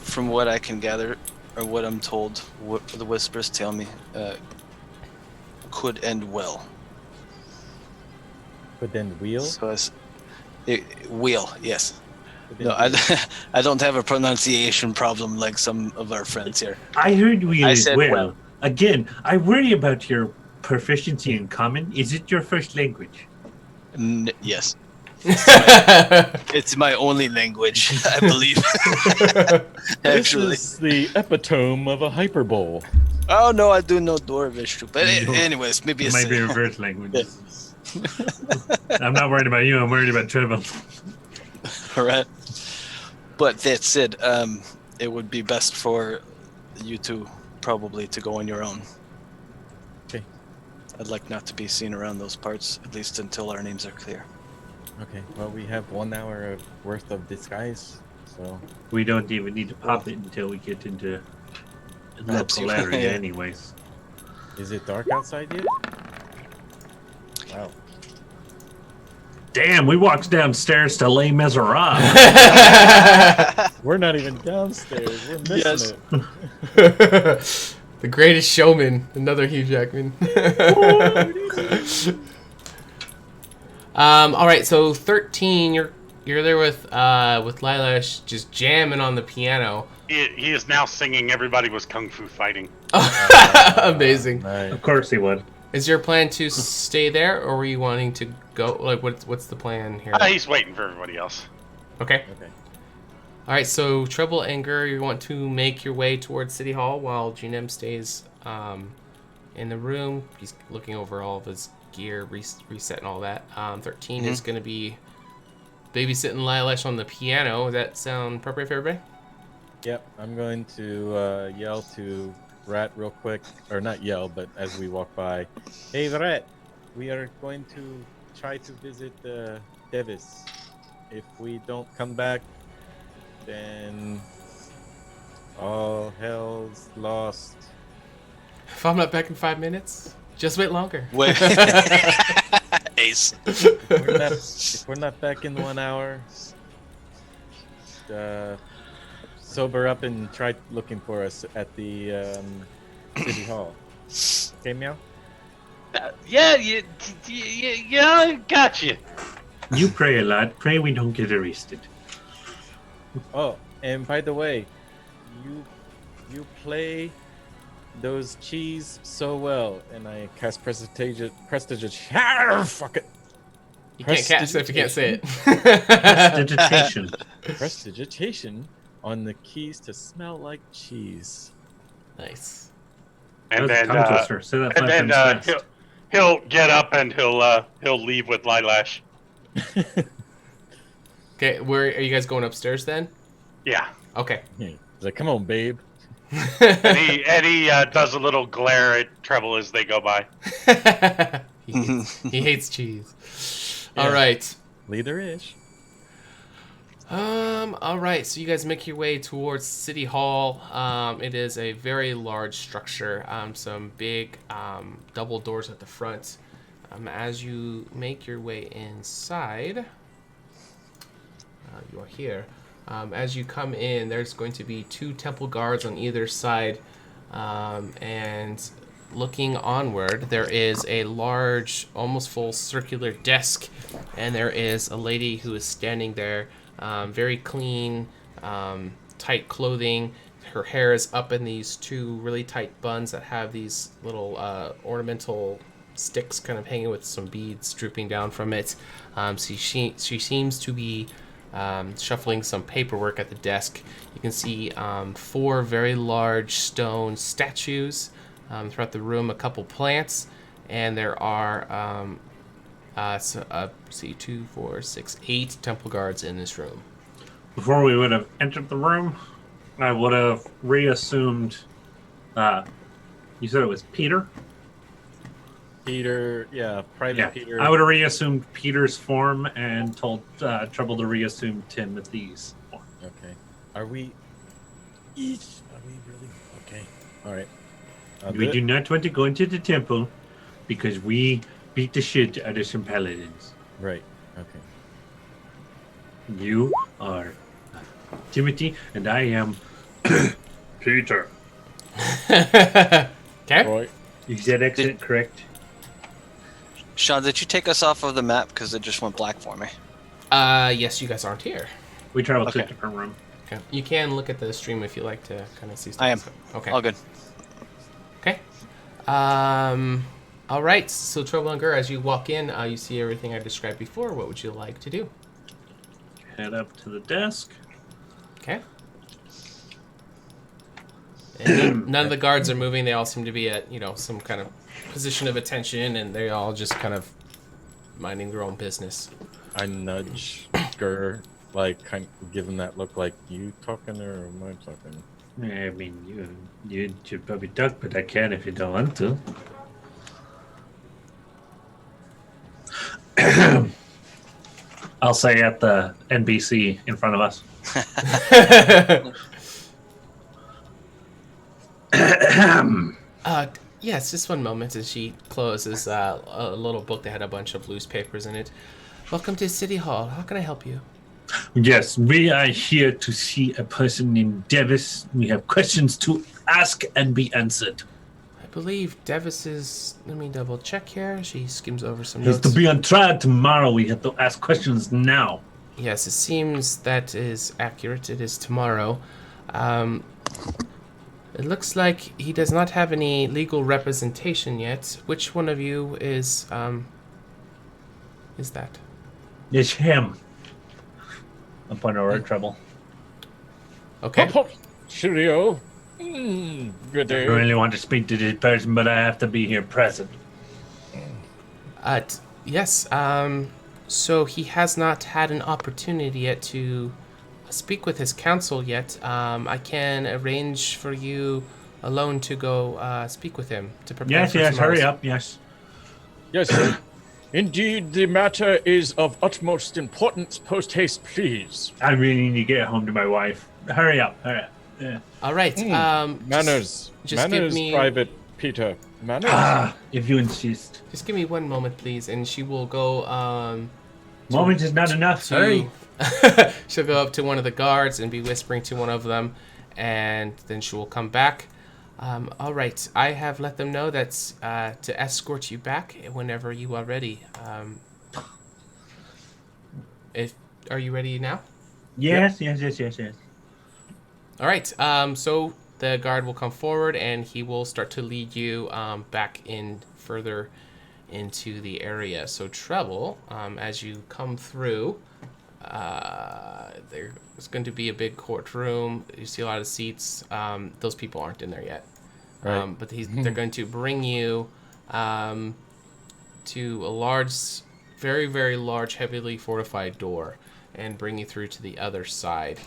from what I can gather, or what I'm told, what the whispers tell me, could end well. But then wheel? So wheel, yes. No, I don't have a pronunciation problem like some of our friends here. I heard wheel I as said well. well. Again, I worry about your proficiency in common. Is it your first language? Yes. It's my only language, I believe. Actually. This is the epitome of a hyperbole. Oh no, I do know Dwarvish too. But anyways, maybe It it's might be reverse language. I'm not worried about you. I'm worried about Trevor. All right. But that said, it would be best for you two probably to go on your own. Okay. I'd like not to be seen around those parts, at least until our names are clear. Okay, well, we have 1 hour worth of disguise, so... We don't even need to pop it until we get into local area anyways. Is it dark outside yet? Wow. Damn, we walked downstairs to Les Miserables. We're not even downstairs. We're missing it. The Greatest Showman, another Hugh Jackman. All right, so 13, you're there with Lilash just jamming on the piano. He is now singing "Everybody Was Kung Fu Fighting." Amazing. Nice. Of course he would. Is your plan to stay there, or were you wanting to go? Like, what's the plan here? He's waiting for everybody else. Okay. Okay. All right, so Treble Anger, you want to make your way towards City Hall while Junem stays in the room. He's looking over all of his gear, reset and all that. 13 is going to be babysitting Lilash on the piano. Does that sound appropriate for everybody? Yep, I'm going to yell to Rat real quick. Or not yell, but as we walk by. Hey, Rat, we are going to try to visit Devis. If we don't come back, then all hell's lost. If I'm not back in 5 minutes, just wait longer. Wait. Ace. If we're not back in 1 hour, sober up and try looking for us at the City Hall. Okay, Meow? Yeah, I got you. You pray a lot. Pray we don't get arrested. Oh, and by the way, you play those cheese so well, and I cast prestigitation. Fuck it. You can't cast it if you can't say it. Prestidigitation. Prestidigitation on the keys to smell like cheese. Nice. And That's then, tongue twister. Say that 5 times fast. he'll get up and he'll leave with Lilash. Okay, where are you guys going upstairs then? Yeah. Okay. He's like, come on, babe. And he does a little glare at Treble as they go by. he hates cheese. Yeah. All right. Leader-ish. All right. So you guys make your way towards City Hall. It is a very large structure. Some big double doors at the front. As you make your way inside, you are here. As you come in, there's going to be 2 temple guards on either side, and looking onward, there is a large, almost full circular desk, and there is a lady who is standing there, very clean, tight clothing. Her hair is up in these two really tight buns that have these little ornamental sticks kind of hanging with some beads drooping down from it. So she seems to be shuffling some paperwork at the desk. You can see 4 very large stone statues throughout the room, a couple plants, and there are 2, 4, 6, 8 temple guards in this room. Before we would have entered the room, I would have reassumed. You said it was Peter? Peter, yeah, Private Peter. I would have reassumed Peter's form and told Trouble to reassume Timothy's form. Okay. Are we really? Okay. All right. We do not want to go into the temple because we beat the shit out of some paladins. Right. Okay. You are Timothy, and I am Peter. Okay. Right. Is that accent correct? Sean, did you take us off of the map because it just went black for me? Yes, you guys aren't here. We traveled to a Okay. different room. Okay. You can look at the stream if you like to kind of see stuff. I am. Okay. All good. Okay. All right. So, Trouble and Gur, as you walk in, you see everything I described before. What would you like to do? Head up to the desk. Okay. And none of the guards are moving. They all seem to be at, some kind of position of attention, and they're all just kind of minding their own business. I nudge Gur, kind of give him that look like, you talking or am I talking? I mean, you should probably duck, but I can if you don't want to. I'll say at the NBC in front of us. Yes, just one moment. As she closes a little book that had a bunch of loose papers in it. Welcome to City Hall. How can I help you? Yes, we are here to see a person named Davis. We have questions to ask and be answered. I believe Davis is... Let me double check here. She skims over some He's notes. to be on trial tomorrow. We have to ask questions now. Yes, it seems that is accurate. It is tomorrow. It looks like he does not have any legal representation yet. Which one of you is that? It's him. Upon our trouble. Okay. Cheerio. Good I day. really want to speak to this person, but I have to be here present. Yes. So he has not had an opportunity yet to speak with his counsel yet. I can arrange for you alone to go speak with him to prepare. Yes, hurry up, yes. Yes, sir. Indeed, the matter is of utmost importance. Post haste, please. I really need to get home to my wife. Hurry up. Yeah. All right. Manners. Just give Manners, me... Private Peter. Manners. If you insist. Just give me one moment, please, and she will go. Moment is not enough. Hurry. She'll go up to one of the guards and be whispering to one of them, and then she will come back. All right, I have let them know that's to escort you back whenever you are ready. Are you ready now? Yes. All right. So the guard will come forward and he will start to lead you back in further into the area. So Treble, as you come through, there's going to be a big courtroom. You see a lot of seats. Those people aren't in there yet. Right. But they're going to bring you to a large, very, very large, heavily fortified door and bring you through to the other side.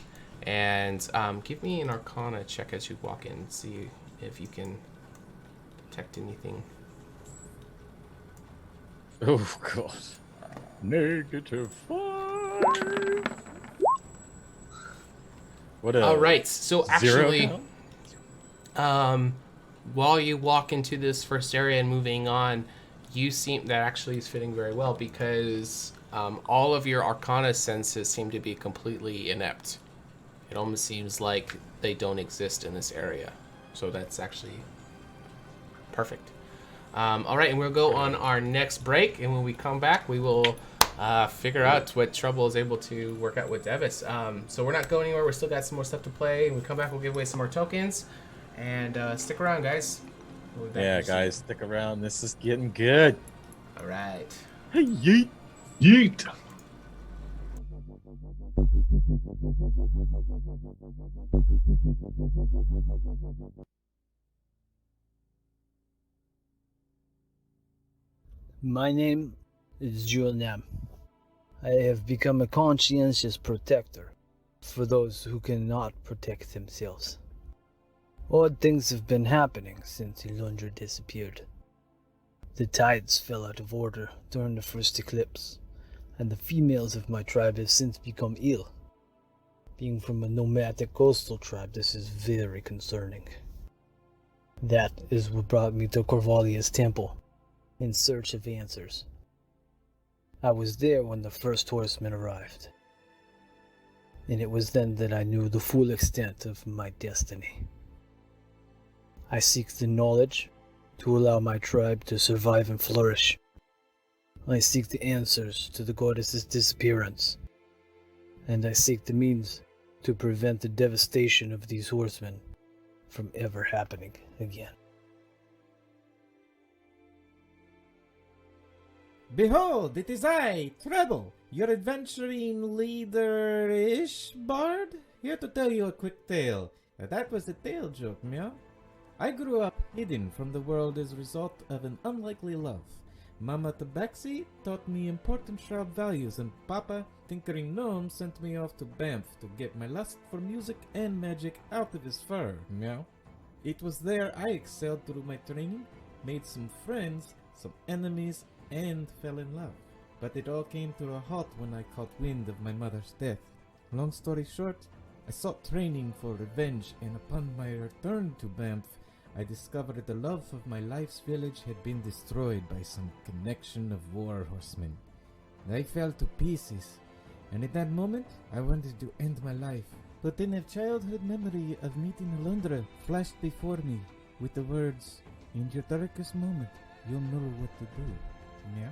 And give me an Arcana check as you walk in and see if you can detect anything. Oh, God. -5. What All right. So actually, zero? while you walk into this first area and moving on, you seem that actually is fitting very well because all of your Arcana senses seem to be completely inept. It almost seems like they don't exist in this area. So that's actually perfect. All right, and we'll go on our next break, and when we come back, we will figure out what Trouble is able to work out with Devis. So we're not going anywhere. We still got some more stuff to play. When we come back, we'll give away some more tokens. And stick around, guys. We'll be back Yeah, here soon. guys, stick around. This is getting good. All right. Hey, yeet. Yeet. My name is Julian. I have become a conscientious protector for those who cannot protect themselves. Odd things have been happening since Ilundra disappeared. The tides fell out of order during the first eclipse, and the females of my tribe have since become ill. Being from a nomadic coastal tribe, this is very concerning. That is what brought me to Corvalia's temple, in search of answers. I was there when the first horseman arrived, and it was then that I knew the full extent of my destiny. I seek the knowledge to allow my tribe to survive and flourish. I seek the answers to the goddess's disappearance, and I seek the means to prevent the devastation of these horsemen from ever happening again. Behold, it is I, Treble, your adventuring leader-ish bard, here to tell you a quick tale. That was a tale joke, meow. I grew up hidden from the world as a result of an unlikely love. Mama Tabaxi taught me important sharp values, and Papa, tinkering gnome, sent me off to Banff to get my lust for music and magic out of his fur, meow. It was there I excelled through my training, made some friends, some enemies, and fell in love. But it all came to a halt when I caught wind of my mother's death. Long story short, I sought training for revenge, and upon my return to Banff, I discovered the love of my life's village had been destroyed by some connection of war horsemen. I fell to pieces, and at that moment, I wanted to end my life. But then a childhood memory of meeting Alundra flashed before me with the words, "In your darkest moment, you'll know what to do." Yeah?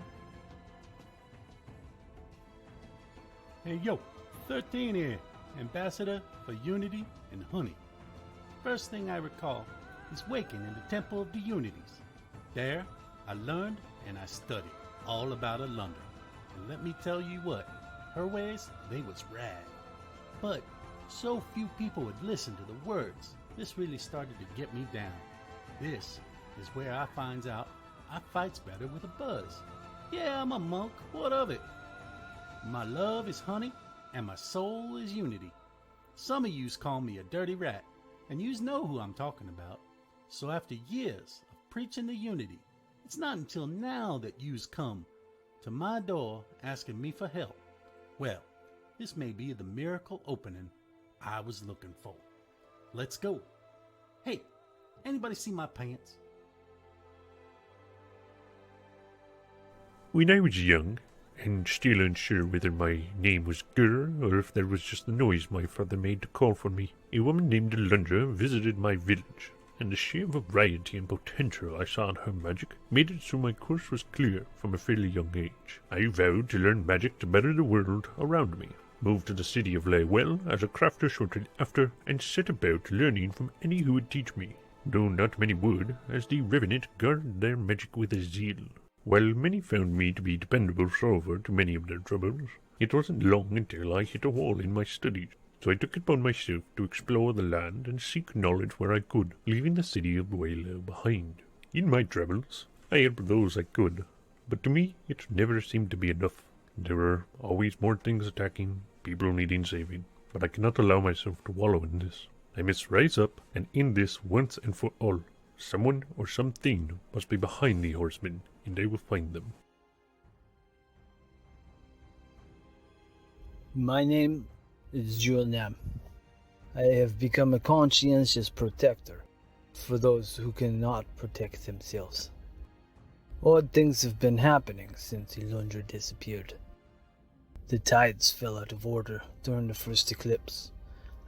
Hey yo, 13 here, Ambassador for Unity and Honey. First thing I recall is waking in the Temple of the Unities. There, I learned and I studied all about Alundra. And let me tell you what, her ways, they was rad. But so few people would listen to the words. This really started to get me down. This is where I finds out I fights better with a buzz. Yeah, I'm a monk, what of it? My love is honey, and my soul is unity. Some of yous call me a dirty rat, and yous know who I'm talking about. So after years of preaching the unity, it's not until now that yous come to my door asking me for help. Well, this may be the miracle opening I was looking for. Let's go. Hey, anybody see my pants? When I was young, and still unsure whether my name was Gur or if there was just the noise my father made to call for me, a woman named Alundra visited my village, and the sheer variety and potential I saw in her magic made it so my course was clear from a fairly young age. I vowed to learn magic to better the world around me, moved to the city of Laywell as a crafter shortly after, and set about learning from any who would teach me, though not many would, as the Revenant guarded their magic with a zeal. While many found me to be dependable solver to many of their troubles, it wasn't long until I hit a wall in my studies, so I took it upon myself to explore the land and seek knowledge where I could, leaving the city of Waylow behind. In my travels, I helped those I could, but to me it never seemed to be enough. There were always more things attacking, people needing saving, but I cannot allow myself to wallow in this. I must rise up and end this once and for all. Someone or something must be behind the horsemen, and I will find them. My name is Julian. I have become a conscientious protector for those who cannot protect themselves. Odd things have been happening since Ilundra disappeared. The tides fell out of order during the first eclipse,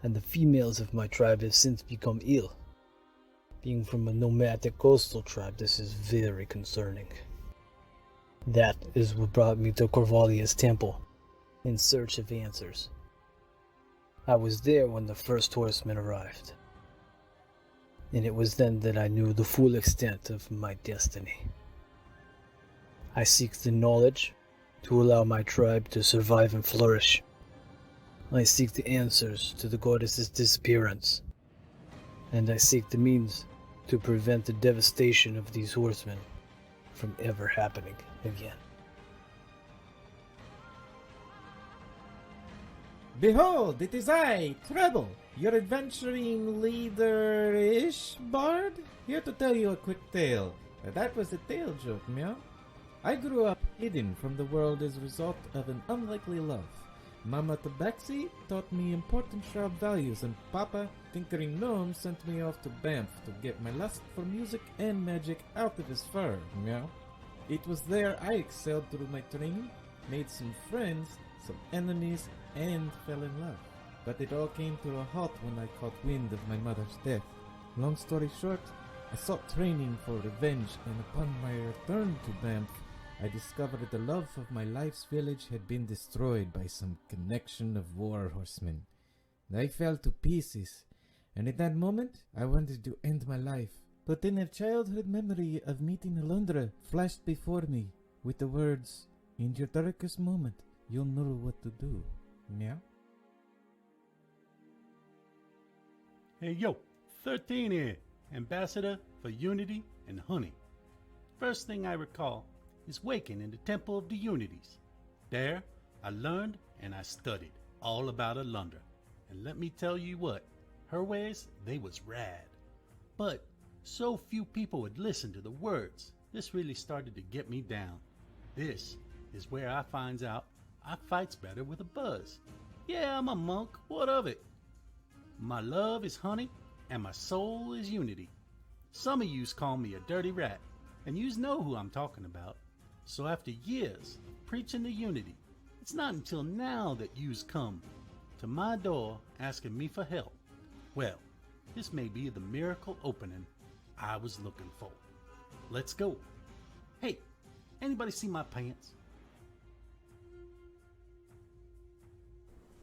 and the females of my tribe have since become ill. Being from a nomadic coastal tribe, this is very concerning. That is what brought me to Corvalia's temple, in search of answers. I was there when the first horseman arrived, and it was then that I knew the full extent of my destiny. I seek the knowledge to allow my tribe to survive and flourish. I seek the answers to the goddess's disappearance, and I seek the means to prevent the devastation of these horsemen from ever happening again. Behold, it is I, Treble, your adventuring leader-ish bard, here to tell you a quick tale. That was a tale joke, meow. I grew up hidden from the world as a result of an unlikely love. Mama Tabaxi taught me important shrub values, and Papa, tinkering gnome, sent me off to Banff to get my lust for music and magic out of his fur, meow. It was there I excelled through my training, made some friends, some enemies, and fell in love. But it all came to a halt when I caught wind of my mother's death. Long story short, I sought training for revenge, and upon my return to Banff, I discovered the love of my life's village had been destroyed by some connection of war horsemen. I fell to pieces, and at that moment, I wanted to end my life. But then a childhood memory of meeting Alundra flashed before me with the words, "In your darkest moment, you'll know what to do." Meow? Hey yo, 13 here, ambassador for unity and honey. First thing I recall is waking in the Temple of the Unities. There, I learned and I studied all about Alundra. And let me tell you what, her ways, they was rad. But so few people would listen to the words. This really started to get me down. This is where I finds out I fights better with a buzz. Yeah, I'm a monk, what of it? My love is honey, and my soul is unity. Some of yous call me a dirty rat, and yous know who I'm talking about. So after years of preaching the unity, it's not until now that yous come to my door asking me for help. Well, this may be the miracle opening I was looking for. Let's go. Hey, anybody see my pants?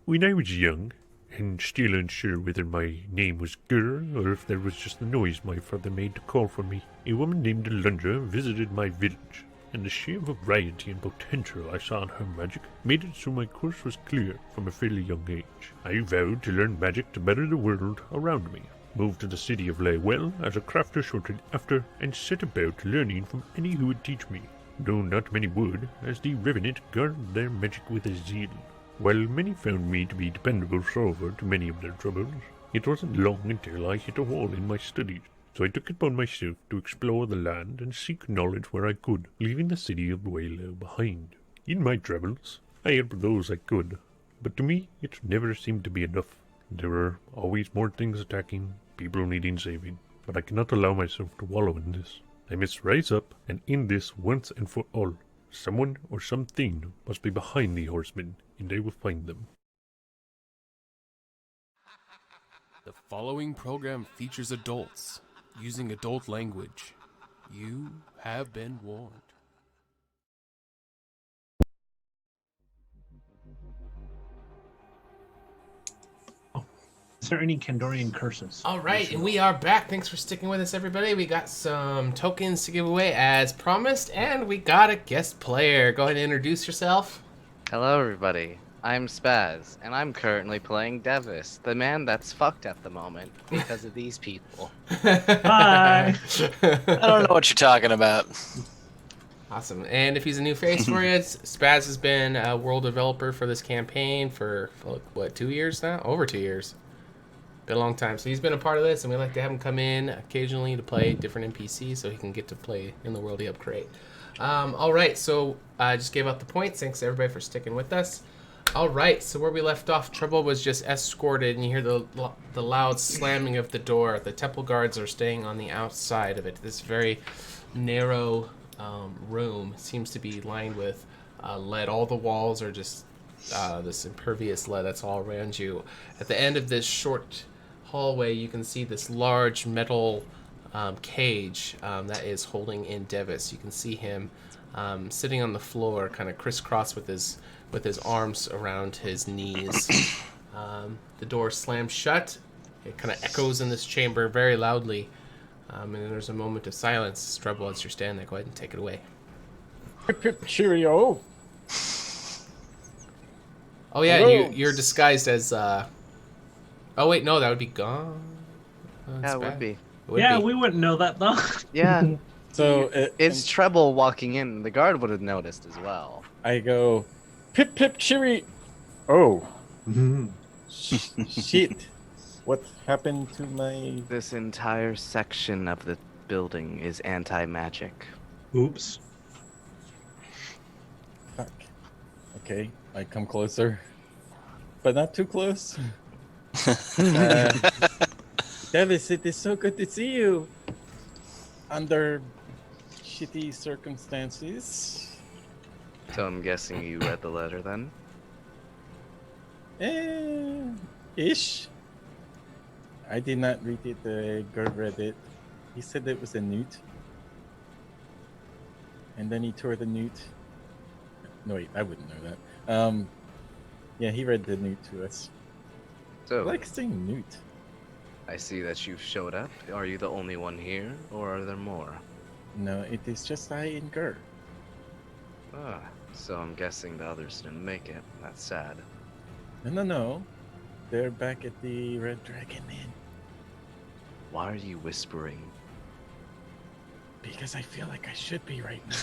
When I was young, and still unsure whether my name was Gur or if there was just the noise my father made to call for me, a woman named Alundra visited my village, and the sheer variety and potential I saw in her magic made it so my course was clear from a fairly young age. I vowed to learn magic to better the world around me, moved to the city of Laywell as a crafter shortly after, and set about learning from any who would teach me, though not many would, as the Revenant guarded their magic with a zeal. While many found me to be dependable solver to many of their troubles, it wasn't long until I hit a wall in my studies, so I took it upon myself to explore the land and seek knowledge where I could, leaving the city of Waylow behind. In my travels, I helped those I could, but to me it never seemed to be enough. There were always more things attacking, people needing saving, but I cannot allow myself to wallow in this. I must rise up and end this once and for all. Someone or something must be behind the horsemen, and I will find them. The following program features adults using adult language. You have been warned. Is there any Kandorian curses? All right, and we are back. Thanks for sticking with us, everybody. We got some tokens to give away as promised, and we got a guest player. Go ahead and introduce yourself. Hello, everybody. I'm Spaz, and I'm currently playing Devis, the man that's fucked at the moment because of these people. Hi! I don't know what you're talking about. Awesome. And if he's a new face for you, Spaz has been a world developer for this campaign for, what, 2 years now? Over 2 years. Been a long time. So he's been a part of this, and we like to have him come in occasionally to play different NPCs so he can get to play in the world he helped create. All right, so I just gave out the points. Thanks, everybody, for sticking with us. All right, so where we left off, Trouble was just escorted, and you hear the loud slamming of the door. The temple guards are staying on the outside of it. This very narrow room seems to be lined with lead. All the walls are just this impervious lead that's all around you. At the end of this short hallway, you can see this large metal cage that is holding in Devis. You can see him sitting on the floor, kind of crisscross with his arms around his knees. The door slams shut. It kind of echoes in this chamber very loudly. And then there's a moment of silence. Strubble, as you're standing there, go ahead and take it away. Hip hip cheerio. Oh yeah, Hello. you're disguised as. Oh wait, no, that would be gone. Oh, that's Yeah, it bad. would be. It would Yeah, be. we wouldn't know that though. Yeah. So It's Treble walking in. The guard would have noticed as well. I go, pip pip cheery. Oh, shit! What happened to my? This entire section of the building is anti-magic. Oops. Fuck. Okay, I come closer, but not too close. Davis, it is so good to see you. Under shitty circumstances. So I'm guessing you read the letter then? Ish. I did not read it. Gerd read it. He said it was a newt. And then he tore the newt. No, wait, I wouldn't know that. Yeah, he read the newt to us. So, I like saying newt. I see that you've showed up. Are you the only one here, or are there more? No, it is just I and Gerd. Ah, so I'm guessing the others didn't make it. That's sad. No. They're back at the Red Dragon Inn. Why are you whispering? Because I feel like I should be right now.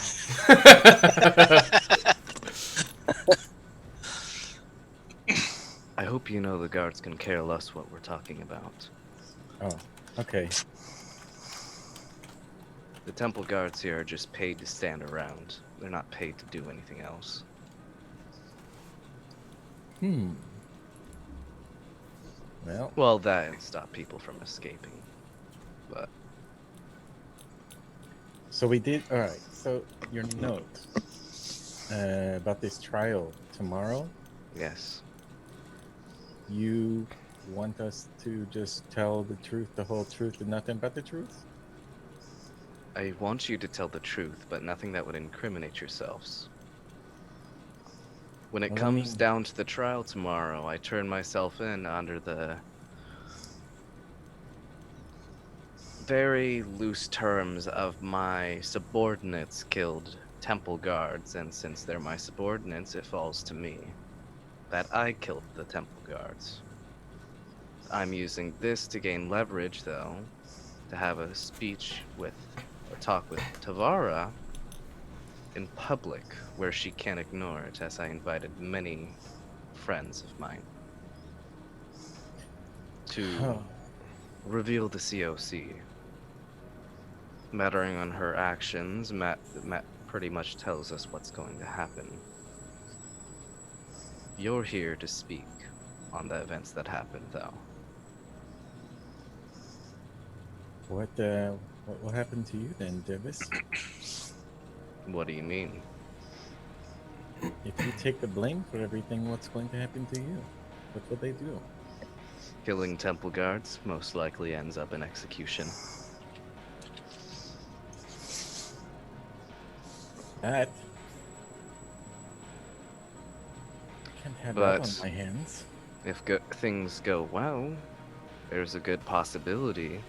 I hope you know the guards can care less what we're talking about. Oh, okay. The temple guards here are just paid to stand around. They're not paid to do anything else. Well, that and stop people from escaping. But So we did. All right. So your note about this trial tomorrow. yes, You want us to just tell the truth, the whole truth, and nothing but the truth? I want you to tell the truth, but nothing that would incriminate yourselves. When it Well, I comes mean- down to the trial tomorrow, I turn myself in under the very loose terms of my subordinates killed temple guards, and since they're my subordinates, it falls to me that I killed the temple guards. I'm using this to gain leverage, though, to have a talk with Tavara in public, where she can't ignore it, as I invited many friends of mine to reveal the COC. Mattering on her actions, Matt pretty much tells us what's going to happen. You're here to speak on the events that happened, though. What will happen to you then, Davis? What do you mean? If you take the blame for everything, what's going to happen to you? What will they do? Killing temple guards most likely ends up in execution. That can't have that on my hands. If things go well, there's a good possibility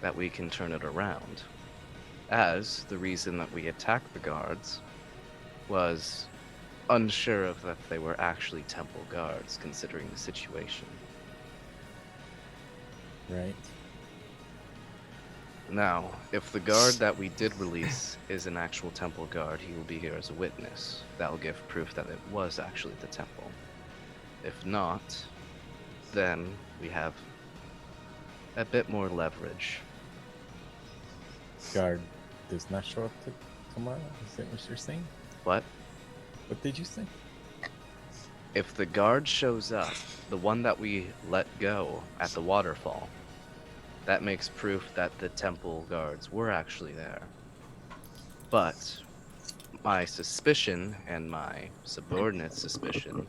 that we can turn it around. As the reason that we attacked the guards was unsure of that they were actually temple guards, considering the situation. Right. Now, if the guard that we did release is an actual temple guard, he will be here as a witness. That will give proof that it was actually the temple. If not, then we have a bit more leverage. Guard does not show up tomorrow? Is that what you're saying? What? What did you say? If the guard shows up, the one that we let go at the waterfall, that makes proof that the temple guards were actually there. But my suspicion, and my subordinate suspicion,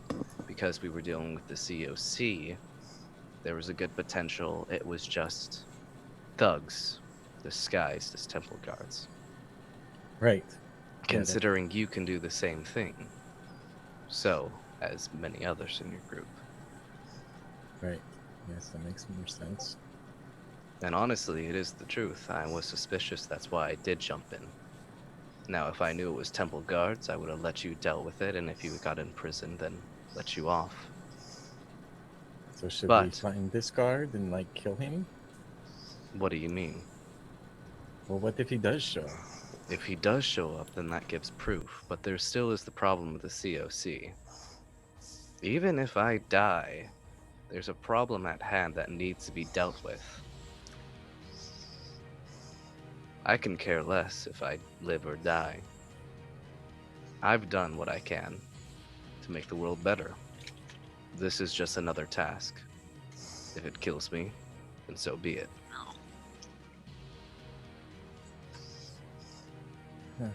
because we were dealing with the COC, there was a good potential it was just thugs disguised as temple guards. Right. considering you can do the same thing. So, as many others in your group. Right. Yes, that makes more sense. And honestly, it is the truth. I was suspicious, that's why I did jump in. Now, if I knew it was temple guards, I would have let you deal with it, and if you got in prison, then let you off. So should we But, find this guard and like kill him? what do you mean? Well, what if he does show? If he does show up, then that gives proof, but there still is the problem with the COC. Even if I die, there's a problem at hand that needs to be dealt with. I can care less if I live or die. I've done what I can to make the world better. This is just another task. If it kills me, then so be it. Huh.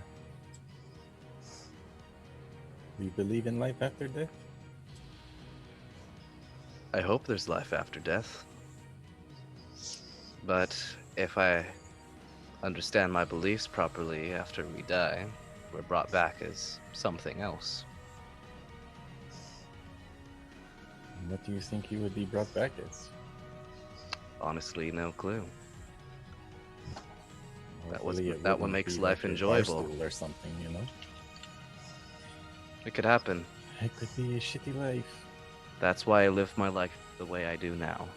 Do you believe in life after death? I hope there's life after death. But if I understand my beliefs properly, after we die, we're brought back as something else. What do you think you would be brought back as? Honestly, no clue. That Hopefully it what wouldn't makes be life like a enjoyable. barstool or something, you know? It could happen. It could be a shitty life. That's why I live my life the way I do now.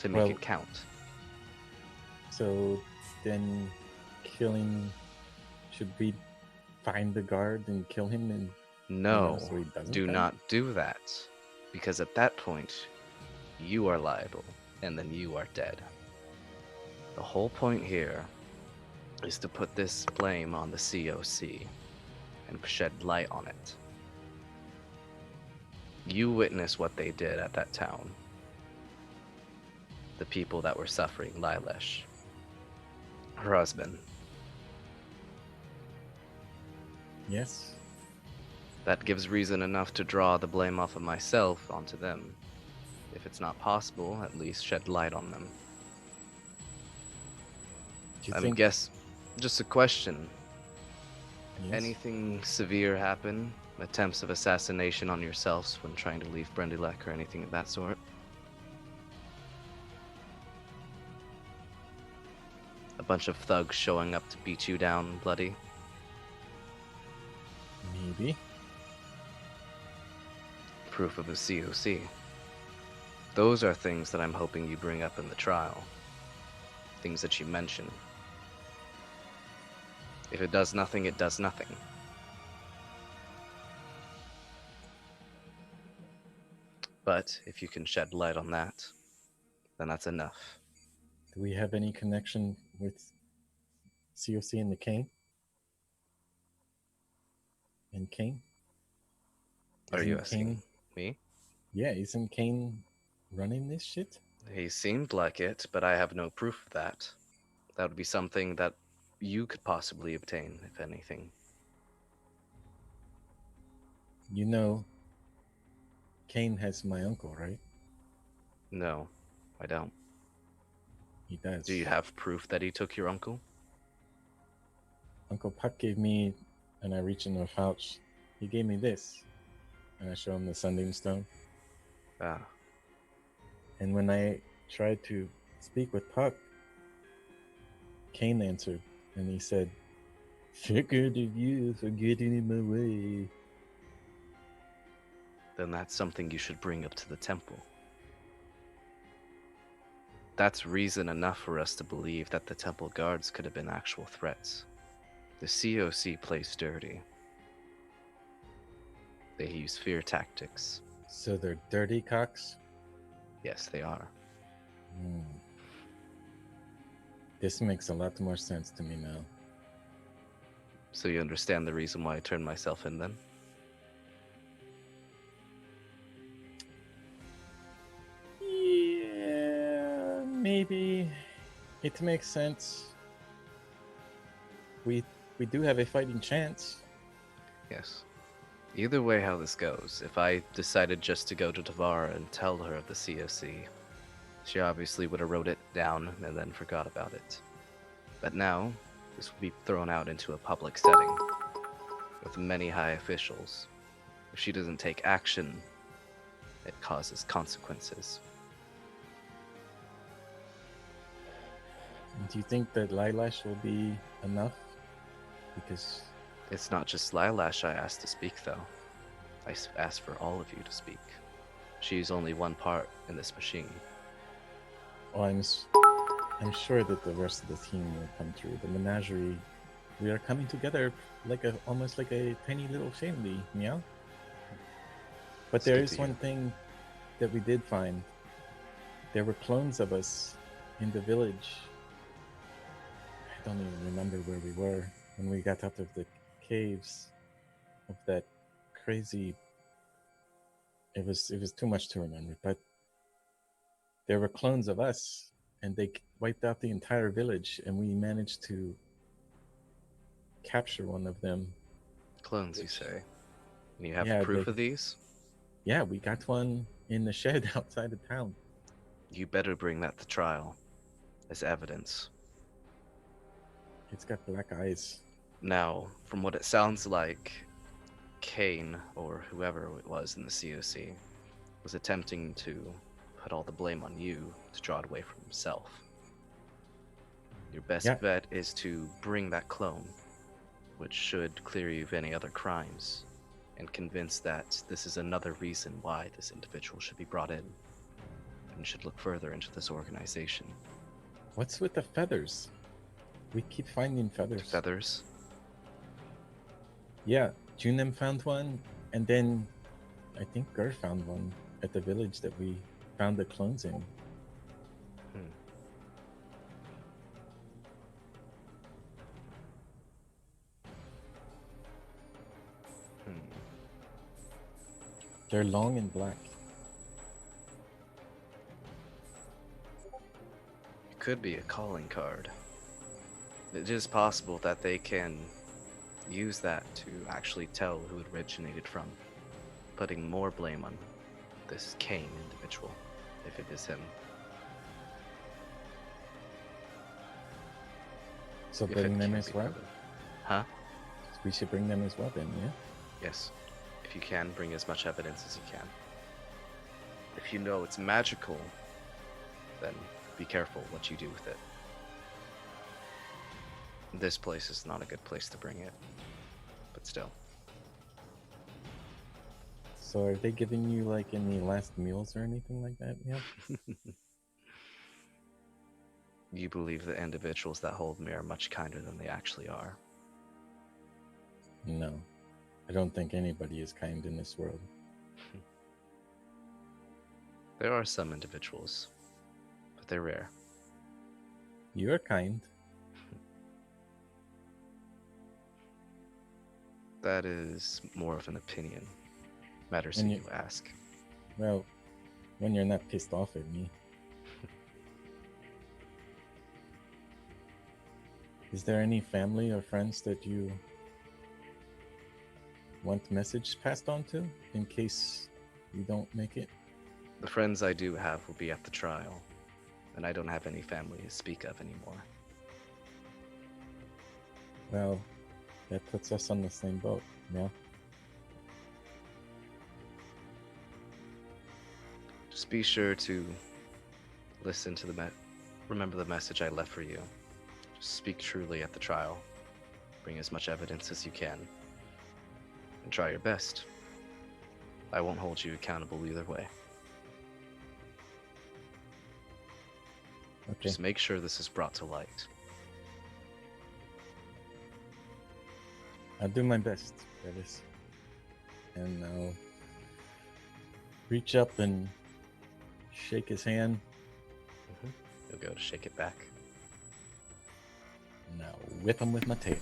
To make Well, it count. So then should we find the guard and kill him and No, so he doesn't do die? not do that. Because at that point, you are liable, and then you are dead. The whole point here is to put this blame on the COC and shed light on it. You witness what they did at that town. The people that were suffering, Lilesh, her husband. Yes. That gives reason enough to draw the blame off of myself onto them. If it's not possible, at least shed light on them. Do you I think... guess, just a question. Yes? Anything severe happen? Attempts of assassination on yourselves when trying to leave Brendilek or anything of that sort? A bunch of thugs showing up to beat you down bloody? Maybe. Proof of a COC. Those are things that I'm hoping you bring up in the trial. Things that you mention. If it does nothing, it does nothing. But if you can shed light on that, then that's enough. Do we have any connection with COC and the Kane? And Kane? Are you Isn't asking me? Yeah, isn't Kane running this shit? He seemed like it, but I have no proof of that. That would be something that you could possibly obtain, if anything. You know, Kane has my uncle, right? No, I don't. He does. Do you have proof that he took your uncle? Uncle Puck gave me, and I reach into a pouch. He gave me this, and I show him the Sunding Stone. Ah. And when I tried to speak with Puck, Kane answered, and he said, "Figured of you for getting in my way." Then that's something you should bring up to the temple. That's reason enough for us to believe that the temple guards could have been actual threats. The COC plays dirty. They use fear tactics. So they're dirty cocks? Yes, they are. This makes a lot more sense to me now. So you understand the reason why I turned myself in then? Yeah, maybe. It makes sense. We do have a fighting chance. Yes. Either way how this goes, if I decided just to go to Tavara and tell her of the COC, she obviously would have wrote it down and then forgot about it. But now, This will be thrown out into a public setting with many high officials. If she doesn't take action, it causes consequences. Do you think that Lilash will be enough? Because It's not just Lilash I asked to speak, though. I asked for all of you to speak. She's only one part in this machine. oh, I'm sure that the rest of the team will come through. The menagerie, we are coming together like almost like a tiny little family, meow. But there is one thing that we did find. There were clones of us in the village. I don't even remember where we were when we got out of the caves of that crazy. It was too much to remember, but there were clones of us, and they wiped out the entire village, and we managed to capture one of them. Clones, you say? And you have Yeah, proof of these? Yeah, we got one in the shed outside of town. You better bring that to trial as evidence. It's got black eyes. Now, from what it sounds like, Kane, or whoever it was in the COC, was attempting to put all the blame on you to draw it away from himself. Your best bet is to bring that clone, which should clear you of any other crimes, and convince that this is another reason why this individual should be brought in, and should look further into this organization. What's with the feathers? We keep finding feathers. Feathers? Yeah, Junem found one, and then I think Gur found one at the village that we found the clones in. They're long and black. It could be a calling card. It is possible that they can use that to actually tell who it originated from, putting more blame on this Kane individual, if it is him. So If bring it them can as be well? proven. Huh? We should bring them as well then, yeah? Yes. If you can, bring as much evidence as you can. If you know it's magical, then be careful what you do with it. This place is not a good place to bring it, but still. So are they giving you like any last meals or anything like that? Yeah. You believe the individuals that hold me are much kinder than they actually are. No. I don't think anybody is kind in this world. There are some individuals, but they're rare. You're kind. That is more of an opinion. Matters who you ask. Well, when you're not pissed off at me. Is there any family or friends that you want message passed on to in case you don't make it? The friends I do have will be at the trial, and I don't have any family to speak of anymore. Well, that puts us on the same boat, yeah? Just be sure to listen to remember the message I left for you. Just speak truly at the trial. Bring as much evidence as you can. And try your best. I won't hold you accountable either way. Okay. Just make sure this is brought to light. I'll do my best, Travis. And I'll reach up and shake his hand. You'll go to shake it back. And I'll whip him with my tail.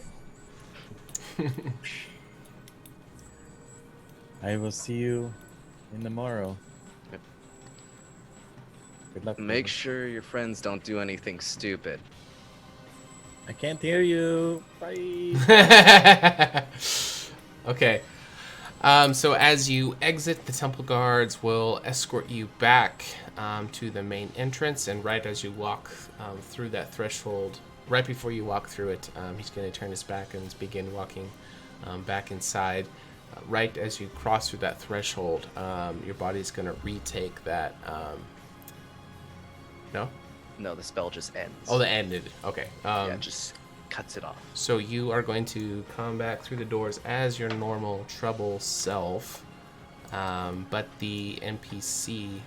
I will see you in the morrow. Yep. Good luck. Make sure your friends don't do anything stupid. I can't hear you. Bye. Okay. So as you exit, the temple guards will escort you back to the main entrance, and right as you walk through that threshold, right before you walk through it, he's going to turn his back and begin walking back inside. Right as you cross through that threshold, your body's going to retake that. No? No, the spell just ends. Oh, the ended. Okay. Yeah, just cuts it off. So you are going to come back through the doors as your normal trouble self, but the NPC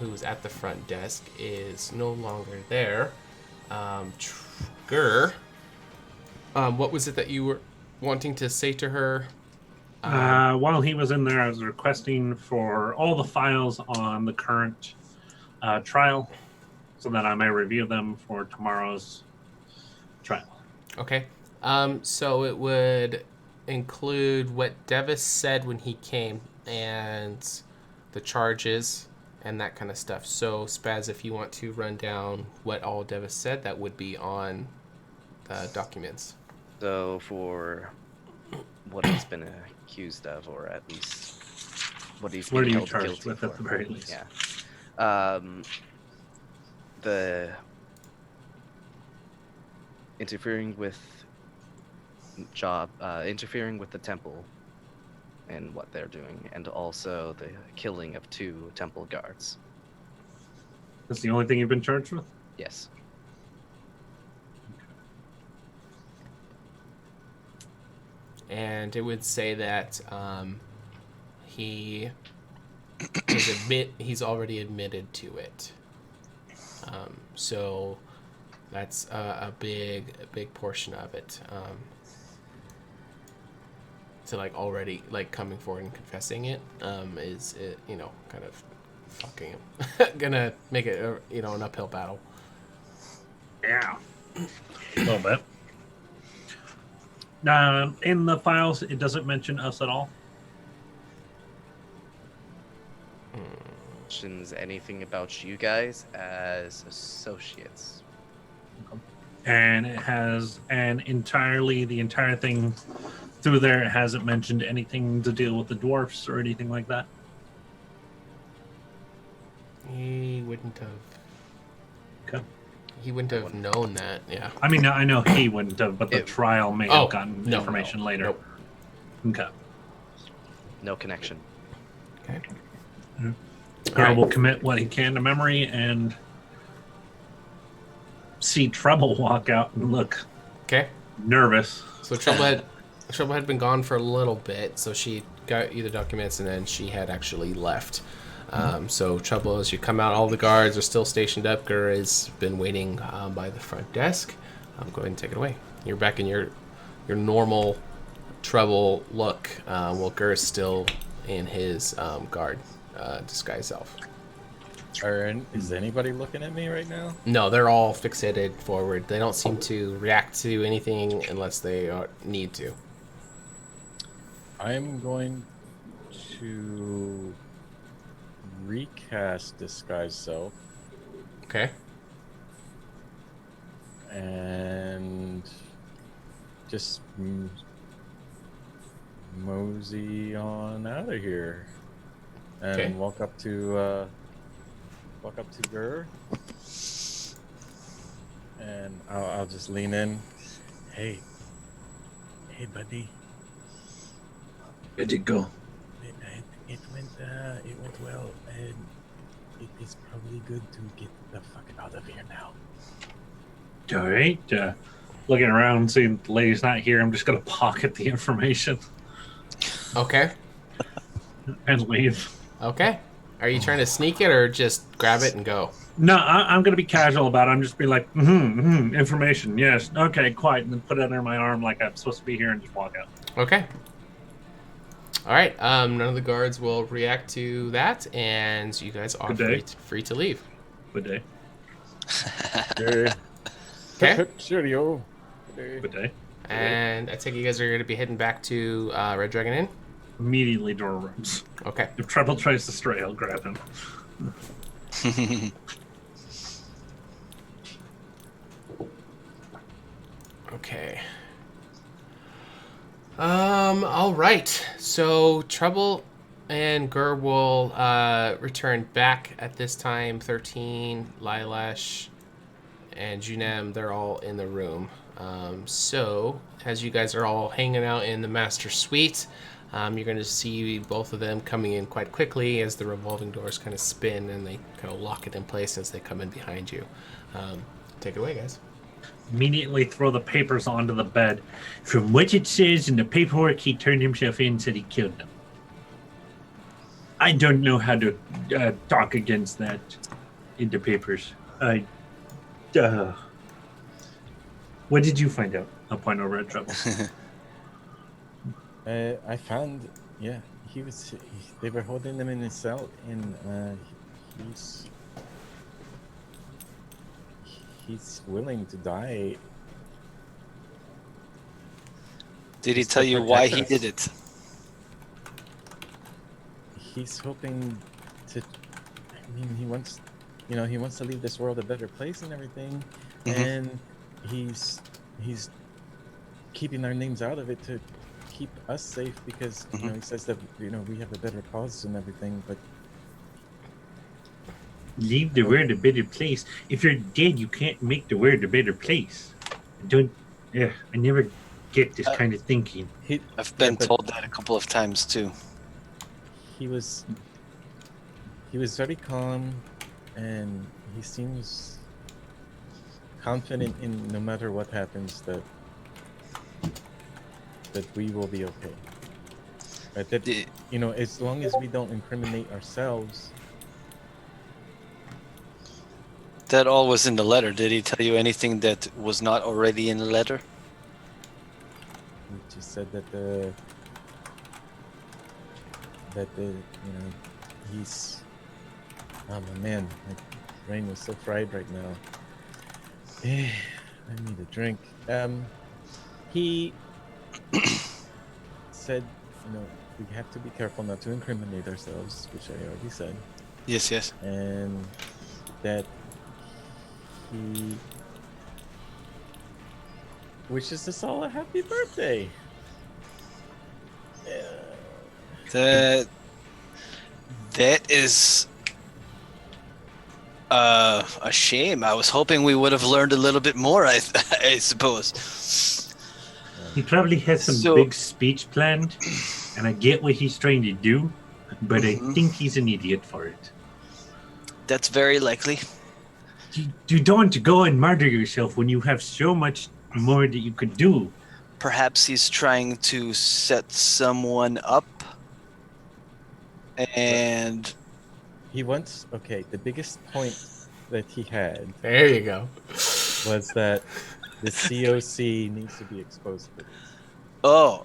who was at the front desk is no longer there. Trigger, what was it that you were wanting to say to her? While he was in there, I was requesting for all the files on the current trial so that I may review them for tomorrow's trial. Okay. So it would include what Devis said when he came and the charges and that kind of stuff. So, Spaz, if you want to run down what all Devis said, that would be on the documents. So for what he's been accused of, or at least what he's been held guilty with for. at the very least. Yeah. The interfering with the temple and what they're doing, and also the killing of 2 temple guards. That's the only thing you've been charged with? Yes. And it would say that he's already admitted to it. So that's a big portion of it. To already coming forward and confessing it is it, kind of fucking him. Gonna make it an uphill battle. Yeah, a little bit. In the files, it doesn't mention us at all. Mentions anything about you guys as associates. And it has the entire thing through there. It hasn't mentioned anything to deal with the dwarfs or anything like that. He wouldn't have. Okay. He wouldn't have known that. Yeah. I mean, I know he wouldn't have, but the trial may have gotten information later. Nope. Okay. No connection. Okay. I will commit what he can to memory and see Trouble walk out and look nervous. So Trouble had been gone for a little bit, so she got you the documents and then she had actually left. So Trouble, as you come out, all the guards are still stationed up. Gur has been waiting by the front desk. Go ahead and take it away. You're back in your normal Trouble look. While Gur is still in his guard disguise self. Is anybody looking at me right now? No, they're all fixated forward. They don't seem to react to anything unless they need to. I'm going to recast disguise self. Okay. And just mosey on out of here. And walk up to Gur. And I'll just lean in. Hey buddy. Where'd it go? It went well, and it's probably good to get the fuck out of here now. All right. Looking around, seeing the lady's not here, I'm just gonna pocket the information. Okay. And leave. Okay. Are you trying to sneak it or just grab it and go? No, I'm gonna be casual about it. I'm just be like, information, yes, okay, quiet, and then put it under my arm like I'm supposed to be here and just walk out. Okay. All right. None of the guards will react to that, and you guys are free to leave. Good day. Okay. Cheerio. Good day. And I take it you guys are going to be heading back to Red Dragon Inn? Immediately door rooms. Okay. If Trouble tries to stray, I'll grab him. Okay. All right. So Trouble and Gur will return back at this time. 13, Lilash, and Junem, they're all in the room. So, as you guys are all hanging out in the master suite, you're going to see both of them coming in quite quickly as the revolving doors kind of spin and they kind of lock it in place as they come in behind you. Take it away, guys. Immediately throw the papers onto the bed. From what it says in the paperwork, he turned himself in and said he killed them. I don't know how to talk against that in the papers. What did you find out? I'll point over at Trouble. I found, yeah, they were holding him in his cell, and he's willing to die. Did he tell you why he did it? He's hoping to. I mean, he wants to leave this world a better place and everything, and he's keeping our names out of it to keep us safe because he says that we have a better cause and everything, but. Leave the world a better place. If you're dead, you can't make the world a better place. I never get this kind of thinking. I've been told that a couple of times too. He was very calm, and he seems confident in no matter what happens that we will be okay. Right? That as long as we don't incriminate ourselves. That all was in the letter. Did he tell you anything that was not already in the letter? He just said that he's. Oh man, my brain was so fried right now. I need a drink. He said, we have to be careful not to incriminate ourselves, which I already said. Yes. And that he wishes us all a happy birthday. That is a shame. I was hoping we would have learned a little bit more, I suppose. He probably has some big speech planned, and I get what he's trying to do, but I think he's an idiot for it. That's very likely. You don't go and murder yourself when you have so much more that you could do. Perhaps he's trying to set someone up. And he wants. Okay, the biggest point that he had. There you go. Was that the COC needs to be exposed for this. Oh,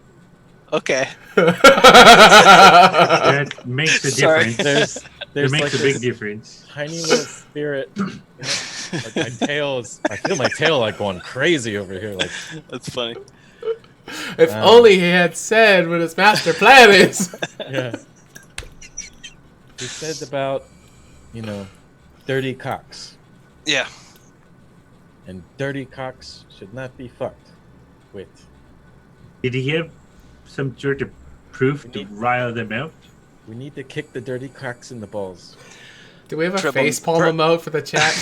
okay. That makes a difference. There's makes like a big difference. Tiny little spirit. Like my tail's. I feel my tail like going crazy over here. Like that's funny. If only he had said what his master plan is. Yeah. He said about, dirty cocks. Yeah. And dirty cocks should not be fucked with. Did he have some sort of proof to rile them out? We need to kick the dirty cocks in the balls. Do we have a facepalm emote for the chat?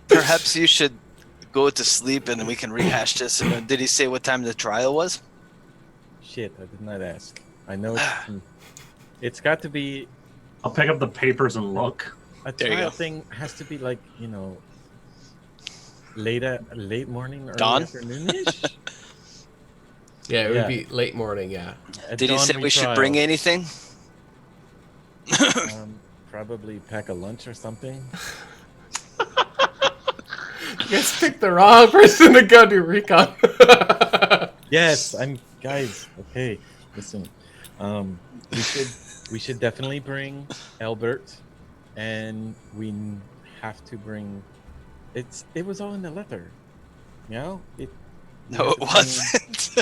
Perhaps you should go to sleep and we can rehash this. Did he say what time the trial was? Shit, I did not ask. I know it's got to be. I'll pick up the papers and look. A trial thing has to be like, late morning or dawn? Afternoon-ish. Yeah, it would be late morning, yeah. Did he say we should bring anything? Probably pack a lunch or something. You guys picked the wrong person to go do recon. Yes, guys, okay, listen. We should definitely bring Albert, and we have to bring. It was all in the letter, No, it wasn't.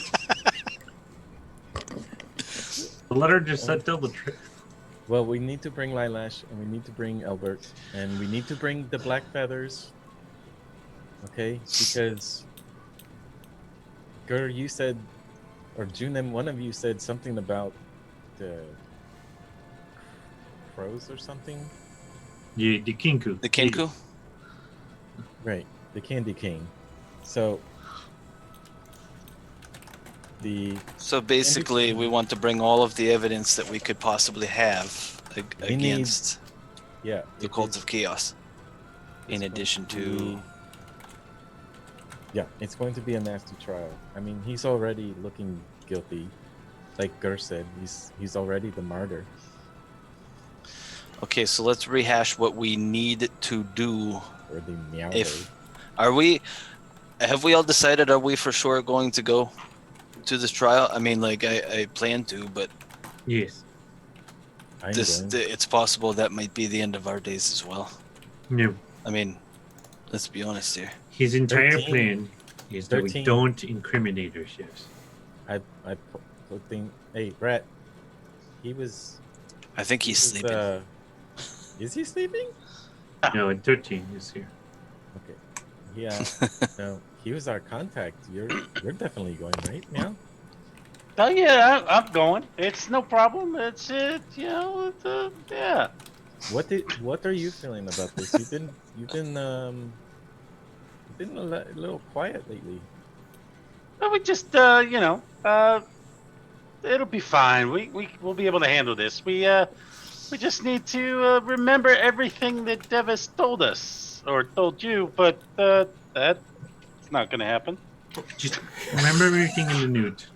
The letter just said tell the truth. Well, we need to bring Lilash, and we need to bring Albert, and we need to bring the Black Feathers. Okay, because Gur, you said, or Junem, one of you said something about the crows or something. Yeah, the Kinku. The Kinku? Right, the Candy King. So So basically, we want to bring all of the evidence that we could possibly have We need- against yeah, the it Cult is- of Chaos. In it's going addition to to be- yeah, it's going to be a nasty trial. I mean, he's already looking guilty. Like Gur said, he's already the martyr. Okay, so let's rehash what we need to do. Or the meow. Have we all decided, are we for sure going to go to this trial? I mean, like, I plan to, but Yes. it's possible that might be the end of our days as well. No. I mean, let's be honest here. His entire 13. plan is that we 13. don't incriminate ourselves. I put thing. Hey, Rat. He was. I think he's sleeping. Is he sleeping? No, and 13 is here. Okay. Yeah. No, he was our contact. You're definitely going, right? Yeah. Oh yeah, I'm going. It's no problem. It's yeah. What are you feeling about this? You've been a little quiet lately. Well, we just it'll be fine. We'll be able to handle this. We just need to remember everything that Devis told us or told you, but that's not going to happen. Just remember everything in the note.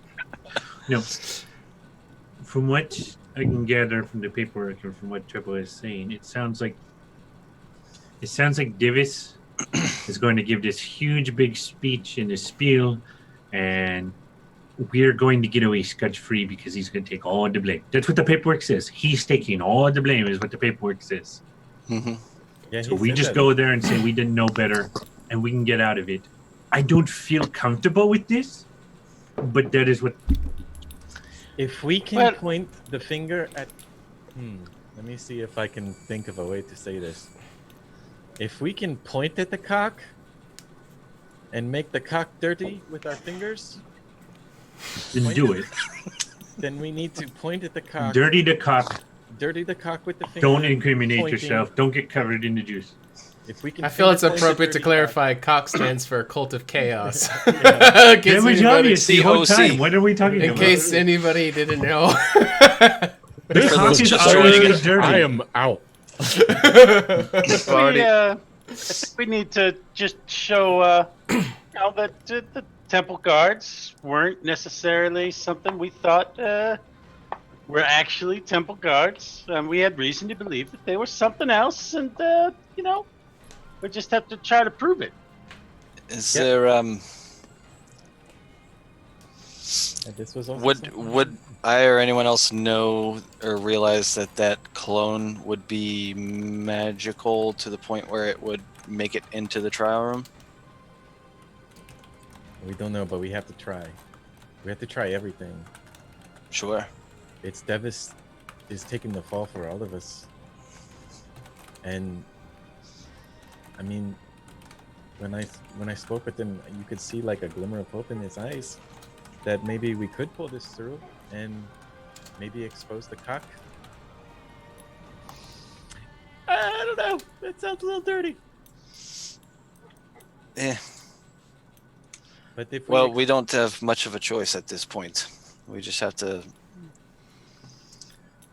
No. From what I can gather from the paperwork and from what Triple is saying, it sounds like Divis is going to give this huge big speech in his spiel, and we're going to get away scot-free because he's going to take all the blame. That's what the paperwork says. He's taking all the blame is what the paperwork says. Mm-hmm. Yeah, So we just go there and say we didn't know better, and we can get out of it. I don't feel comfortable with this, but that is what... If we can point the finger at... let me see if I can think of a way to say this. If we can point at the cock and make the cock dirty with our fingers... Then do it. Then we need to point at the cock. Dirty the cock. Dirty the cock with the finger. Don't incriminate pointing. yourself. Don't get covered in the juice. If we can I feel it's finger point appropriate the to dirty clarify COC stands for Cult of Chaos. That was obvious the whole time. What are we talking In about? case anybody didn't know. The cock is always dirty. I am out. I think we need to just show that the temple guards weren't necessarily something we thought were actually temple guards. We had reason to believe that they were something else, and we just have to try to prove it. Is there this was also would I or anyone else know or realize that clone would be magical to the point where it would make it into the trial room? We don't know, but we have to try. We have to try everything. Sure. It's Devis is taking the fall for all of us. And I mean, when I spoke with him, you could see like a glimmer of hope in his eyes that maybe we could pull this through and maybe expose the cock. I don't know. That sounds a little dirty. Yeah. But if we don't have much of a choice at this point. We just have to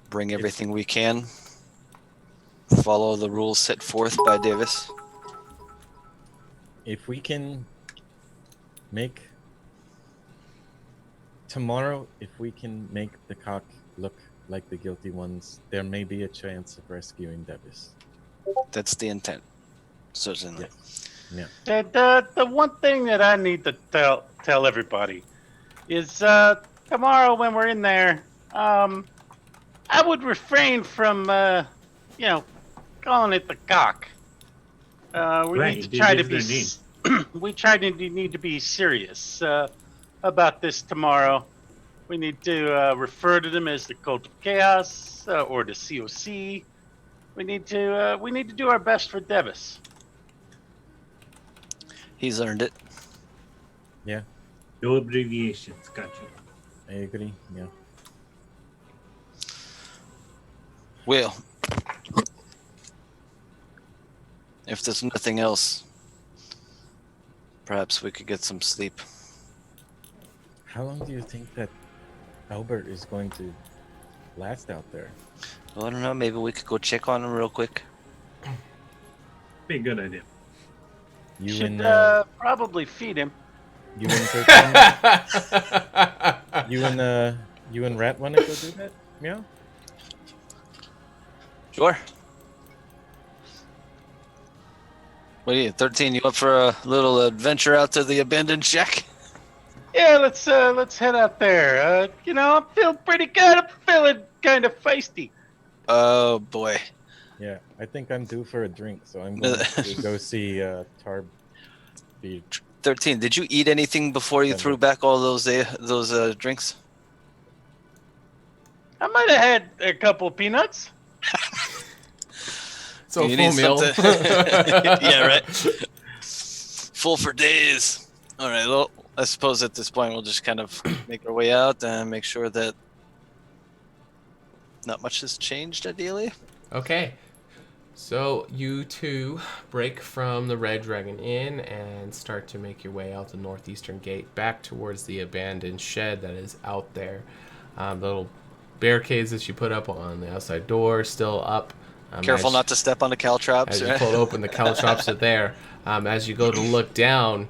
bring everything we can, follow the rules set forth by Davis. If we can make tomorrow, if we can make the cock look like the guilty ones, there may be a chance of rescuing Davis. That's the intent, certainly. Yeah. The one thing that I need to tell everybody is tomorrow when we're in there, I would refrain from calling it the cock. We need to try to be need to be serious about this tomorrow. We need to refer to them as the Cult of Chaos or the COC. We need to do our best for Devis. He's earned it. Yeah. No abbreviations. Gotcha. I agree. Yeah. Well, if there's nothing else, Perhaps we could get some sleep. How long do you think that Albert is going to last out there? Well, I don't know. Maybe we could go check on him real quick. Be a good idea. You Should and probably feed him. you and 13? you and Rat want to go do that? Meow. Sure. What are you, 13? You up for a little adventure out to the abandoned shack? Yeah, let's head out there. I'm feeling pretty good. I'm feeling kind of feisty. Oh boy. Yeah, I think I'm due for a drink, so I'm going to go see Tarb. 13. Did you eat anything before you threw back all those drinks? I might have had a couple of peanuts. So a full meal. Yeah, right. Full for days. All right. Well, I suppose at this point we'll just kind of make our way out and make sure that not much has changed, ideally. Okay. So you two break from the Red Dragon Inn and start to make your way out the northeastern gate back towards the abandoned shed that is out there. The little barricades that you put up on the outside door still up. Careful not to step on the caltrops. As you pull it open, the caltrops are there. As you go to look down,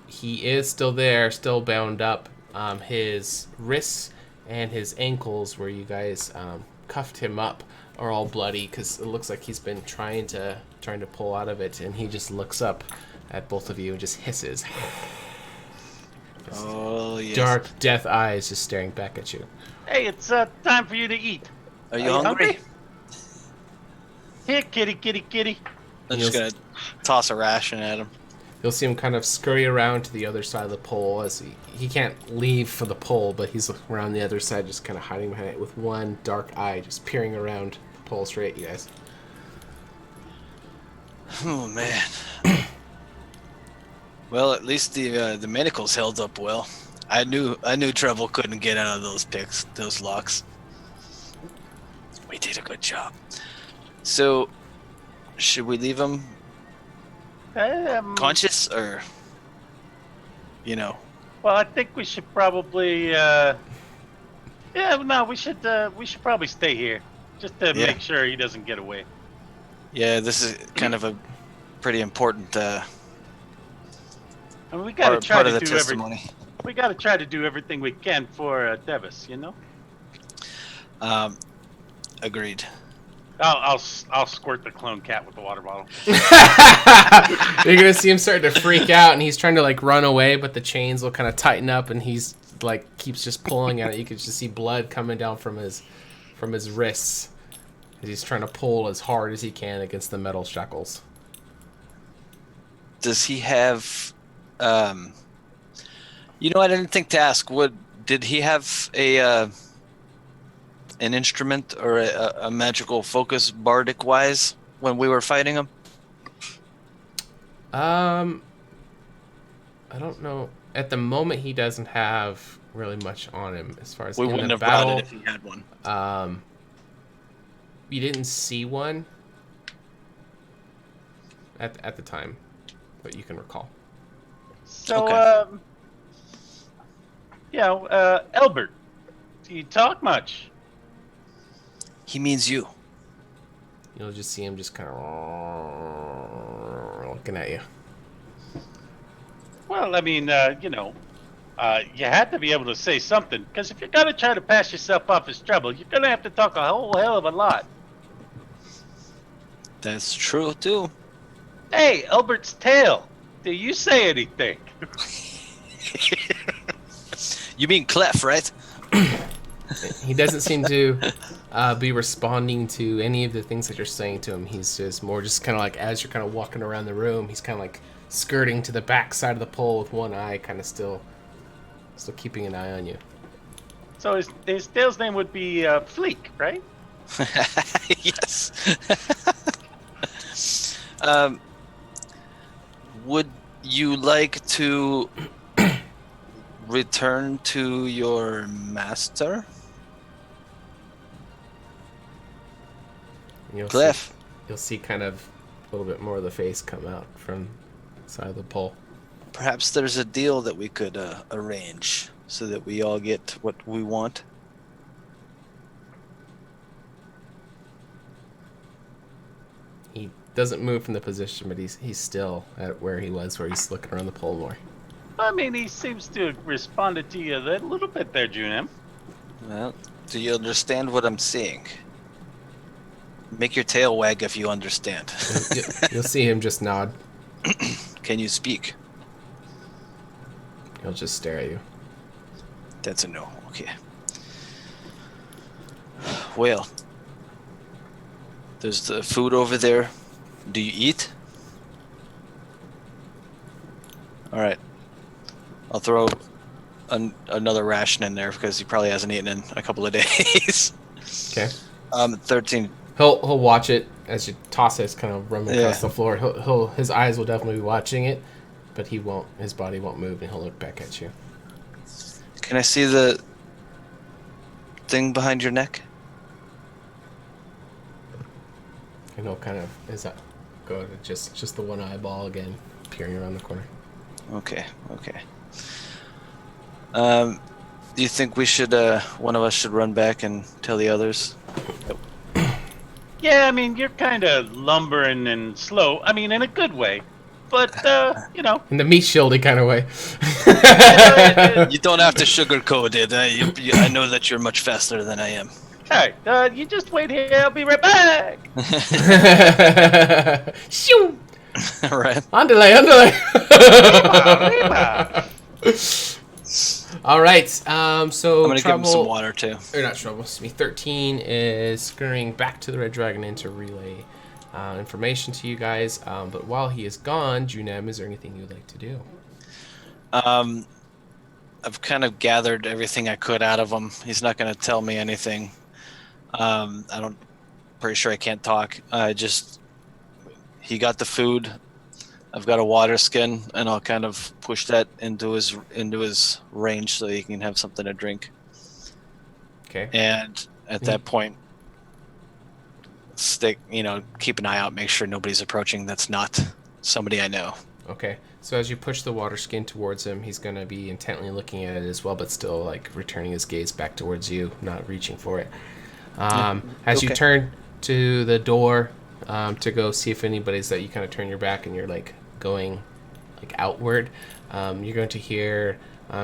he is still there, still bound up. His wrists and his ankles, where you guys cuffed him up, are all bloody because it looks like he's been trying to pull out of it, and he just looks up at both of you and just hisses. Oh yes. Dark death eyes just staring back at you. Hey, it's time for you to eat. Are you hungry? Here, kitty, kitty, kitty. I'm just gonna toss a ration at him. You'll see him kind of scurry around to the other side of the pole as he can't leave for the pole, but he's around the other side, just kind of hiding behind it with one dark eye, just peering around the pole straight at you guys. Oh man. Well, at least the manacles held up well. I knew Treble couldn't get out of those locks. We did a good job. So, should we leave him conscious, or Well, I think we should probably. We should probably stay here just to make sure he doesn't get away. Yeah, this is kind of a pretty important we gotta try part to of the do testimony. We gotta try to do everything we can for Devis, Agreed. I'll squirt the clone cat with the water bottle. You're gonna see him start to freak out, and he's trying to run away, but the chains will kind of tighten up, and he's keeps just pulling at it. You can just see blood coming down from his wrists as he's trying to pull as hard as he can against the metal shackles. Does he have? I didn't think to ask. Did he have an instrument or a magical focus, bardic wise, when we were fighting him? I don't know. At the moment, he doesn't have really much on him as far as we in wouldn't the have battle. brought it if he had one. You didn't see one at the time, but you can recall. So, okay. Albert, do you talk much? He means you. You'll just see him just kind of looking at you. Well, I mean, you had to be able to say something, because if you're going to try to pass yourself off as Treble, you're going to have to talk a whole hell of a lot. That's true, too. Hey, Albert's tail. Do you say anything? You mean Clef, right? He doesn't seem to be responding to any of the things that you're saying to him. He's just more just kind of as you're kind of walking around the room, he's kind of skirting to the back side of the pole with one eye, kind of still keeping an eye on you. So his tail's name would be Fleek, right? Yes. Would you like to return to your master? Cliff. You'll see kind of a little bit more of the face come out from the side of the pole. Perhaps there's a deal that we could arrange so that we all get what we want. He doesn't move from the position, but he's still at where he was, where he's looking around the pole more. I mean, he seems to have responded to you a little bit there, Junem. Well, do you understand what I'm saying? Make your tail wag if you understand. You'll see him just nod. Can you speak? He'll just stare at you. That's a no. Okay. Well, there's the food over there. Do you eat? All right. I'll throw another ration in there because he probably hasn't eaten in a couple of days. Okay. 13. He'll watch it as you toss it, kind of rumbling across the floor. His eyes will definitely be watching it, but he won't. His body won't move, and he'll look back at you. Can I see the thing behind your neck? And he'll kind of go to just the one eyeball again, peering around the corner. Okay. Do you think we should, one of us should run back and tell the others? Yeah, I mean, you're kind of lumbering and slow. I mean, in a good way. But, you know. In the meat shieldy kind of way. You don't have to sugarcoat it. I know that you're much faster than I am. Alright, you just wait here. I'll be right back. Shoo! Right. Andale. All right. So I'm gonna give him some water too. Or not trouble. 13 is scurrying back to the Red Dragon Inn to relay information to you guys. But while he is gone, Junem, is there anything you'd like to do? I've kind of gathered everything I could out of him. He's not going to tell me anything. Pretty sure I can't talk. He got the food. I've got a water skin, and I'll kind of push that into his range so he can have something to drink. Okay. And at that point, keep an eye out, make sure nobody's approaching that's not somebody I know. Okay. So as you push the water skin towards him, he's going to be intently looking at it as well, but still like returning his gaze back towards you, not reaching for it. As you turn to the door to go see if anybody's that you kind of turn your back and you're like going like outward, you're going to hear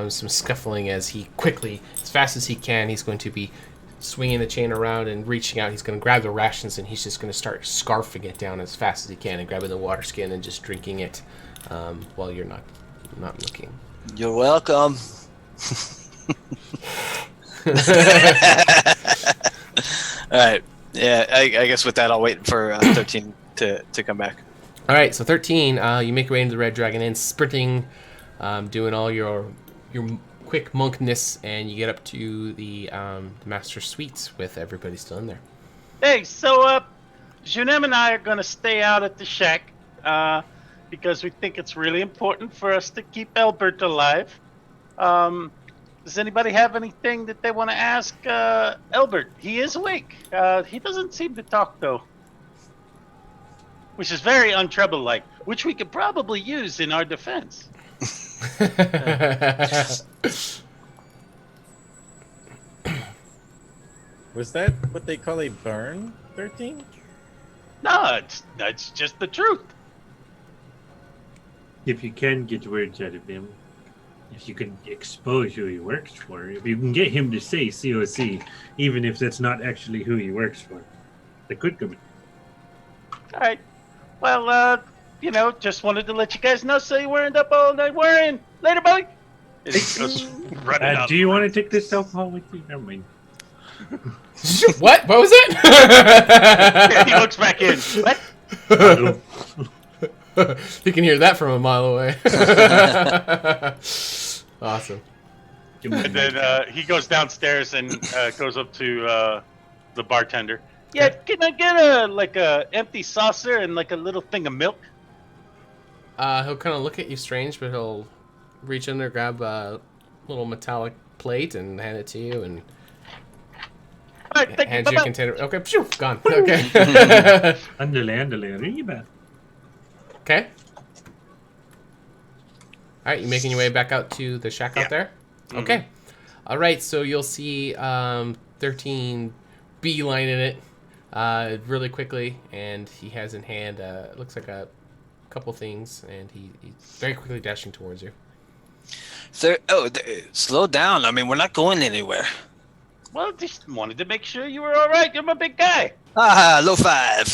some scuffling as he quickly, as fast as he can, he's going to be swinging the chain around and reaching out. He's going to grab the rations and he's just going to start scarfing it down as fast as he can and grabbing the water skin and just drinking it while you're not looking. You're welcome. All right. Yeah, I guess with that, I'll wait for 13 to come back. All right, so 13, you make your way into the Red Dragon Inn, sprinting, doing all your quick monkness, and you get up to the master suites with everybody still in there. Hey, so Junem and I are going to stay out at the shack because we think it's really important for us to keep Albert alive. Does anybody have anything that they want to ask Albert? He is awake. He doesn't seem to talk, though. Which is very untrouble-like, which we could probably use in our defense. Was that what they call a burn, 13? No, that's just the truth. If you can get words out of him, if you can expose who he works for, if you can get him to say COC, even if that's not actually who he works for, that could come in. All right. Well, just wanted to let you guys know so you weren't up all night worrying. Later, buddy. Do you want to take this alcohol with you? Never mind. What? What was it? He looks back in. What? You can hear that from a mile away. Awesome. And then he goes downstairs and goes up to the bartender. Yeah, can I get a empty saucer and like a little thing of milk? He'll kind of look at you strange, but he'll reach in there, grab a little metallic plate, and hand it to you, and hand you a container. Okay, phew, gone. Okay. Andale, ring you back. Okay. right, you making your way back out to the shack out there? Mhm. Okay. All right, so you'll see 13 beeline in it really quickly, and he has in hand, it looks like a couple things, and he's very quickly dashing towards you. Slow down. I mean, we're not going anywhere. Well, just wanted to make sure you were all right. You're my big guy. Ah, low five.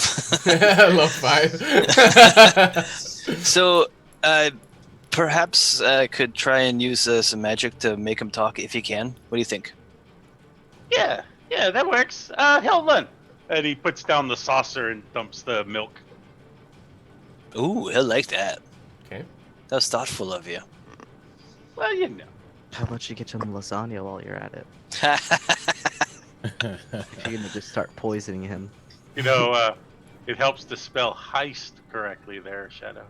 Low five. So, perhaps I could try and use some magic to make him talk if he can. What do you think? Yeah, that works. Hell then. And he puts down the saucer and dumps the milk. Ooh, he'll like that. Okay. That was thoughtful of you. Well, you know. How about you get some lasagna while you're at it? You're gonna just start poisoning him. You know, it helps to spell heist correctly there, Shadow.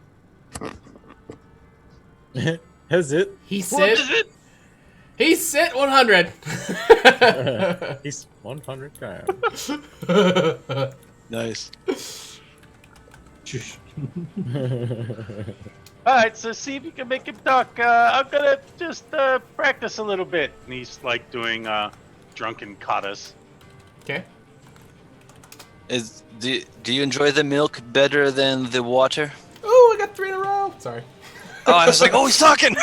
Has it? He What sit. is it? He sit 100. He's 100 times. Nice. Alright, so see if you can make him talk. I'm gonna just practice a little bit. And he's like doing drunken katas. Okay. Do you enjoy the milk better than the water? Oh, I got 3 in a row. Sorry. Oh, I was like, oh, he's talking.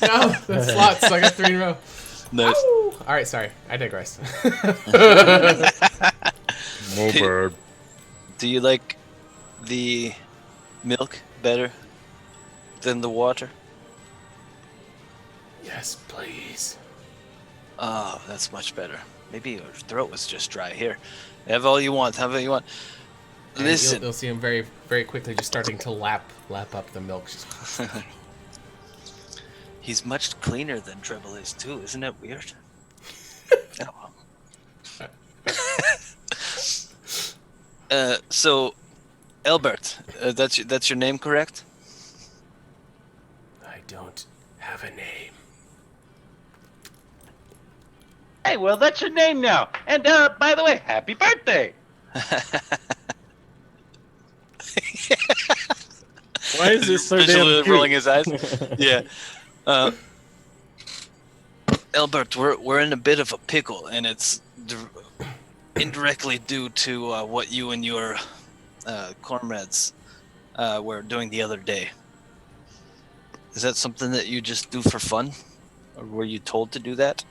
No, that's lots. So I got 3 in a row. Nice. Ow! All right, sorry. I digress. No bird. Do you like the milk better than the water? Yes, please. Oh, that's much better. Maybe your throat was just dry. Here, have all you want. Have all you want. And Listen. you'll see him very, very quickly just starting to lap up the milk. Just... He's much cleaner than Dribble is too. Isn't that weird? Oh, well. So, Albert, that's your name, correct? I don't have a name. Hey, well, that's your name now. And by the way, happy birthday. Why is this so Visually damn cute? rolling his eyes. Yeah. Albert, we're in a bit of a pickle, and it's indirectly due to what you and your comrades were doing the other day. Is that something that you just do for fun, or were you told to do that?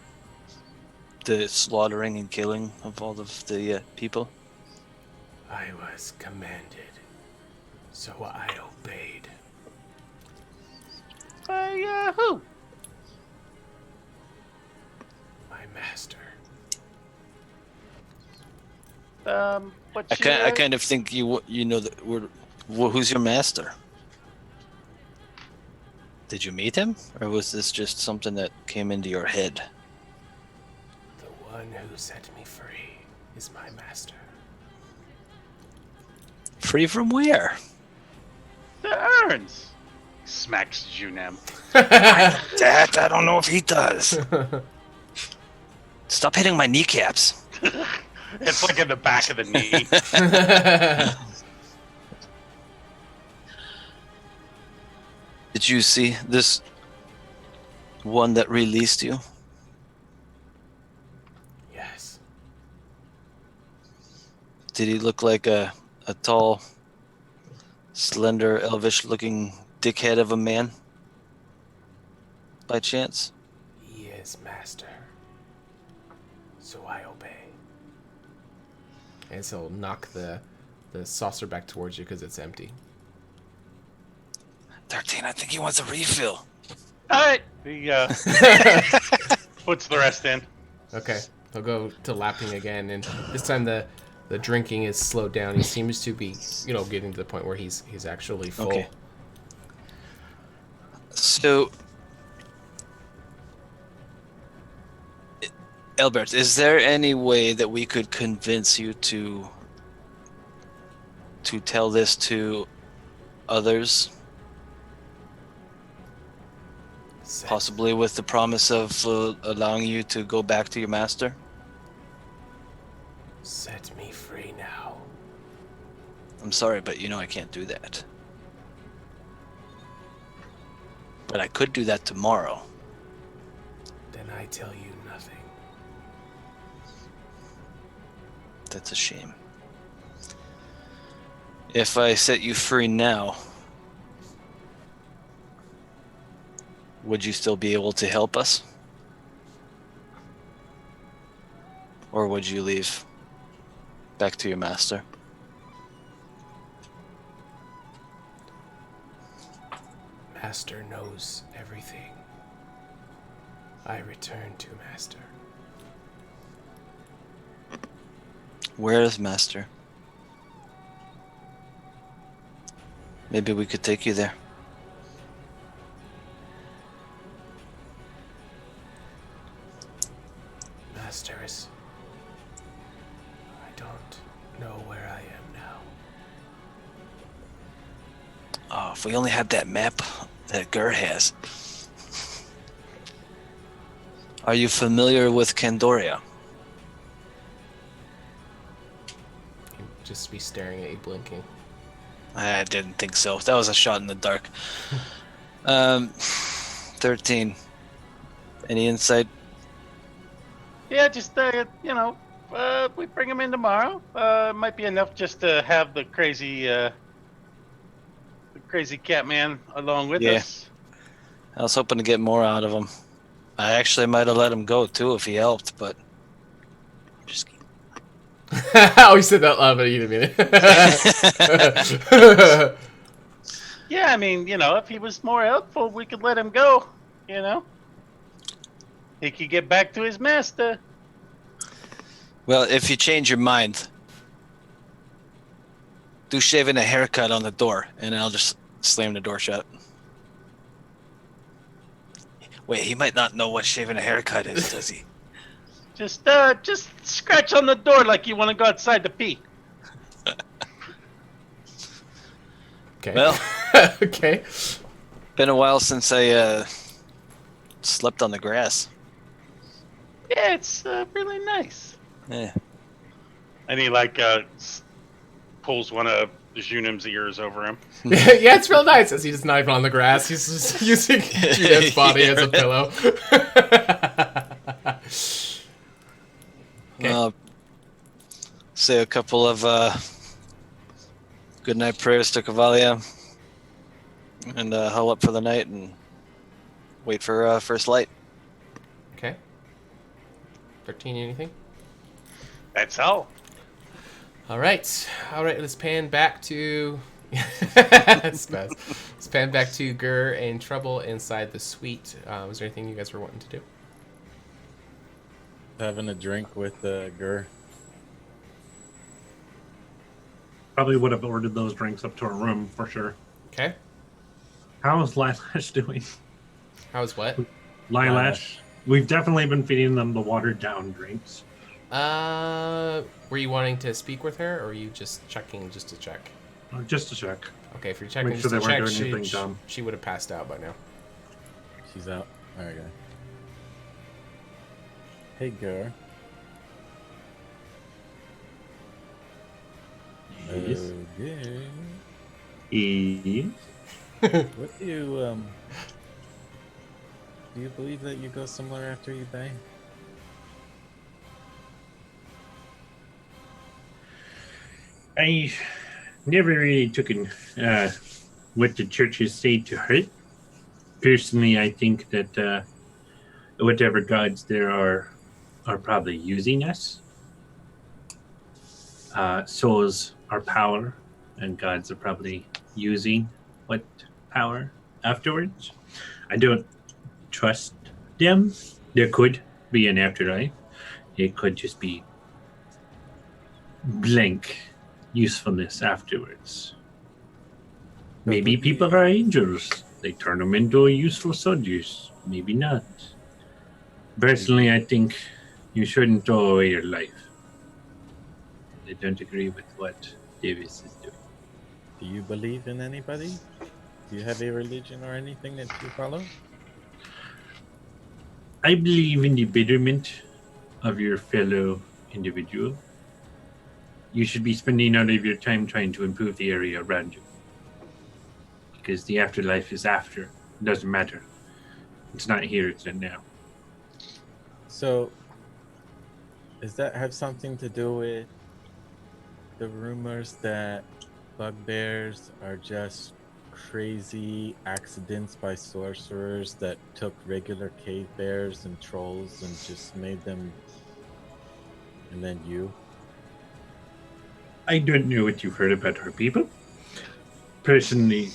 The slaughtering and killing of all of the people? I was commanded, so I obeyed. By who? My master. What's I kind of think you know that who's your master? Did you meet him, or was this just something that came into your head? The one who set me free is my master. Free from where? The urns. Smacks Junem. That I don't know if he does. Stop hitting my kneecaps. It's like in the back of the knee. Did you see this one that released you? Yes. Did he look like a tall, slender, elvish-looking dickhead of a man? By chance? He is master. So I obey. And so he'll knock the saucer back towards you because it's empty. 13, I think he wants a refill. Alright. He puts the rest in. Okay. He'll go to lapping again, and this time the drinking is slowed down. He seems to be, getting to the point where he's actually full. Okay. So, Albert, is there any way that we could convince you to tell this to others? Possibly with the promise of allowing you to go back to your master? Set me free now. I'm sorry, but I can't do that. But I could do that tomorrow. Then I tell you nothing. That's a shame. If I set you free now, would you still be able to help us? Or would you leave back to your master? Master knows everything. I return to Master. Where is Master? Maybe we could take you there. Master is... I don't know where I am now. Oh, if we only had that map that Gur has. Are you familiar with Candoria? He'd just be staring at you, blinking. I didn't think so. That was a shot in the dark. 13. Any insight? Yeah, just we bring him in tomorrow. Might be enough just to have the crazy cat man along with us. I was hoping to get more out of him. I actually might have let him go too if he helped, but just keep... Oh, you said that loud, but you didn't mean it. Yeah, I mean, if he was more helpful, we could let him go. He could get back to his master. Well, if you change your mind, do shaving a haircut on the door, and I'll just slam the door shut. Wait, he might not know what shaving a haircut is, does he? Just scratch on the door like you want to go outside to pee. Okay. Well, okay. Been a while since I slept on the grass. Yeah, it's really nice. Yeah. And he pulls one of Junim's ears over him. Yeah, it's real nice. As he's not even on the grass, he's just using Juliet's body as a pillow. Okay. Say a couple of good night prayers to Cavalia, and hull up for the night and wait for first light. Okay. 13, anything? That's all. All right. Let's pan back to. Let's pan back to Gur and Trouble inside the suite. Was there anything you guys were wanting to do? Having a drink with Gur. Probably would have ordered those drinks up to our room for sure. Okay. How's Lilash doing? How's what? Lilash. We've definitely been feeding them the watered down drinks. Were you wanting to speak with her, or were you just checking just to check? Just to check. Okay, if you're checking Make sure just to they weren't check, doing anything dumb. she would have passed out by now. She's out. All right, guys. Hey, Gur. Yes. Okay. Yes. What do you believe that you go somewhere after you die? I never really took in what the churches say to heart. Personally, I think that whatever gods there are probably using us. Souls are power, and gods are probably using what power afterwards. I don't trust them. There could be an afterlife. It could just be blank usefulness afterwards. Maybe people are angels. They turn them into useful soldiers. Maybe not. Personally, I think you shouldn't throw away your life. I don't agree with what Davis is doing. Do you believe in anybody? Do you have a religion or anything that you follow? I believe in the betterment of your fellow individual. You should be spending all of your time trying to improve the area around you. Because the afterlife is after It doesn't matter. It's not here, it's in now. So, does that have something to do with the rumors that bugbears are just crazy accidents by sorcerers that took regular cave bears and trolls and just made them, and then you? I don't know what you've heard about our people. Personally,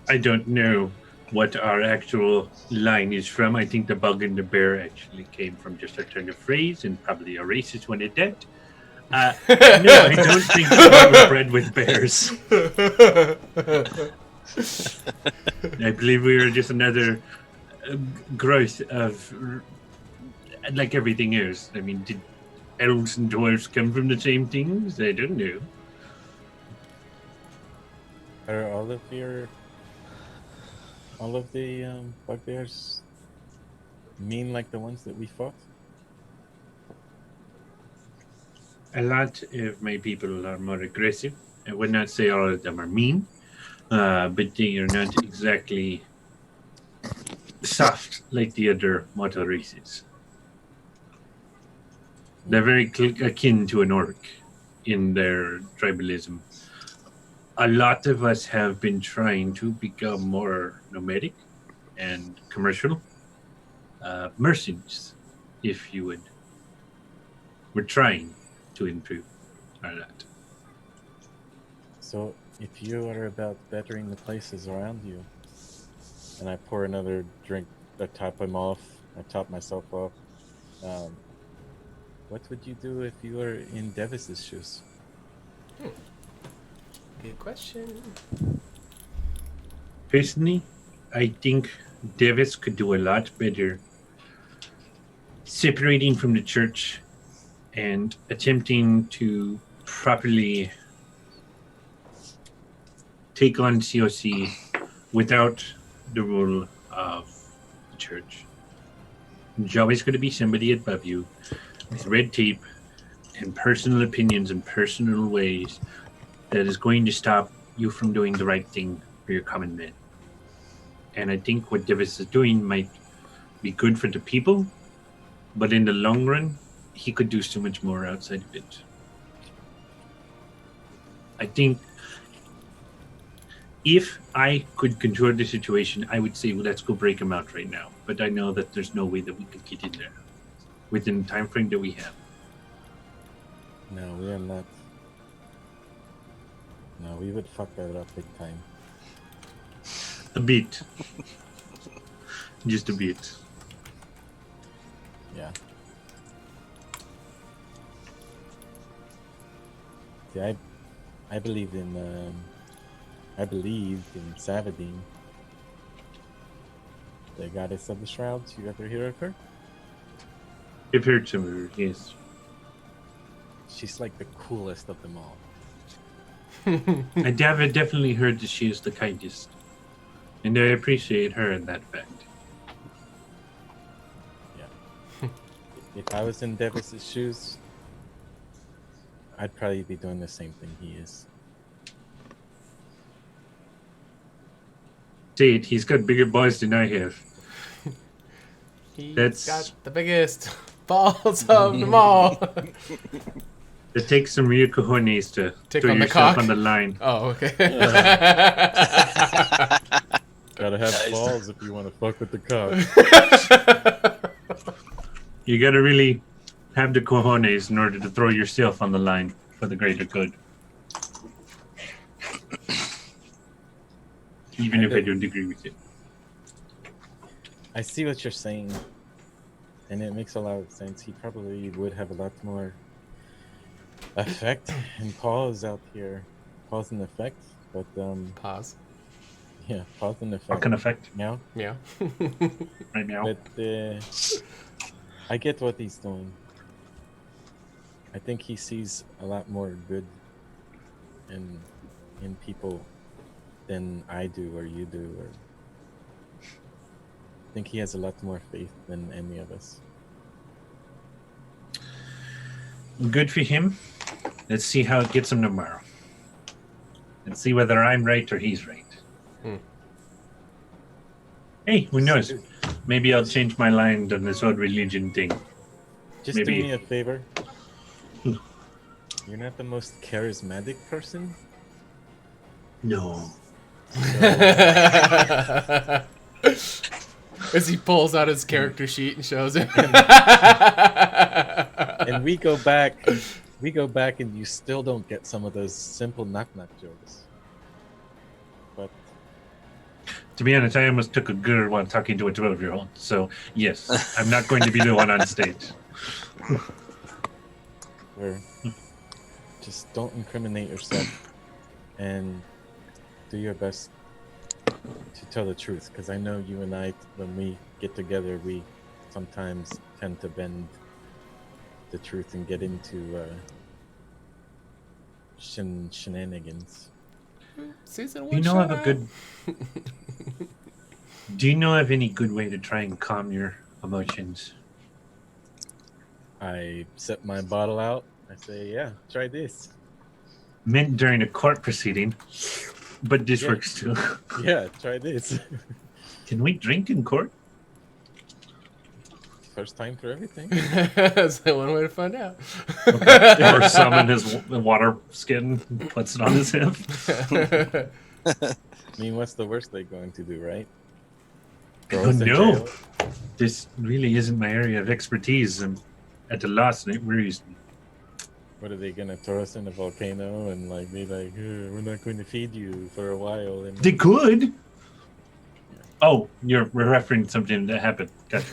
I don't know what our actual line is from. I think the bug and the bear actually came from just a turn of phrase and probably a racist one at that. No, I don't think we were bred with bears. I believe we were just another growth of, like everything else. I mean, did elves and dwarves come from the same things? I don't know. Are all of the bugbears mean like the ones that we fought? A lot of my people are more aggressive. I would not say all of them are mean, but they are not exactly soft like the other mortal races. They're very akin to an orc in their tribalism. A lot of us have been trying to become more nomadic and commercial. Mercenaries, if you would. We're trying to improve our lot. So, if you are about bettering the places around you, and I pour another drink, I top him off, I top myself off, what would you do if you were in Devis's shoes? Good question. Personally, I think Davis could do a lot better separating from the church and attempting to properly take on COC without the rule of the church. There's always going to be somebody above you with red tape and personal opinions and personal ways that is going to stop you from doing the right thing for your common men. And I think what Davis is doing might be good for the people, but in the long run, he could do so much more outside of it. I think if I could control the situation, I would say, well, let's go break him out right now. But I know that there's no way that we could get in there within the time frame that we have. No, we are not. No, we would fuck that up big time. A bit. Just a bit. Yeah. See, I believe in Savadine, the goddess of the shrouds. You ever hear of her? I've heard some of her, yes. She's like the coolest of them all. I definitely heard that she is the kindest. And I appreciate her in that fact. Yeah. If I was in Davis's shoes, I'd probably be doing the same thing he is. Say it, he's got bigger balls than I have. He's got the biggest balls of them all. It takes some real cojones to Tick throw on the yourself cock? on the line. Oh, okay. Gotta have balls if you want to fuck with the cock. You gotta really have the cojones in order to throw yourself on the line for the greater good. Even if I don't agree with it. I see what you're saying, and it makes a lot of sense. He probably would have a lot more effect and pause out here. Pause and effect, but Pause. Yeah, pause and effect. What kind of effect? Meow. Meow. Right now. But I get what he's doing. I think he sees a lot more good in people than I do or you do. Or I think he has a lot more faith than any of us. Good for him. Let's see how it gets him tomorrow. Let's see whether I'm right or he's right. Hey, who knows? Maybe I'll change my mind on this whole religion thing. Just Maybe. do me a favor. You're not the most charismatic person. No. As he pulls out his character sheet and shows it. And we go back, and you still don't get some of those simple knock-knock jokes. But To be honest, I almost took a girl while talking to a 12-year-old. So, yes, I'm not going to be the one on stage. just don't incriminate yourself, and do your best to tell the truth. Because I know you and I, when we get together, we sometimes tend to bend the truth and get into shenanigans. Season 1. Do you know of a good? Do you know of any good way to try and calm your emotions? I set my bottle out. I say, yeah, try this. Meant during a court proceeding, but this works too. Yeah, try this. Can we drink in court? First time for everything. That's one way to find out. Okay. Or summon his water skin, puts it on his hip. I mean, what's the worst they're going to do, right? Oh, no. This really isn't my area of expertise. I'm at a loss, and it worries me. What are they gonna throw us in a volcano and like be like, we're not going to feed you for a while? And They could. Oh, you're referring to something that happened. Gotcha.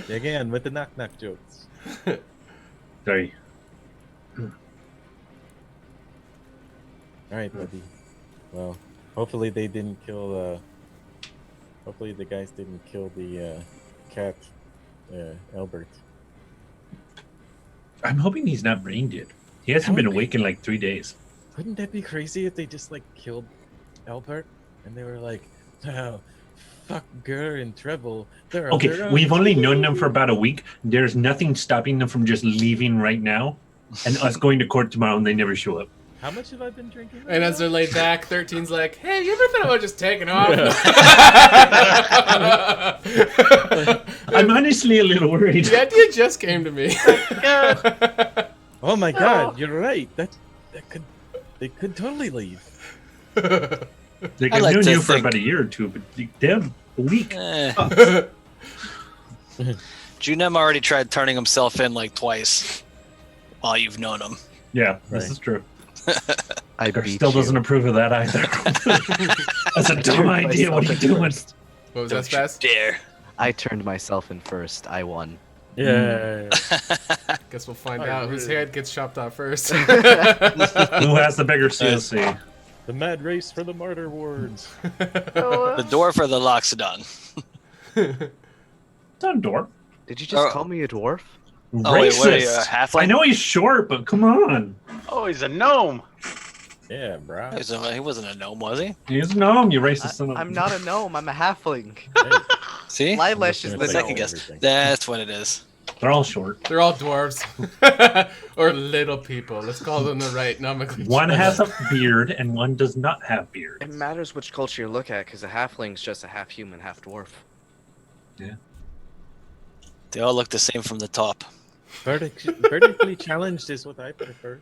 Again with the knock-knock jokes. Sorry. All right, buddy. Well, hopefully they didn't kill. Hopefully the guys didn't kill the cat, Albert. I'm hoping he's not brain dead. He hasn't been awake in like 3 days. Wouldn't that be crazy if they just like killed Albert and they were like, oh, fuck Gur and Treble. They're on their Okay, own." we've only known them for about a week. There's nothing stopping them from just leaving right now and us going to court tomorrow and they never show up. How much have I been drinking? And as they're laid back, 13's like, hey, you ever thought about just taking off? I'm honestly a little worried. The idea just came to me. Oh my god, you're right. They could totally leave. Like, I I've like known to you for think- about a year or two, but damn, a week. Junem already tried turning himself in like twice while you've known him. Yeah, this is true. I Gar beat still you. doesn't approve of that either. That's a dumb idea. What are you doing? What was that, Spaz? Dare. I turned myself in first. I won. Yeah. Guess we'll find out whose head gets chopped off first. Who has the bigger CLC? The mad race for the martyr wards. The dwarf or the Loxodon? It's on door. Did you just call me a dwarf? Oh, wait, what are you, Racist. a halfling? I know he's short, but come on. Oh, he's a gnome. Yeah, bro. He wasn't a gnome, was he? He's a gnome, you racist son of I'm not a gnome. I'm a halfling. See? Lilash is the Second gnome. guess. That's what it is. They're all short. They're all dwarves. Or little people. Let's call them the right nomenclature. One has a beard and one does not have beard. It matters which culture you look at, because a halfling's just a half human, half dwarf. Yeah. They all look the same from the top. Vertically challenged is what I prefer.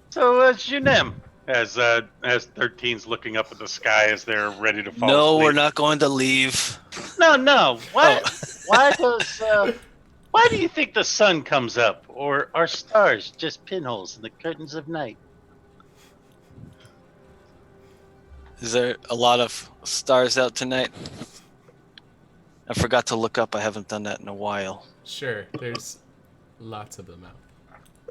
So, Junem, as 13's looking up at the sky as they're ready to fall No, asleep. we're not going to leave. No. Why? Why do you think the sun comes up, or are stars just pinholes in the curtains of night? Is there a lot of stars out tonight? I forgot to look up. I haven't done that in a while. Sure, there's lots of them out.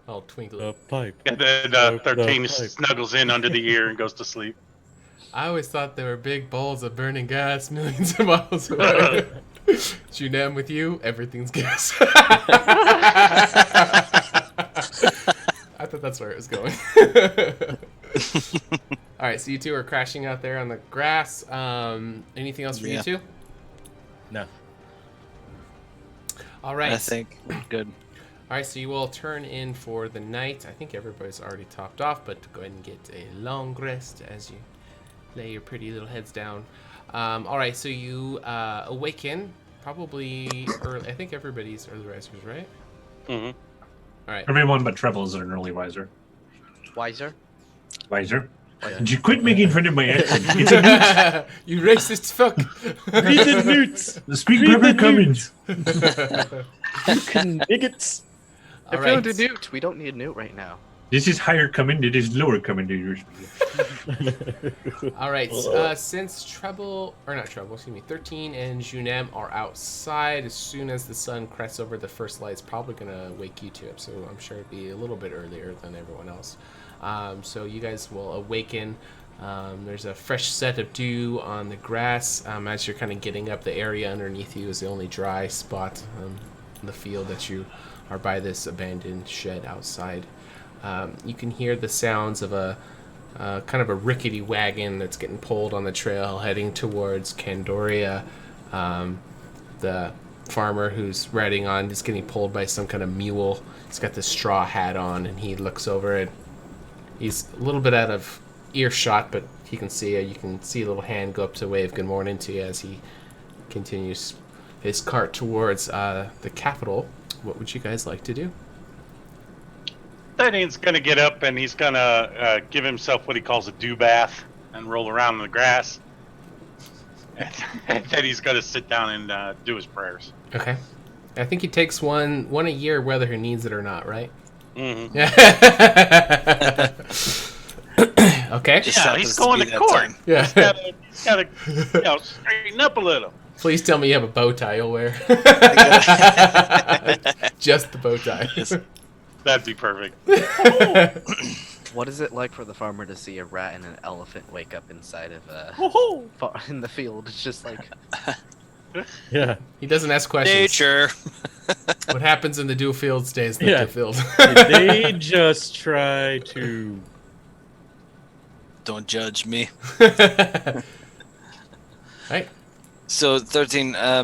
All twinkly. Pipe. And then 13 snuggles in under the ear and goes to sleep. I always thought they were big balls of burning gas millions of miles away. Junem, with you, everything's gas. I thought that's where it was going. All right, so you two are crashing out there on the grass. Anything else for you two? No. All right. I think good. Alright, so you will turn in for the night. I think everybody's already topped off, but go ahead and get a long rest as you lay your pretty little heads down. Alright, so you awaken probably early. I think everybody's early risers, right? Mm-hmm. Alright. Everyone but Trebles are an early riser. Wiser? Wiser? Yeah. Did you quit making fun of my accent? It's a newt. You racist fuck. Read the newts. Speak Read proper the Cummins. You can bigots. I found a newt. We don't need a newt right now. This is higher command, it is lower command. Alright, since Treble, or not Treble, excuse me, 13 and Junem are outside, as soon as the sun crests over the first light, it's probably going to wake you two up, so I'm sure it'd be a little bit earlier than everyone else. So you guys will awaken. There's a fresh set of dew on the grass. As you're kind of getting up, the area underneath you is the only dry spot in the field that you are by this abandoned shed outside. You can hear the sounds of a kind of a rickety wagon that's getting pulled on the trail heading towards Candoria. The farmer who's riding on is getting pulled by some kind of mule. He's got this straw hat on, and he looks over and he's a little bit out of earshot, but he can see you can see a little hand go up to wave good morning to you as he continues his cart towards the capital. What would you guys like to do? 13's gonna get up and he's gonna give himself what he calls a dew bath and roll around in the grass. And then he's gonna sit down and do his prayers. Okay. I think he takes one a year whether he needs it or not, right? Mm-hmm. Okay. Yeah, he's going to court. Yeah. He's gotta straighten up a little. Please tell me you have a bow tie you'll wear. Just the bow tie. That'd be perfect. What is it like for the farmer to see a rat and an elephant wake up inside of in the field? It's just like... Yeah. He doesn't ask questions. Nature. What happens in the dew field stays in the dew field. They just try to... Don't judge me. Right. So 13. I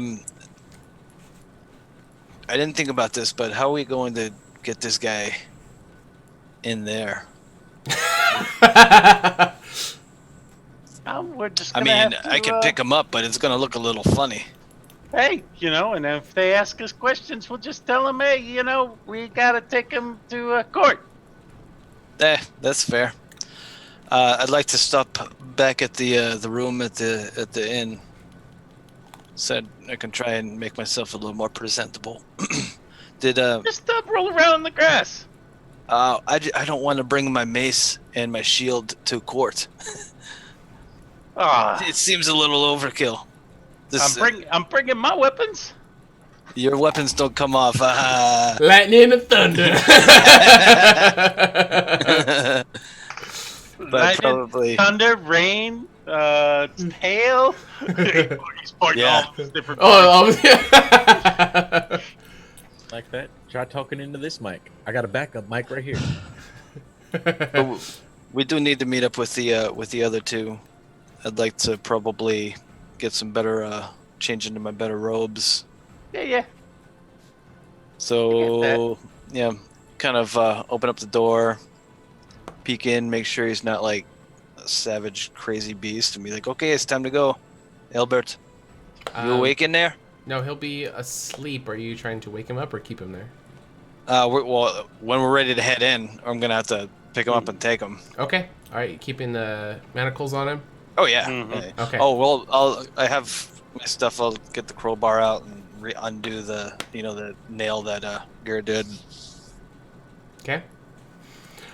didn't think about this, but how are we going to get this guy in there? We're just I gonna mean, have to, I can pick him up, but it's going to look a little funny. Hey, and if they ask us questions, we'll just tell them, hey, we gotta take him to court. That's fair. I'd like to stop back at the room at the inn. Said I can try and make myself a little more presentable. Just roll around in the grass. I don't want to bring my mace and my shield to court. It seems a little overkill. I'm bringing my weapons. Your weapons don't come off. Lightning and thunder. But Lightning, probably thunder, rain, hail. He's pointing all these different. Like that. Try talking into this mic. I got a backup mic right here. But we do need to meet up with the other two. I'd like to probably get some better change into my better robes. Yeah. So yeah, kind of open up the door, peek in, make sure he's not like a savage, crazy beast, and be like, okay, it's time to go. Albert, you awake in there? No, he'll be asleep. Are you trying to wake him up or keep him there? Well, when we're ready to head in, I'm gonna have to pick him up and take him. Okay. All right. Keeping the manacles on him. Oh yeah. Mm-hmm. Okay. Oh well, I have my stuff. I'll get the crowbar out and undo the the nail that Gur did. Okay.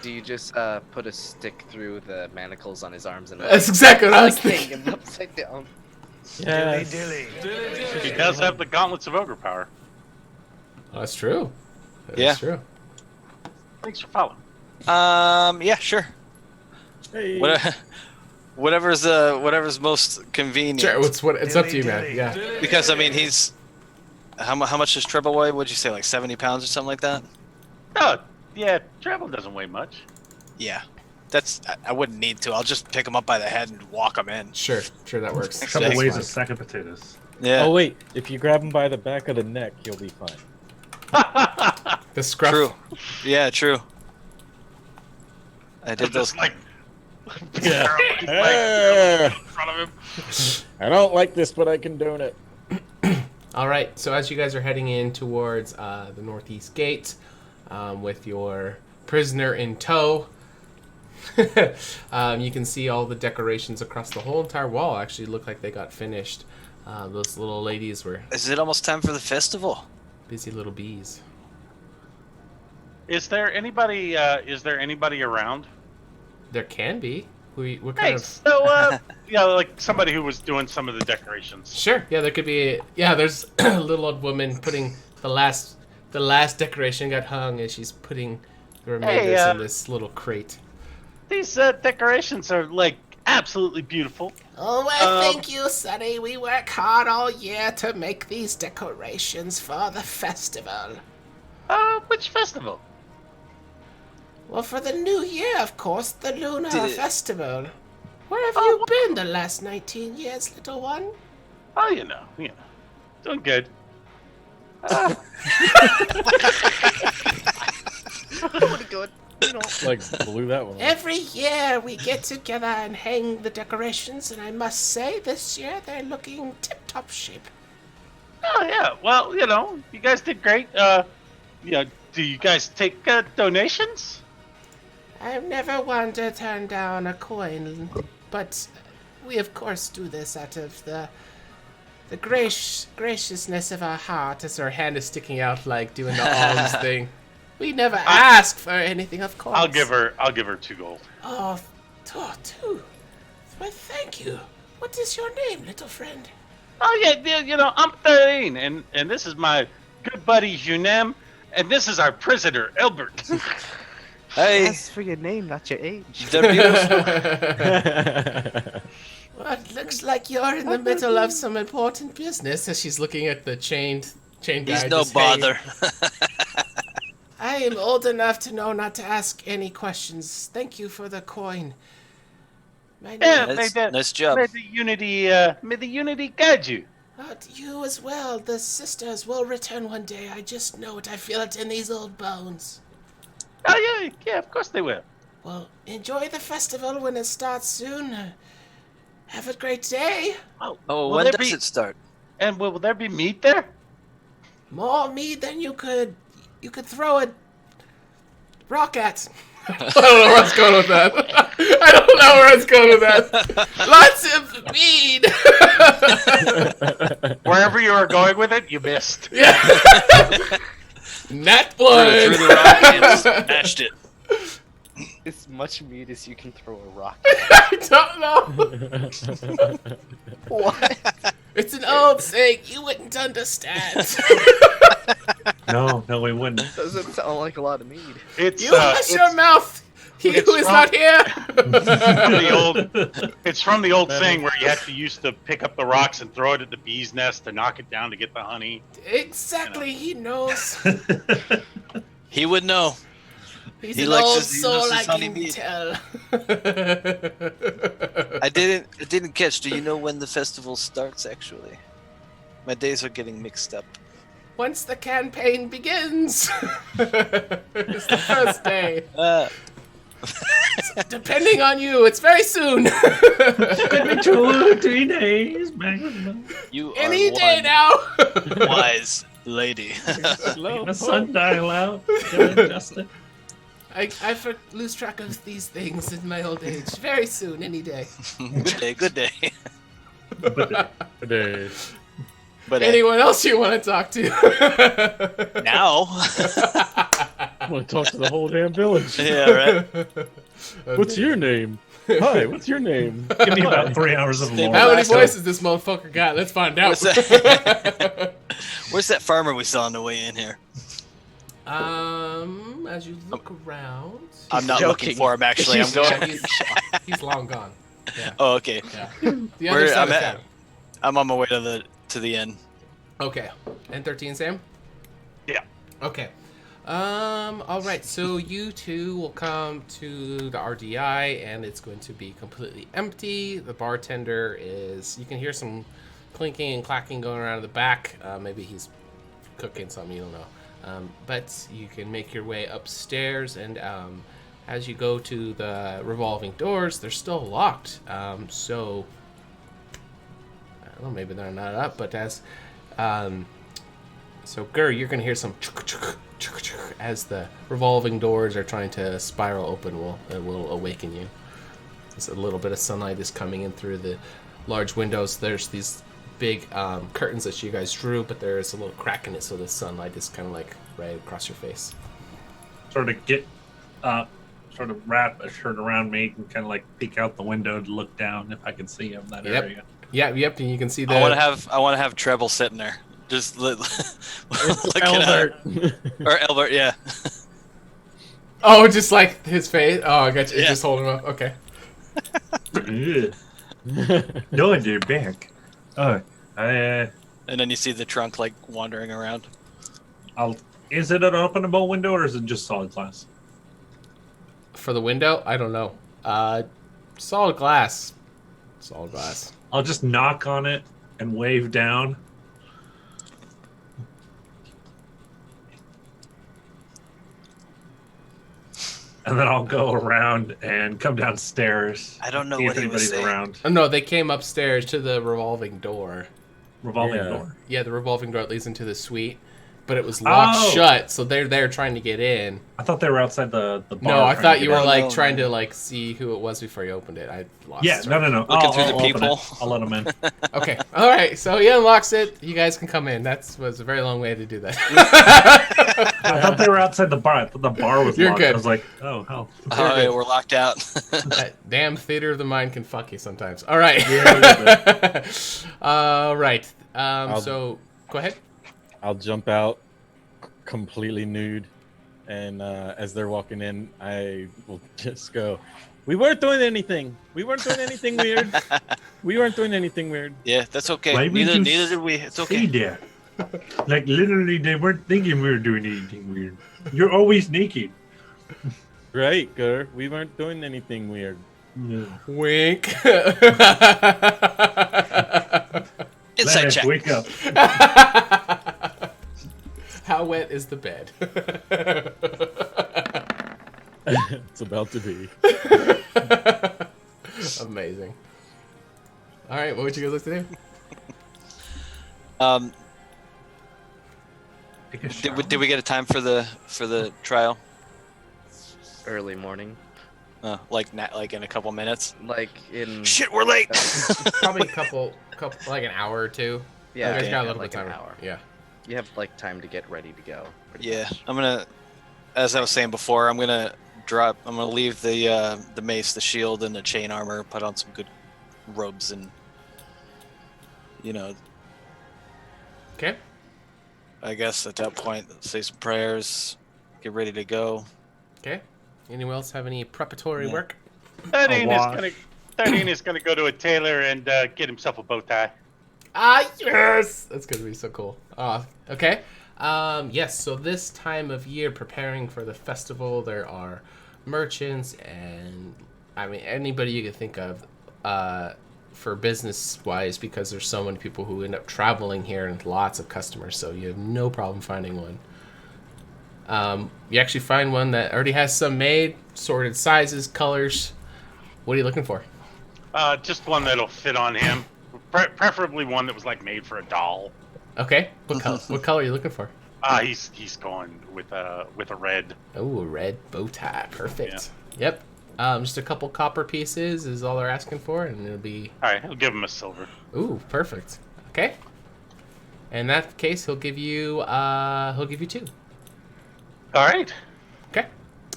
Do you just put a stick through the manacles on his arms and legs? That's exactly what I was thinking. Him upside down. Yeah. He does have the gauntlets of ogre power. Oh, that's true. Yeah. True. Thanks for following. Yeah, sure. Hey. Whatever's most convenient. Sure. It's up to you, man. Yeah. Because I mean, he's how much is Treble weigh? What'd you say, like 70 pounds or something like that? Oh, yeah. Travel doesn't weigh much. Yeah. I wouldn't need to. I'll just pick him up by the head and walk him in. Sure, that works. Trouble That's weighs fine. a sack of potatoes. Yeah. Oh wait, if you grab him by the back of the neck, you'll be fine. The scruff. True. Yeah, true. I did those. Just like Yeah. in front of him. I don't like this, but I condone it. All right. So as you guys are heading in towards the northeast gate, with your prisoner in tow, you can see all the decorations across the whole entire wall. Actually, look like they got finished. Those little ladies were Is it almost time for the festival? busy little bees. Is there anybody around? There can be. What Hey, kind of? so like somebody who was doing some of the decorations. Sure. Yeah, there could be. Yeah, there's a little old woman putting the last decoration got hung, and she's putting the remainders in this little crate. These decorations are like absolutely beautiful. Oh, well, thank you, Sonny. We work hard all year to make these decorations for the festival. Which festival? Well, for the new year, of course, the Lunar Did- Festival. Where have you been the last 19 years, little one? Oh, you know, doing good. Pretty good. You know. Like, blew that one. Every year we get together and hang the decorations, and I must say, this year they're looking tip-top shape. Oh yeah, well, you guys did great. Do you guys take donations? I've never wanted to turn down a coin, but we of course do this out of the graciousness of our heart, as her hand is sticking out like doing the alms thing. We never ask for anything, of course. I'll give her 2 gold. Oh, two. Well, thank you. What is your name, little friend? Oh yeah, I'm 13, and this is my good buddy Junem, and this is our prisoner Albert. Hey, Ask for your name, not your age. they're beautiful. Well, it looks like you're in the middle of some important business, as she's looking at the chain guy. He's no just hanging. bother. I am old enough to know not to ask any questions. Thank you for the coin. My name Nice job. May the unity guide you. You as well. The sisters will return one day. I just know it. I feel it in these old bones. Oh yeah, of course they will. Well, enjoy the festival when it starts soon. Have a great day. Oh, Will when there does be- it start? And will there be meat there? More meat than you could throw a rock at. I don't know where I was going with that. I don't know where I was going with that. Lots of mead. Wherever you were going with it, you missed. Yeah. Nat one. Threw the rock and smashed it. As much meat as you can throw a rock. I don't know. What? It's an old saying. You wouldn't understand. No, we wouldn't. Doesn't sound like a lot of meat. It's You hush your mouth. He it's who is from- not here. It's from the old thing where you have to use to pick up the rocks and throw it at the bee's nest to knock it down to get the honey. Exactly. He knows. He would know. He's He an likes old his- he soul. loves I his honey can meat. tell. I didn't catch. Do you know when the festival starts? Actually, my days are getting mixed up. Once the campaign begins, it's the first day. Depending on you, it's very soon. Could be 2 or 3 days. You Any are day one now. wise lady. Keep a sundial out. Justin. I lose track of these things in my old age. Very soon, any day. Good day. Today. But Anyone else you want to talk to? now, I want to talk to the whole damn village. yeah, right. What's your name? Hi, what's your name? Give me about 3 hours of lore. How many voices this motherfucker got? Let's find out. Where's that farmer we saw on the way in here? As you look around, I'm not joking. looking for him. Actually, I'm going. he's long gone. Yeah. Oh, okay. Yeah. The other side I'm of at- town. I'm on my way to the inn. Okay. N13, Sam? Yeah. Okay. All right. So you two will come to the RDI, and it's going to be completely empty. The bartender is. You can hear some clinking and clacking going around in the back. Maybe he's cooking something. You don't know. But you can make your way upstairs, and as you go to the revolving doors, they're still locked. So I don't know, maybe they're not up, but so Gur, you're gonna hear some as the revolving doors are trying to spiral open. It will awaken you. As a little bit of sunlight is coming in through the large windows. There's these big curtains that you guys drew, but there's a little crack in it, so the sunlight is kind of like right across your face. Sort of get up, sort of wrap a shirt around me, and kind of like peek out the window to look down if I can see him in that area. Yep, and you can see the. I want to have Treble sitting there, just looking Albert. or Albert, yeah. Oh, just like his face. Oh, I got you. Yeah. Just holding him up. Okay. No, they're back. Oh, And then you see the trunk like wandering around. Is it an openable window or is it just solid glass? For the window, I don't know. Solid glass. Solid glass. I'll just knock on it and wave down. And then I'll go around and come downstairs. I don't know see what if he was anybody's saying. around. Oh, no, they came upstairs to the revolving door. Revolving door. Yeah, the revolving door that leads into the suite, but it was locked shut, so they're there trying to get in. I thought they were outside the bar. No, I thought you were in. trying to like see who it was before you opened it. I lost. Yeah, no. Looking through the I'll open peephole. it. I'll let them in. Okay, all right. So he unlocks it. You guys can come in. That was a very long way to do that. I thought they were outside the bar. I thought the bar was You're locked. good. I was like, oh hell. Oh, yeah, we're locked out. That damn theater of the mind can fuck you sometimes. All right. Yeah, All right. So go ahead. I'll jump out completely nude, and as they're walking in, I will just go, "We weren't doing anything. We weren't doing anything weird. We weren't doing anything weird." Yeah, that's okay. Why would Neither you did we. It's okay. Say that. Like literally, they weren't thinking we were doing anything weird. You're always naked. Right, Gur. We weren't doing anything weird. No. Wink. Inside Lance, check. wake up. How wet is the bed? It's about to be. Amazing. All right, what would you guys like to do? Take a shower. Did we get a time for the trial? Early morning. Like in a couple minutes. Like in. Shit, we're late. Probably a couple, like an hour or two. Yeah, you guys okay. got a little like bit of an time. hour. Yeah. You have like time to get ready to go. pretty Yeah, much. I'm gonna. As I was saying before, I'm gonna leave the mace, the shield, and the chain armor. Put on some good robes, and Okay. I guess at that point, say some prayers, get ready to go. Okay. Anyone else have any preparatory work? 13 is gonna go to a tailor and get himself a bow tie. Ah, yes! That's gonna be so cool. Okay. Yes, so this time of year, preparing for the festival, there are merchants and, anybody you can think of for business-wise, because there's so many people who end up traveling here and lots of customers, so you have no problem finding one. You actually find one that already has some made, sorted sizes, colors. What are you looking for? Just one that'll fit on him. Preferably one that was like made for a doll. Okay. What color? What color are you looking for? He's going with a red. Oh, a red bow tie. Perfect. Yeah. Yep. Just a couple copper pieces is all they're asking for, and it'll be. All right, he'll give him a silver. Ooh, perfect. Okay. In that case, he'll give you 2. All right. Okay.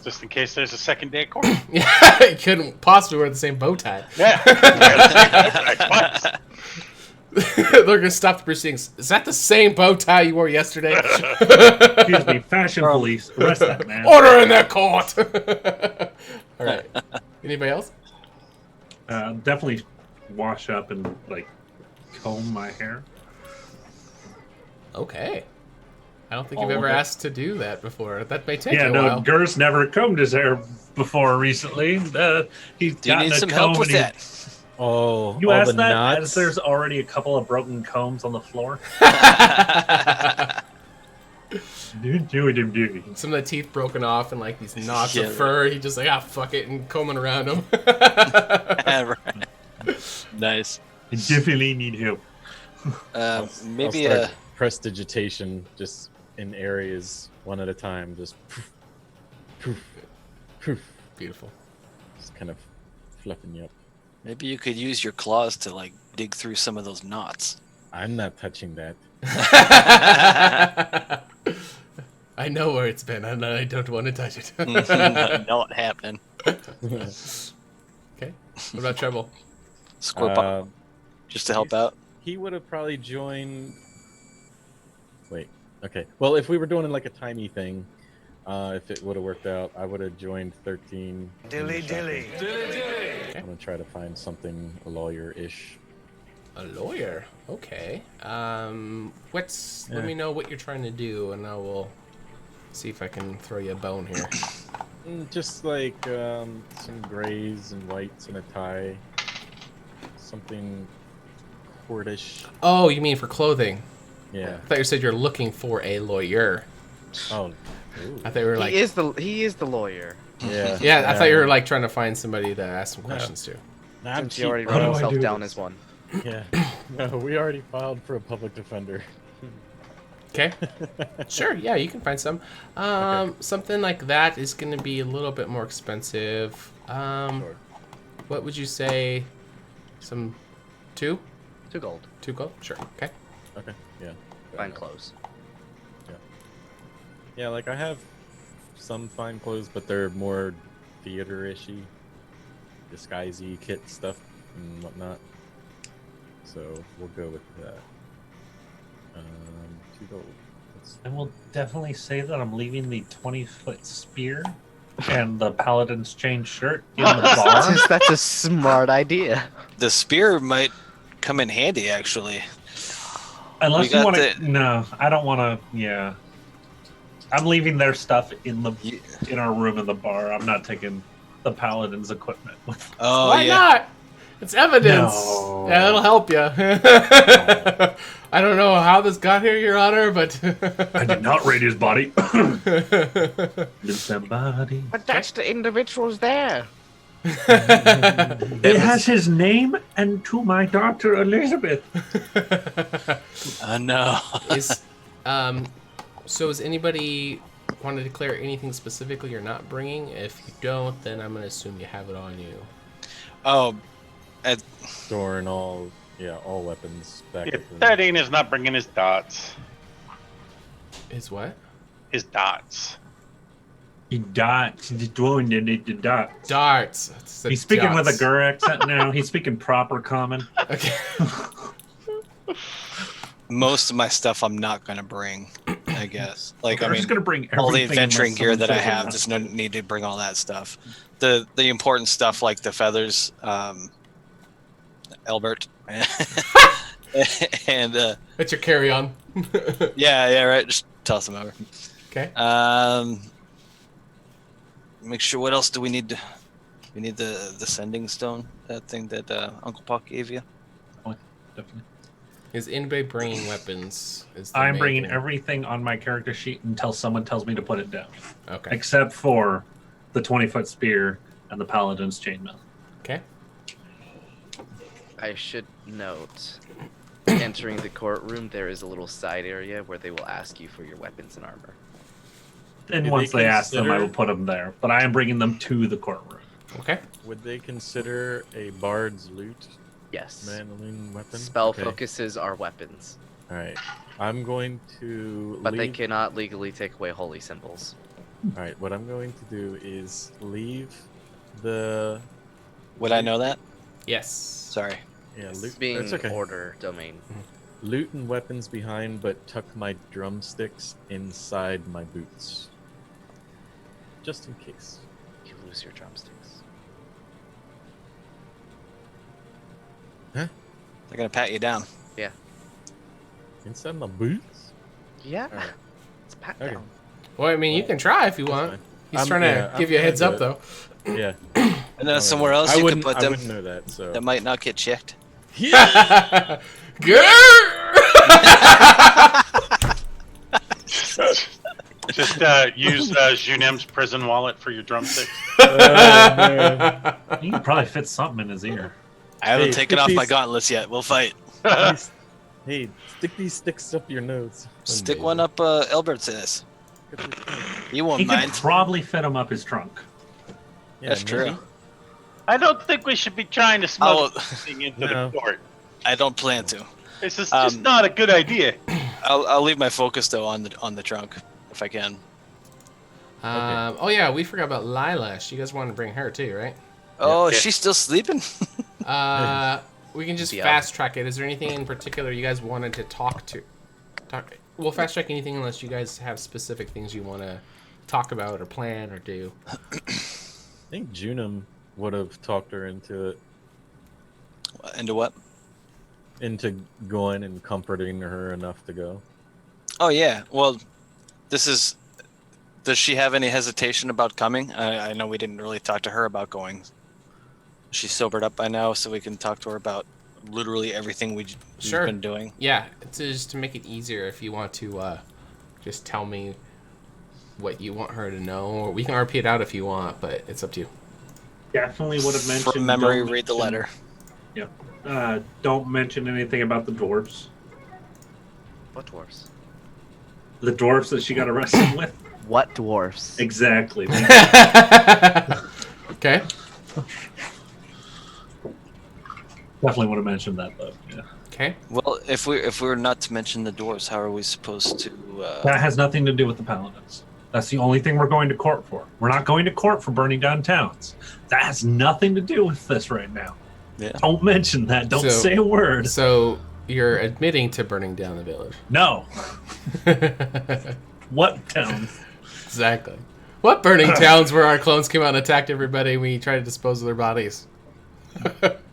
Just in case there's a second day of court. Yeah, you couldn't possibly wear the same bow tie. Yeah. They're gonna stop the proceedings. Is that the same bow tie you wore yesterday? Excuse me, fashion police. Arrest that man. Order in the court. All right. Anybody else? Definitely wash up and like comb my hair. Okay. I don't think you've ever asked to do that before. That may take Yeah, you a no, while. Gur's never combed his hair before recently. He's Do you gotten need a some comb help with and he- that? Oh, You all asked the that knots. as there's already a couple of broken combs on the floor. Do it. Some of the teeth broken off and like these knots Yeah. of fur. He just like, fuck it, and combing around him. Right. Nice. I definitely need help. Maybe I'll start prestidigitation just in areas one at a time. Just poof, poof, poof. Beautiful. Just kind of fluffing you up. maybe you could use your claws to like dig through some of those knots. I'm not touching that. I know where it's been, and I don't want to touch it. Not happening. Okay. What about Treble? Squirp up just to help out. He would have probably joined. Wait. Okay. Well, if we were doing like a timey thing, if it would have worked out, I would have joined 13. Dilly. I'm gonna try to find something a lawyer-ish. A lawyer. Okay. Let me know what you're trying to do, and I will see if I can throw you a bone here. Just like some grays and whites and a tie. Something courtish. Oh, you mean for clothing? Yeah. I thought you said you're looking for a lawyer. Oh. I thought you were like. He is the lawyer. Yeah. Yeah, I thought you were like trying to find somebody to ask some questions to. Since he already wrote himself down as one. Yeah. No, we already filed for a public defender. Okay. Sure. Yeah, you can find some. Something like that is going to be a little bit more expensive. What would you say? Some 2? 2 gold. 2 gold. Sure. Okay. Okay. Yeah. Fine clothes. Yeah. Yeah, like I have some fine clothes, but they're more theater-ishy, disguise-y kit stuff and whatnot. So we'll go with that. 2 gold. I will definitely say that I'm leaving the 20-foot spear and the Paladin's chain shirt in the bar. That's a smart idea. The spear might come in handy, actually. Unless We you got want to. No, I don't want to. Yeah. I'm leaving their stuff in our room in the bar. I'm not taking the Paladin's equipment with. Oh, Why not? It's evidence. No. Yeah, that'll help you. I don't know how this got here, Your Honor, but I did not raid his body. Somebody. But that's the individuals there. It has his name and to my daughter Elizabeth. No. So is anybody want to declare anything specifically you're not bringing? If you don't, then I'm going to assume you have it on you. Oh, Storing all weapons back. Yeah, 13 is not bringing his dots. His what? His dots. He dots. He's doing the dots. Darts. He's speaking with a Gur accent now. He's speaking proper common. Okay. most of my stuff I'm not going to bring, I guess. Like, I'm just going to bring all the everything adventuring unless gear that I someone have. says Just no need to bring all that stuff. The important stuff like the feathers, Albert, and that's your carry-on. yeah, right. Just toss them over. Okay. Make sure. What else do we need? We need the sending stone. That thing that Uncle Puck gave you. Definitely. Is anybody bringing weapons? I'm bringing everything on my character sheet until someone tells me to put it down. Okay. Except for the 20-foot spear and the Paladin's chainmail. Okay. I should note, entering the courtroom, there is a little side area where they will ask you for your weapons and armor. And Do once they they ask them, I consider- will put them there. But I am bringing them to the courtroom. Okay. Would they consider a bard's loot Yes. mandolin weapon? Spell Okay. focuses are weapons, All right. I'm going to but they leave... cannot legally take away holy symbols. All right. What I'm going to do is leave the... Would I know that? Yes. Sorry. Yeah, It's loot... being That's okay. order domain. Loot and weapons behind, but tuck my drumsticks inside my boots. Just in case. You lose your drumsticks. Huh? They're gonna pat you down. Yeah. Inside my boots? Yeah. All right. It's pat Okay. down. Well, I mean, you can try if you want. fine. He's I'm- trying to yeah, give I'm you a heads gonna up, do though. Yeah. And then somewhere else I you could wouldn't- put I them. wouldn't know that, so... That might not get checked. just use Junem's prison wallet for your drumsticks. You can probably fit something in his ear. I haven't Hey, taken stick off my these- gauntlets yet. We'll fight. Hey, stick these sticks up your nose. Stick one up Albert's ass. You won't He could mind. probably fit him up his trunk. Yeah, That's maybe. true. I don't think we should be trying to smuggle anything into No. the court. I don't plan to. This is just not a good idea. I'll leave my focus though on the trunk if I can. Oh yeah, we forgot about Lila. You guys want to bring her too, right? Oh, Yeah. she's still sleeping? We can just Yeah. fast track it. Is there anything in particular you guys wanted to talk? We'll fast track anything unless you guys have specific things you want to talk about or plan or do. I think Junem would have talked her into it, Into what? into going and comforting her enough to go. Oh yeah. Well, does she have any hesitation about coming? I know we didn't really talk to her about going. She's sobered up by now, so we can talk to her about literally everything we've Sure. been doing. Yeah, it's just to make it easier if you want to just tell me what you want her to know, or we can RP it out if you want, but it's up to you. Definitely would have mentioned. From memory, don't read the mention- letter. Yeah. Don't mention anything about the dwarves. What dwarfs? The dwarves that she got arrested with. What dwarfs? Exactly. Okay. Definitely would have mentioned that, though. Yeah. Okay. Well, if we're not to mention the dwarves, how are we supposed to? That has nothing to do with the paladins. That's the only thing we're going to court for. We're not going to court for burning down towns. That has nothing to do with this right now. Yeah. Don't mention that. Don't say a word. So you're admitting to burning down the village. No. What town? Exactly. What burning towns where our clones came out and attacked everybody and we tried to dispose of their bodies?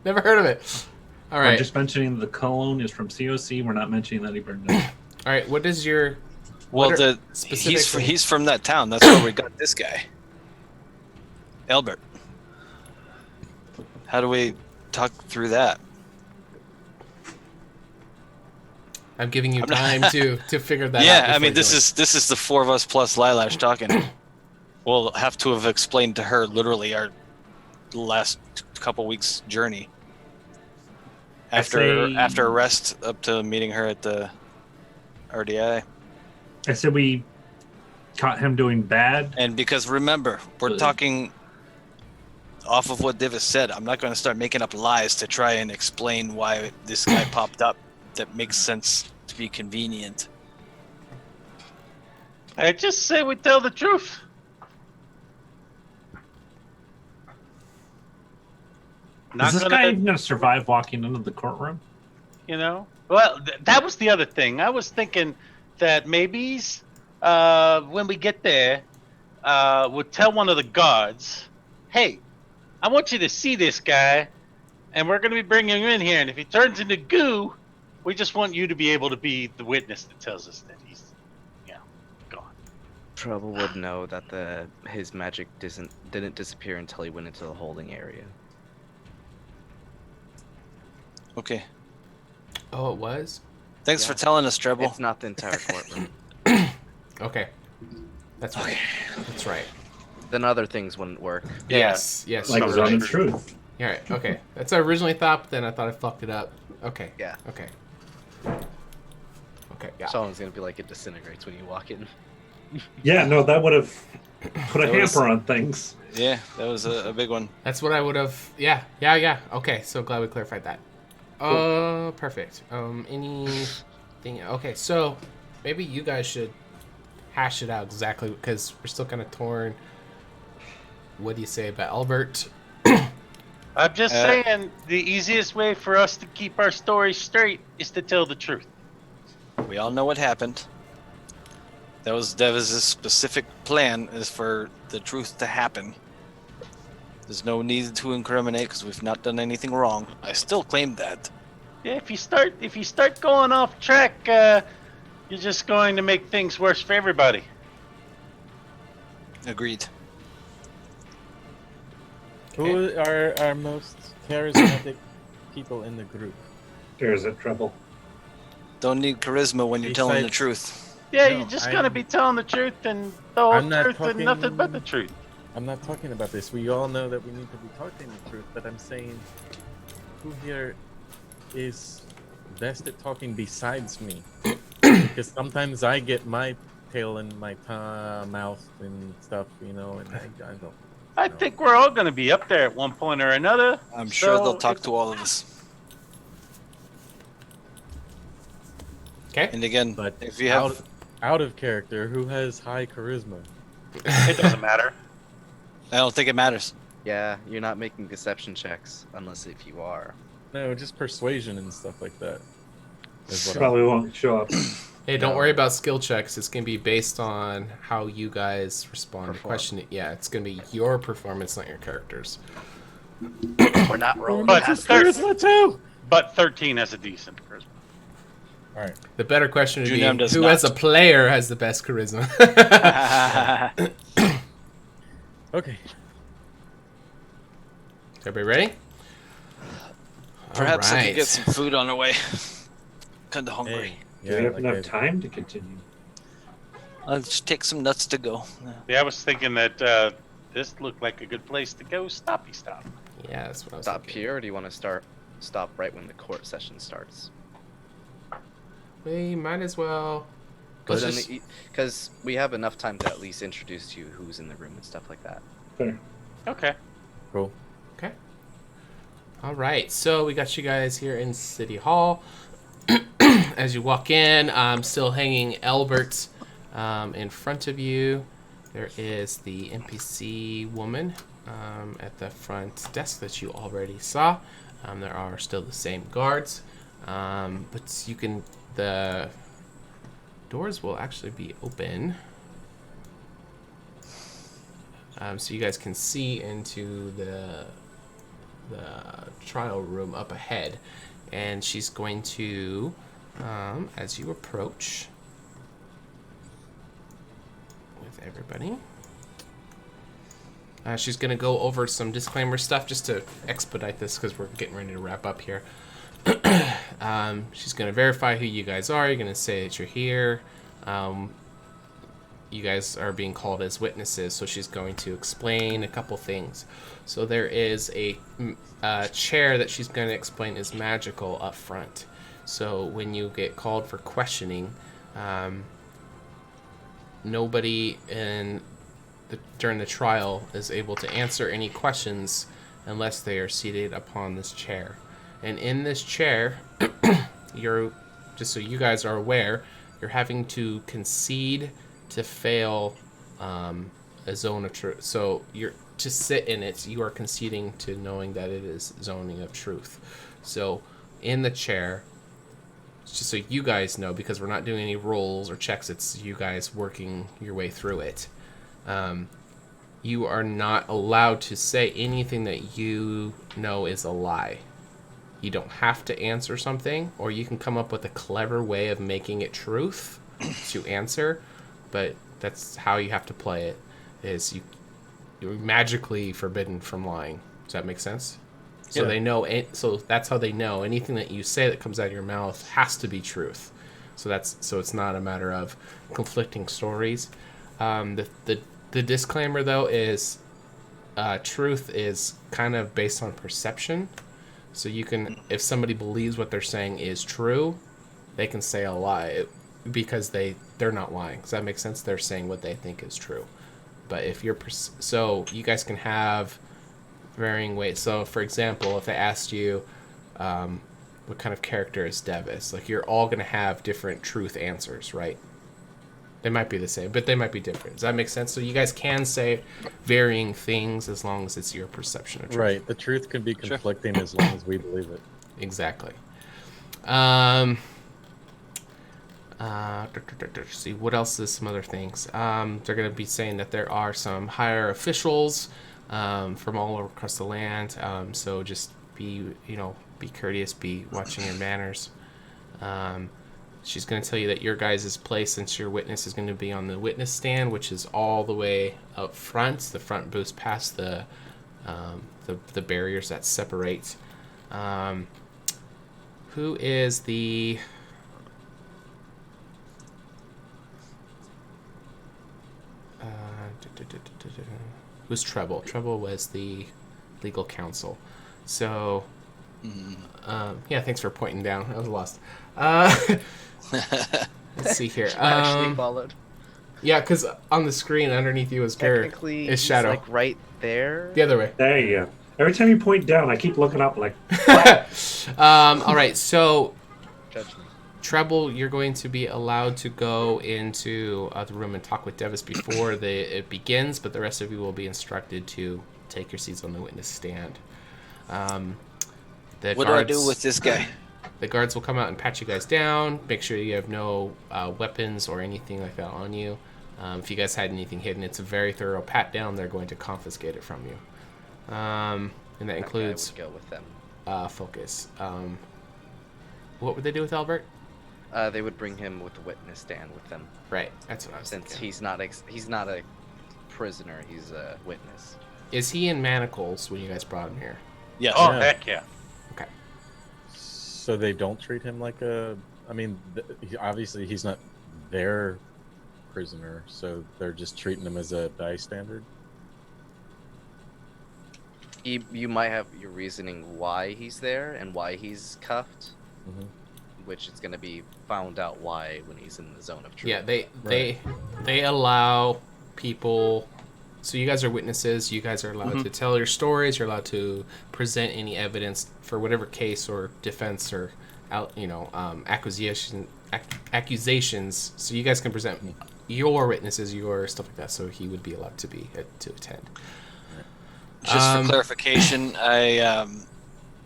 Never heard of it. All We're right. just mentioning the cologne is from COC. We're not mentioning that he burned down. All right. What is your? Well, what are he's from that town. That's where we got this guy, Albert. How do we talk through that? I'm giving you time to figure that out. Yeah, I before mean, you this join. is the four of us plus Lilash talking. We'll have to have explained to her literally our last couple weeks' journey. After arrest up to meeting her at the RDI. I said we caught him doing bad. And because remember, we're talking off of what Divis said. I'm not going to start making up lies to try and explain why this guy popped up. That makes sense to be convenient. I just say we tell the truth. Is this guy even going to survive walking into the courtroom? You know? Well, that was the other thing. I was thinking that maybe when we get there, we'll tell one of the guards, hey, I want you to see this guy, and we're going to be bringing him in here, and if he turns into goo, we just want you to be able to be the witness that tells us that he's, gone. Trouble would know that his magic didn't disappear until he went into the holding area. Okay. Oh, it was? Thanks for telling us, Treble. It's not the entire courtroom. Okay. That's right. That's right. Then other things wouldn't work. Yes. Yes. Like you're Zone right. of Truth. All right. Okay. That's what I originally thought, but then I thought I fucked it up. Okay. Yeah. Okay. Okay. Yeah. Someone's gonna be like, it disintegrates when you walk in. Yeah, no, that would have put a That was- hamper on things. Yeah, that was a big one. That's what I would have. Yeah. Okay. So glad we clarified that. Perfect. Anything? Okay. So maybe you guys should hash it out exactly because we're still kind of torn. What do you say about Albert? I'm just saying the easiest way for us to keep our story straight is to tell the truth. We all know what happened. That was Devis's specific plan, is for the truth to happen. There's no need to incriminate because we've not done anything wrong. I still claim that. Yeah, if you start going off track, you're just going to make things worse for everybody. Agreed. Who are our most charismatic people in the group? There's a trouble. Don't need charisma when you're telling the Besides- truth. Yeah, No, you're just gonna be telling the truth and the whole I'm not truth and nothing but the talking- truth. I'm not talking about this. We all know that we need to be talking the truth, but I'm saying who here is best at talking besides me? Because sometimes I get my tail in my mouth and stuff, and I don't. I think we're all gonna be up there at one point or another. I'm sure they'll so talk if- to all of us. Okay. And again, But if you have, out of character, who has high charisma? It doesn't matter. I don't think it matters. Yeah, you're not making deception checks unless if you are. No, just persuasion and stuff like that. is what Probably I'm- won't show up. Hey, don't No. worry about skill checks. It's going to be based on how you guys respond to Perform. question. Yeah, it's going to be your performance, not your characters. We're not rolling But past charisma too. But 13 has a decent charisma. All right. The better question would be, Junem does who not. as a player has the best charisma? Okay. Everybody ready? Perhaps I Alright. could get some food on the way. Kinda hungry. Hey, Do we have like enough I- time to continue? I'll just take some nuts to go. Yeah, I was thinking that this looked like a good place to go. Stoppy stop. Yeah, that's what I was Stop thinking. here, or do you want to stop right when the court session starts? We might as well. Let's just- Because we have enough time to at least introduce to you who's in the room and stuff like that. Fair. Okay. Cool. Okay. All right. So we got you guys here in City Hall. As you walk in, still hanging Albert in front of you. There is the NPC woman at the front desk that you already saw. There are still the same guards, but you can. The doors will actually be open. So you guys can see into the trial room up ahead, and she's going to, as you approach with everybody, she's going to go over some disclaimer stuff just to expedite this because we're getting ready to wrap up here. She's going to verify who you guys are. You're going to say that you're here. You guys are being called as witnesses, so she's going to explain a couple things. So there is a chair that she's going to explain is magical up front. So when you get called for questioning, nobody during the trial is able to answer any questions unless they are seated upon this chair. And in this chair, you're, just so you guys are aware, you're having to concede to fail a zone of truth. So you're to sit in it, you are conceding to knowing that it is zoning of truth. So in the chair, just so you guys know, because we're not doing any rolls or checks, it's you guys working your way through it. You are not allowed to say anything that you know is a lie. You don't have to answer something, or you can come up with a clever way of making it truth to answer, but that's how you have to play it, is you're magically forbidden from lying. Does that make sense? So Yeah. they know it, so that's how they know anything that you say that comes out of your mouth has to be truth. So it's not a matter of conflicting stories. The disclaimer though is truth is kind of based on perception. So you can, if somebody believes what they're saying is true, they can say a lie because they're not lying. Does that make sense? They're saying what they think is true. But if you're so you guys can have varying ways. So for example, if I asked you what kind of character is Devis, like you're all going to have different truth answers, right? They might be the same, but they might be different. Does that make sense? So you guys can say varying things as long as it's your perception of truth. Right. The truth can be conflicting as long as we believe it. Exactly. See, what else is some other things? They're going to be saying that there are some higher officials from all across the land. So just be courteous, be watching your manners. She's going to tell you that your guys' place, since your witness is going to be on the witness stand, which is all the way up front. The front booths past the barriers that separate. Who is the... Who's Treble? Treble was the legal counsel. So, yeah, thanks for pointing down. I was lost. Let's see here. Actually followed. Yeah, because on the screen underneath you is Technically, is he's Shadow. like right there. The other way. There you go. Every time you point down, I keep looking up like. All right, so Judge me. Treble, you're going to be allowed to go into the room and talk with Devis before it begins, but the rest of you will be instructed to take your seats on the witness stand. What do I do with this guy? The guards will come out and pat you guys down, make sure you have no weapons or anything like that on you. If you guys had anything hidden, it's a very thorough pat down. They're going to confiscate it from you. And that includes go with them. Focus. What would they do with Albert? They would bring him with the witness stand with them. Right, that's what I was Since thinking. he's not a prisoner, he's a witness. Is he in manacles when you guys brought him here? Yes. Oh, heck yeah. Okay. So they don't treat him like a. I mean, obviously he's not their prisoner, so they're just treating him as a bystander. You might have your reasoning why he's there and why he's cuffed, which is going to be found out why when he's in the zone of truth. Yeah, they allow people. So you guys are witnesses. You guys are allowed to tell your stories. You're allowed to present any evidence for whatever case or defense or accusations. So you guys can present your witnesses, your stuff like that. So he would be allowed to attend. Just for clarification,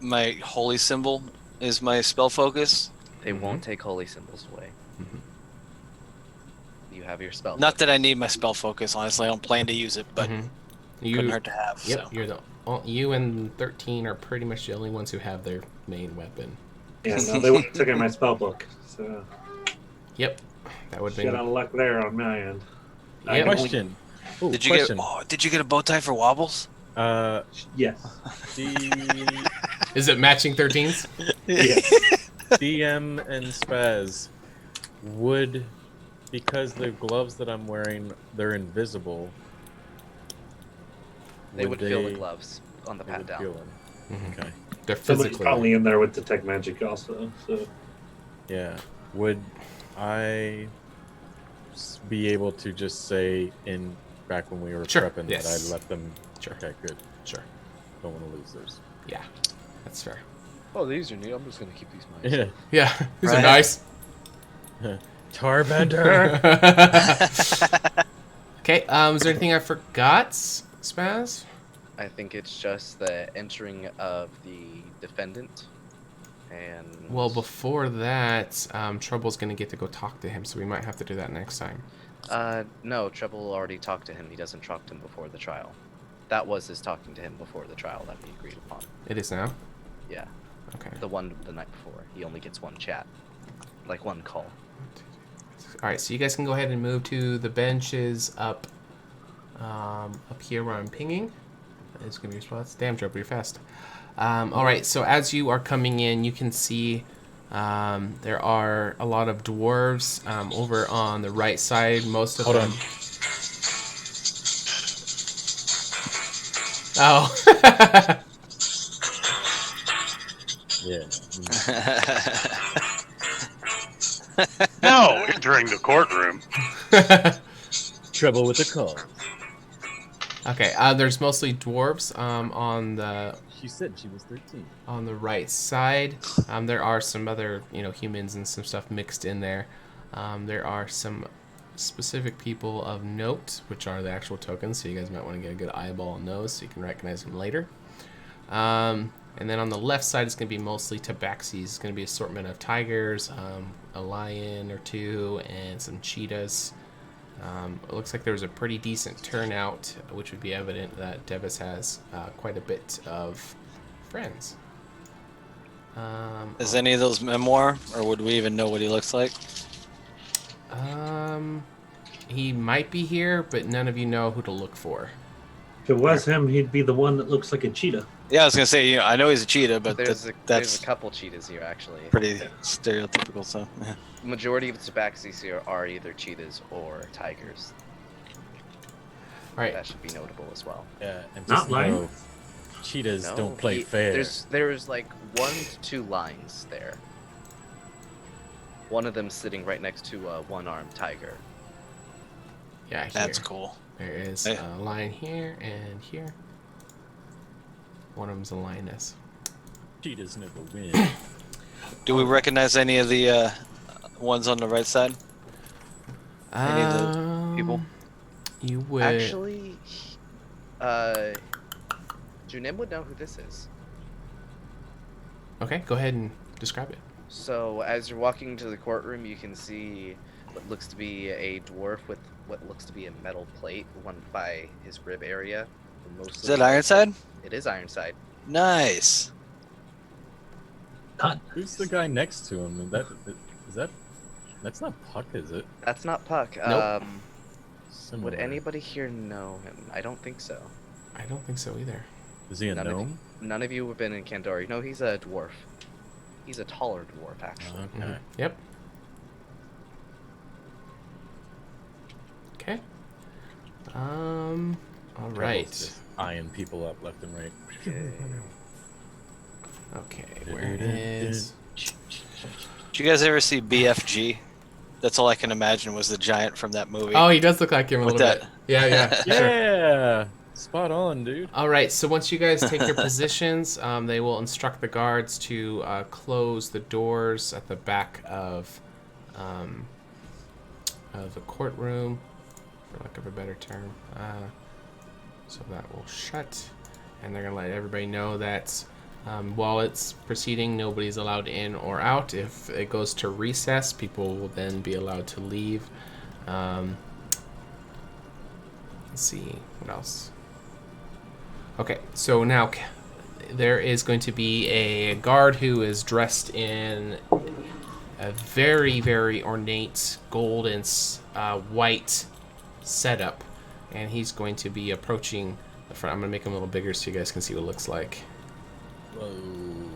my holy symbol is my spell focus. They won't take holy symbols away. You have your spell. Not that I need my spell focus, honestly. I don't plan to use it, but couldn't hurt to have. Yep, So. you and 13 are pretty much the only ones who have their main weapon. Yeah, no, they wouldn't have taken my spell book. So. Yep, that would be. Got a luck there on my end. Yep. Question. Ooh, Did you question. did you get a bow tie for Wobbles? Yes. Is it matching 13s? Yes. DM and Spaz would, because the gloves that I'm wearing, they're invisible. They would feel the gloves on the pat down. Feel them. Okay. They're Somebody's physically. probably in there with detect magic also. So. Yeah. Would I be able to just say back when we were Sure, prepping yes. that I let them? Sure. Okay, good. Sure. Don't want to lose those. Yeah, that's fair. Oh, these are neat. I'm just going to keep these myself. Yeah. Yeah, these are nice. Tarbender. Okay, is there anything I forgot, Spaz? I think it's just the entering of the defendant. And Well, before that, Trouble's going to get to go talk to him, so we might have to do that next time. no, Treble already talked to him. He doesn't talk to him before the trial. That was his talking to him before the trial that we agreed upon. It is now? Yeah. Okay. The one the night before. He only gets one chat. Like one call. Alright, so you guys can go ahead and move to the benches up here where I'm pinging. It's going to be your spots. Damn, Drope, you're fast. Alright, so as you are coming in, you can see there are a lot of dwarves over on the right side. Most of Hold them. on. Oh. Yeah. No, entering the courtroom. Trouble with the call. Okay, there's mostly dwarves on the She said she was 13. on the right side. There are some other, humans and some stuff mixed in there. There are some specific people of note, which are the actual tokens, so you guys might want to get a good eyeball on those so you can recognize them later. And then on the left side, it's going to be mostly tabaxis. It's going to be an assortment of tigers, a lion or two, and some cheetahs. It looks like there was a pretty decent turnout, which would be evident that Devis has quite a bit of friends. Is any of those memoir, or would we even know what he looks like? He might be here, but none of you know who to look for. If it was him, he'd be the one that looks like a cheetah. Yeah, I was gonna say, I know he's a cheetah, but There's that's a couple cheetahs here, actually. pretty stereotypical. So, yeah. Majority of the tabaxis here are either cheetahs or tigers. Right. That should be notable as well. Yeah, and Not just lying. know, cheetahs No, don't play fair. There's like 1 to 2 lines there. One of them sitting right next to a one-armed tiger. Yeah, here. That's cool. There is Hey. a lion here and here. One of them's a lioness. Cheetahs never win. Do we recognize any of the ones on the right side? Any of the people? You would Actually, Junim would know who this is. Okay, go ahead and describe it. So as you're walking to the courtroom, you can see what looks to be a dwarf with what looks to be a metal plate, one by his rib area. Is that Ironside? It is Ironside. Nice. Who's the guy next to him? Is that that's not Puck, is it? That's not Puck. Nope. Similar. Would anybody here know him? I don't think so. I don't think so either. Is he a None gnome? None of you have been in Kandori. No, he's a dwarf. He's a taller dwarf, actually. Okay. Yep. Okay. All right. Just eyeing people up left and right. Okay, where is? Did you guys ever see BFG? That's all I can imagine was the giant from that movie. Oh, he does look like him a With little that- bit. Yeah, yeah. Sure. Yeah, spot on, dude. All right. So once you guys take your positions, they will instruct the guards to close the doors at the back of the courtroom, for lack of a better term. So that will shut, and they're gonna let everybody know that while it's proceeding, nobody's allowed in or out. If it goes to recess, people will then be allowed to leave. Let's see what else. Okay, so now there is going to be a guard who is dressed in a very, very ornate gold and white setup, and he's going to be approaching the front. I'm going to make him a little bigger so you guys can see what it looks like. Whoa.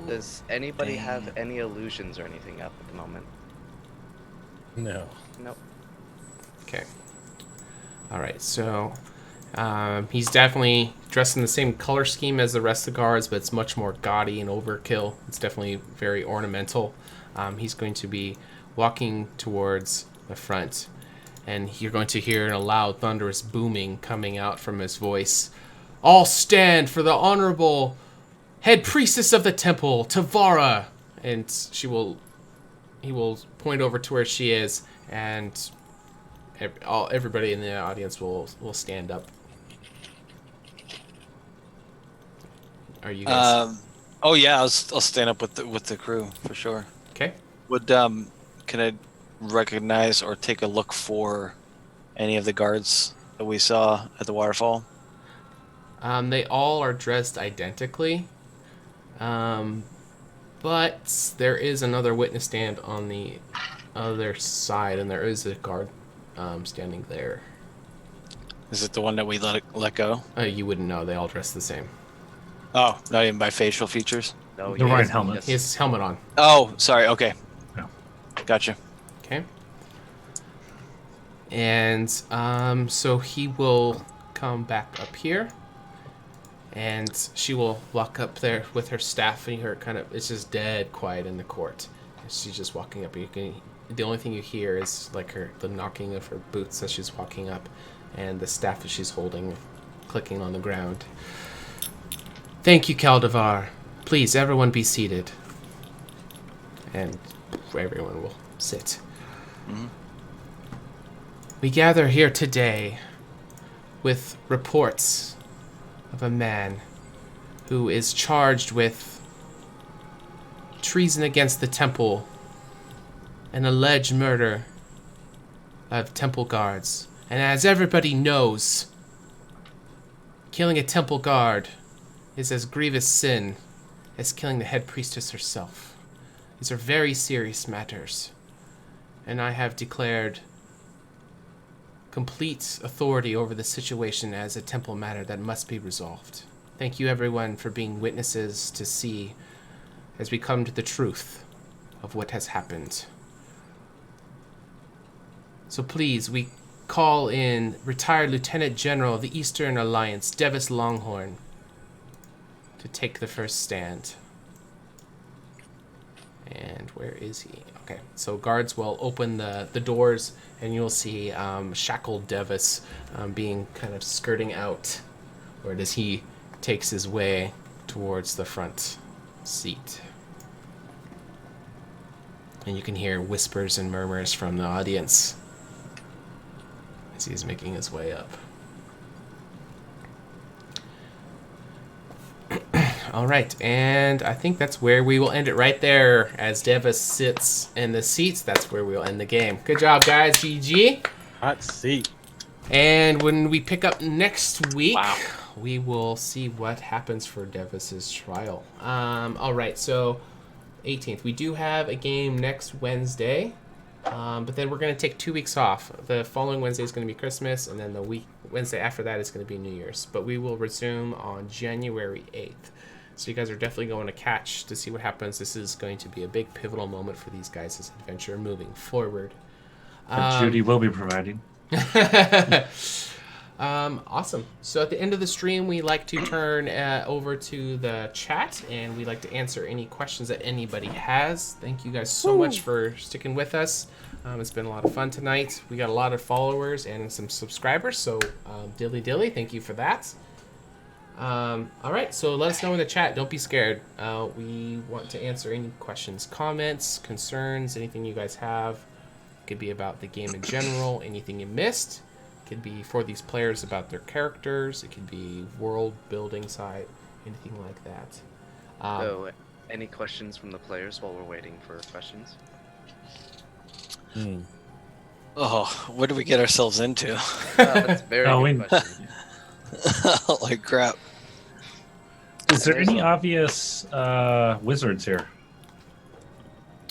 Does anybody have any illusions or anything up at the moment? No. Nope. Okay. All right, so he's definitely dressed in the same color scheme as the rest of the guards, but it's much more gaudy and overkill. It's definitely very ornamental. He's going to be walking towards the front, and you're going to hear a loud, thunderous booming coming out from his voice. All stand for the honorable head priestess of the temple, Tavara. And he will point over to where she is, and everybody in the audience will stand up. Are you guys? Oh yeah, I'll stand up with the crew for sure. Okay. Would can I recognize or take a look for any of the guards that we saw at the waterfall? They all are dressed identically, but there is another witness stand on the other side, and there is a guard standing there. Is it the one that we let go? You wouldn't know. They all dress the same. Oh, not even by facial features? No, The right helmet. He has his helmet on. Oh, sorry. Okay. Yeah. Gotcha. Okay. And so he will come back up here, and she will walk up there with her staff, and her it's just dead quiet in the court. She's just walking up. The only thing you hear is like the knocking of her boots as she's walking up, and the staff that she's holding clicking on the ground. Thank you, Caldevar. Please, everyone be seated. And everyone will sit. Mm-hmm. We gather here today with reports of a man who is charged with treason against the temple and alleged murder of temple guards. And as everybody knows, killing a temple guard is as grievous sin as killing the head priestess herself. These are very serious matters, and I have declared complete authority over the situation as a temple matter that must be resolved. Thank you, everyone, for being witnesses to see as we come to the truth of what has happened. So please, we call in retired Lieutenant General of the Eastern Alliance, Devis Longhorn, to take the first stand. And where is he? Okay, so guards will open the doors, and you'll see shackled Devis being kind of skirting out, or as he takes his way towards the front seat. And you can hear whispers and murmurs from the audience as he's making his way up. All right, and I think that's where we will end it right there. As Devis sits in the seats, that's where we'll end the game. Good job, guys. GG. Hot seat. And when we pick up next week, we will see what happens for Devis's trial. All right, so 18th. We do have a game next Wednesday, but then we're going to take 2 weeks off. The following Wednesday is going to be Christmas, and then the Wednesday after that is going to be New Year's. But we will resume on January 8th. So you guys are definitely going to catch to see what happens. This is going to be a big pivotal moment for these guys' adventure moving forward. Judy will be providing. Awesome. So at the end of the stream, we like to turn over to the chat, and we like to answer any questions that anybody has. Thank you guys so much for sticking with us. It's been a lot of fun tonight. We got a lot of followers and some subscribers, so dilly, thank you for that. All right, so let us know in the chat. Don't be scared. We want to answer any questions, comments, concerns, anything you guys have. It could be about the game in general, anything you missed. It could be for these players about their characters. It could be world building side, anything like that. So, any questions from the players while we're waiting for questions? Oh, what did we get ourselves into? That's a very good question. Holy crap. Is there any obvious wizards here?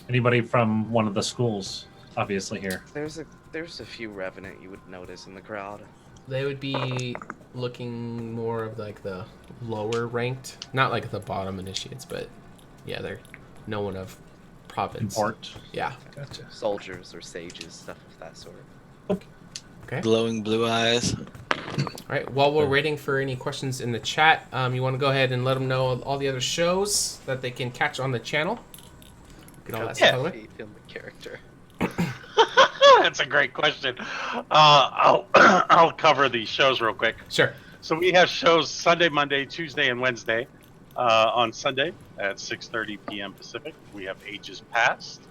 Anybody from one of the schools, obviously, here? There's a few Revenant you would notice in the crowd. They would be looking more of like the lower ranked, not like the bottom initiates, but yeah, they're no one of province. Import. Yeah. Gotcha. Soldiers or sages, stuff of that sort. Okay. Glowing blue eyes. All right. While we're waiting for any questions in the chat, you want to go ahead and let them know all the other shows that they can catch on the channel. Get all that stuff out of the way. Faith in the character. That's a great question. I'll cover these shows real quick. Sure. So we have shows Sunday, Monday, Tuesday, and Wednesday. On Sunday at 6:30 p.m. Pacific, we have Ages Past.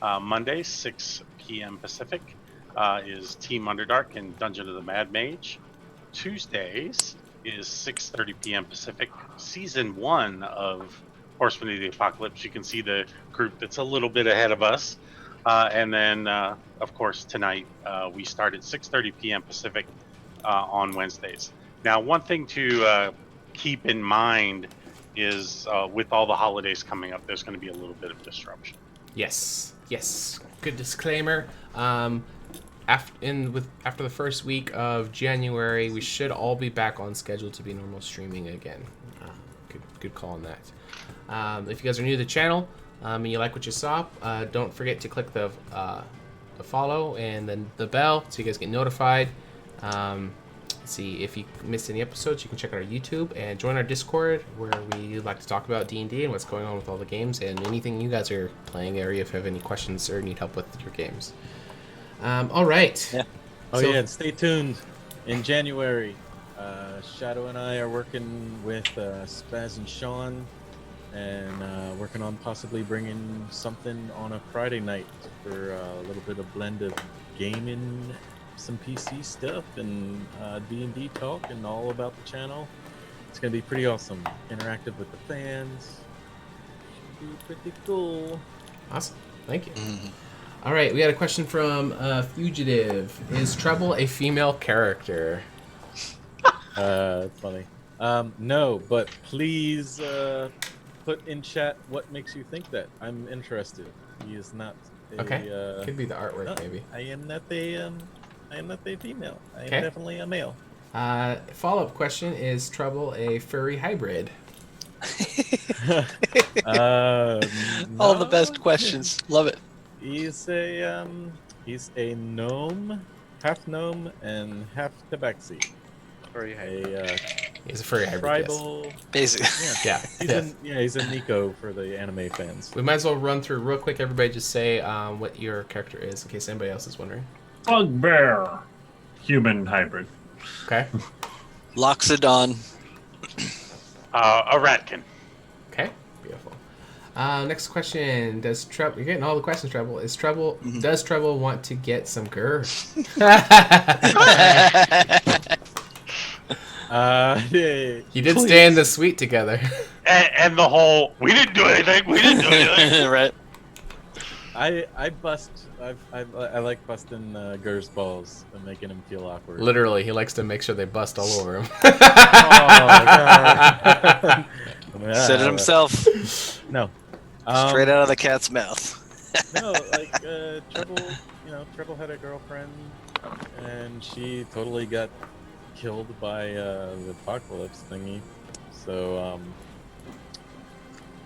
Monday, 6 p.m. Pacific, is Team Underdark and Dungeon of the Mad Mage. Tuesdays is 6:30 p.m. Pacific, Season 1 of Horsemen of the Apocalypse. You can see the group that's a little bit ahead of us. And then, of course, tonight we start at 6:30 p.m. Pacific on Wednesdays. Now, one thing to keep in mind is with all the holidays coming up, there's going to be a little bit of disruption. Yes. Good disclaimer. After the first week of January, we should all be back on schedule to be normal streaming again. Good call on that. If you guys are new to the channel and you like what you saw, don't forget to click the follow and then the bell so you guys get notified. See if you missed any episodes, you can check out our YouTube and join our Discord where we like to talk about D&D and what's going on with all the games and anything you guys are playing area if you have any questions or need help with your games. All right. Yeah. And stay tuned. In January, Shadow and I are working with Spaz and Sean and working on possibly bringing something on a Friday night for a little bit of blend of gaming, some PC stuff, and D&D talk, and all about the channel. It's gonna be pretty awesome. Interactive with the fans. Should be pretty cool. Awesome. Thank you. All right, we got a question from Fugitive. Is Treble a female character? It's funny. No, but please put in chat what makes you think that. I'm interested. He is not a, okay. Could be the artwork, no, maybe. I am not a female. I am Okay. definitely a male. Follow-up question, is Treble a furry hybrid? All the best questions. Love it. He's a gnome half gnome and half tabaxi. Furry hybrid. He's a furry hybrid. Tribal. Basically. Yeah. Yeah. He's a Nico for the anime fans. We might as well run through real quick. Everybody just say what your character is in case anybody else is wondering. Bugbear. Human hybrid. Okay. Loxodon. A ratkin. Okay. Beautiful. Next question. Does Treble... You're getting all the questions, Treble. Does Treble want to get some grr? He did stay in the suite together. And the whole, we didn't do anything. Right. I like busting Gur's balls and making him feel awkward. Literally, he likes to make sure they bust all over him. Oh, God. Said it himself. No. Straight out of the cat's mouth. No, like Treble had a girlfriend, and she totally got killed by the apocalypse thingy. So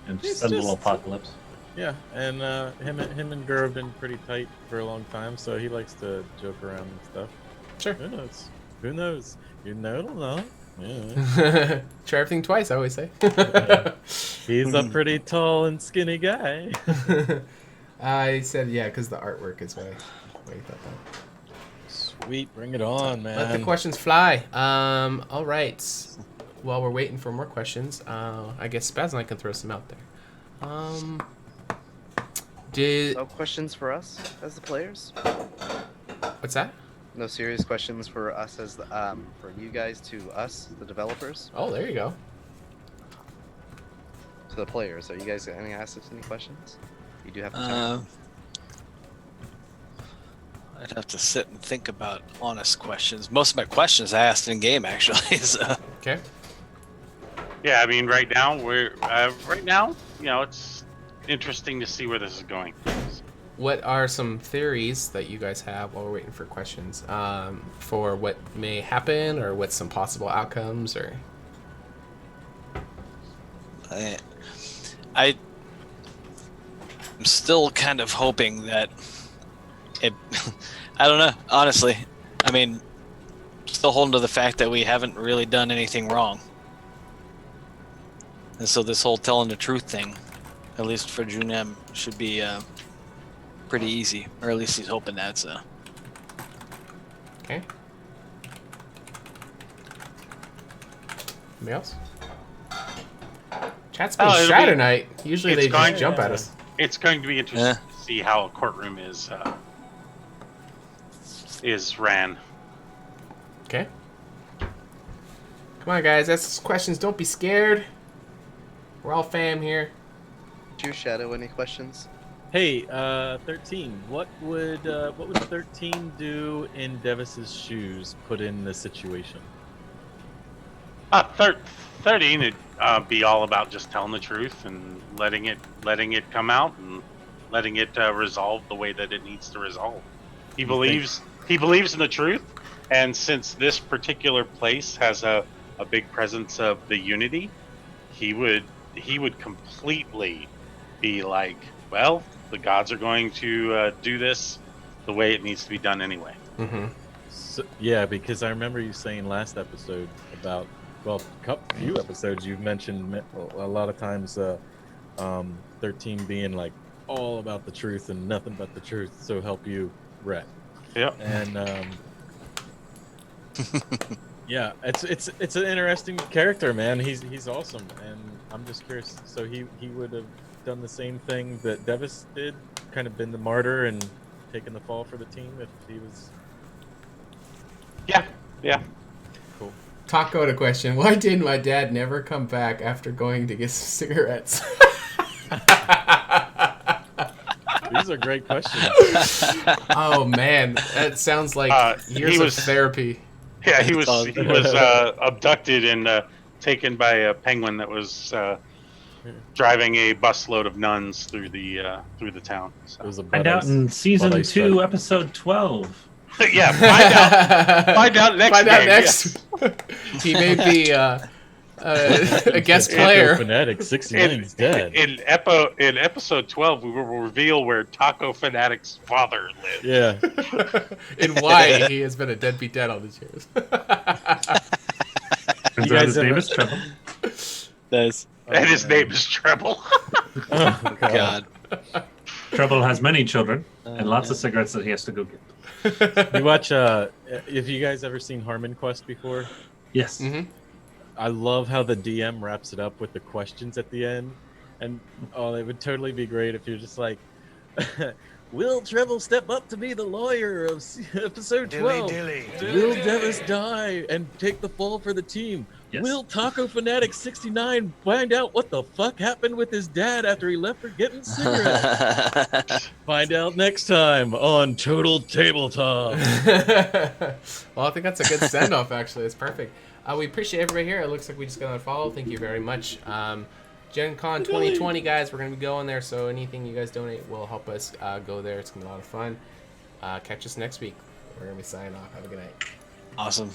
Incidental apocalypse. yeah, and him and Gur have been pretty tight for a long time, so he likes to joke around and stuff. Sure. Who knows? Who knows? You don't know. Yeah. Try everything twice, I always say. He's a pretty tall and skinny guy. I said yeah, because the artwork is why you thought that. Sweet, bring it on, man. Let the questions fly. All right. While we're waiting for more questions, I guess Spaz and I can throw some out there. No questions for us as the players? What's that? No serious questions for us as the for you guys to us, the developers? Oh, there you go. To the players. Are you guys going to ask us any questions? You do have the time. I'd have to sit and think about honest questions. Most of my questions I asked in game, actually. So. Okay. Yeah, I mean, right now it's interesting to see where this is going. What are some theories that you guys have while we're waiting for questions for what may happen or what's some possible outcomes or? I'm still kind of hoping that it. I don't know, honestly. I mean, still holding to the fact that we haven't really done anything wrong. And so this whole telling the truth thing, at least for Junem, should be pretty easy. Or at least he's hoping that, so. Okay. Anybody else? Chat's been shy tonight. Usually they just jump at us. It's going to be interesting to see how a courtroom is ran. Okay. Come on, guys. Ask questions. Don't be scared. We're all fam here. Did you, Shadow, any questions? Hey, 13. What would 13 do in Devis's shoes? Put in the situation. 13 would be all about just telling the truth and letting it come out and letting it resolve the way that it needs to resolve. He believes in the truth, and since this particular place has a big presence of the unity, he would completely be like, well, the gods are going to do this the way it needs to be done anyway. Mm-hmm. So, yeah, because I remember you saying last episode about, well, a few episodes you've mentioned a lot of times 13 being like all about the truth and nothing but the truth, so help you, Rhett. Yep. And yeah, it's an interesting character, man. He's awesome, and I'm just curious. So he would have done the same thing that Devis did, kind of been the martyr and taken the fall for the team if he was. Yeah. Cool. Taco to question. Why didn't my dad never come back after going to get some cigarettes? These are great questions. Oh man, that sounds like years of therapy. Yeah, he was abducted and taken by a penguin that was driving a busload of nuns through the town. So. It was a Find out in season 2, episode 12. Yeah, find out next. He may be a guest player. Fanatic 69 is dead. In episode 12, we will reveal where Taco Fanatic's father lives. Yeah. And why he has been a deadbeat dad all these years. Turns You out guys his name is Treble. And his name is Treble. Oh, God. Treble has many children and lots of cigarettes that he has to go get. You watch, have you guys ever seen Harmon Quest before? Yes. Mm-hmm. I love how the DM wraps it up with the questions at the end. And oh, it would totally be great if you're just like, will Treble step up to be the lawyer of episode 12? Will Devis die and take the fall for the team? Yes. Will Taco Fanatic 69 find out what the fuck happened with his dad after he left for getting cigarettes? Find out next time on Total Tabletop. Well, I think that's a good send-off, actually. It's perfect. We appreciate everybody here. It looks like we just got a follow. Thank you very much. Gen Con 2020, guys, we're going to be going there, so anything you guys donate will help us go there. It's going to be a lot of fun. Catch us next week. We're going to be signing off. Have a good night. Awesome.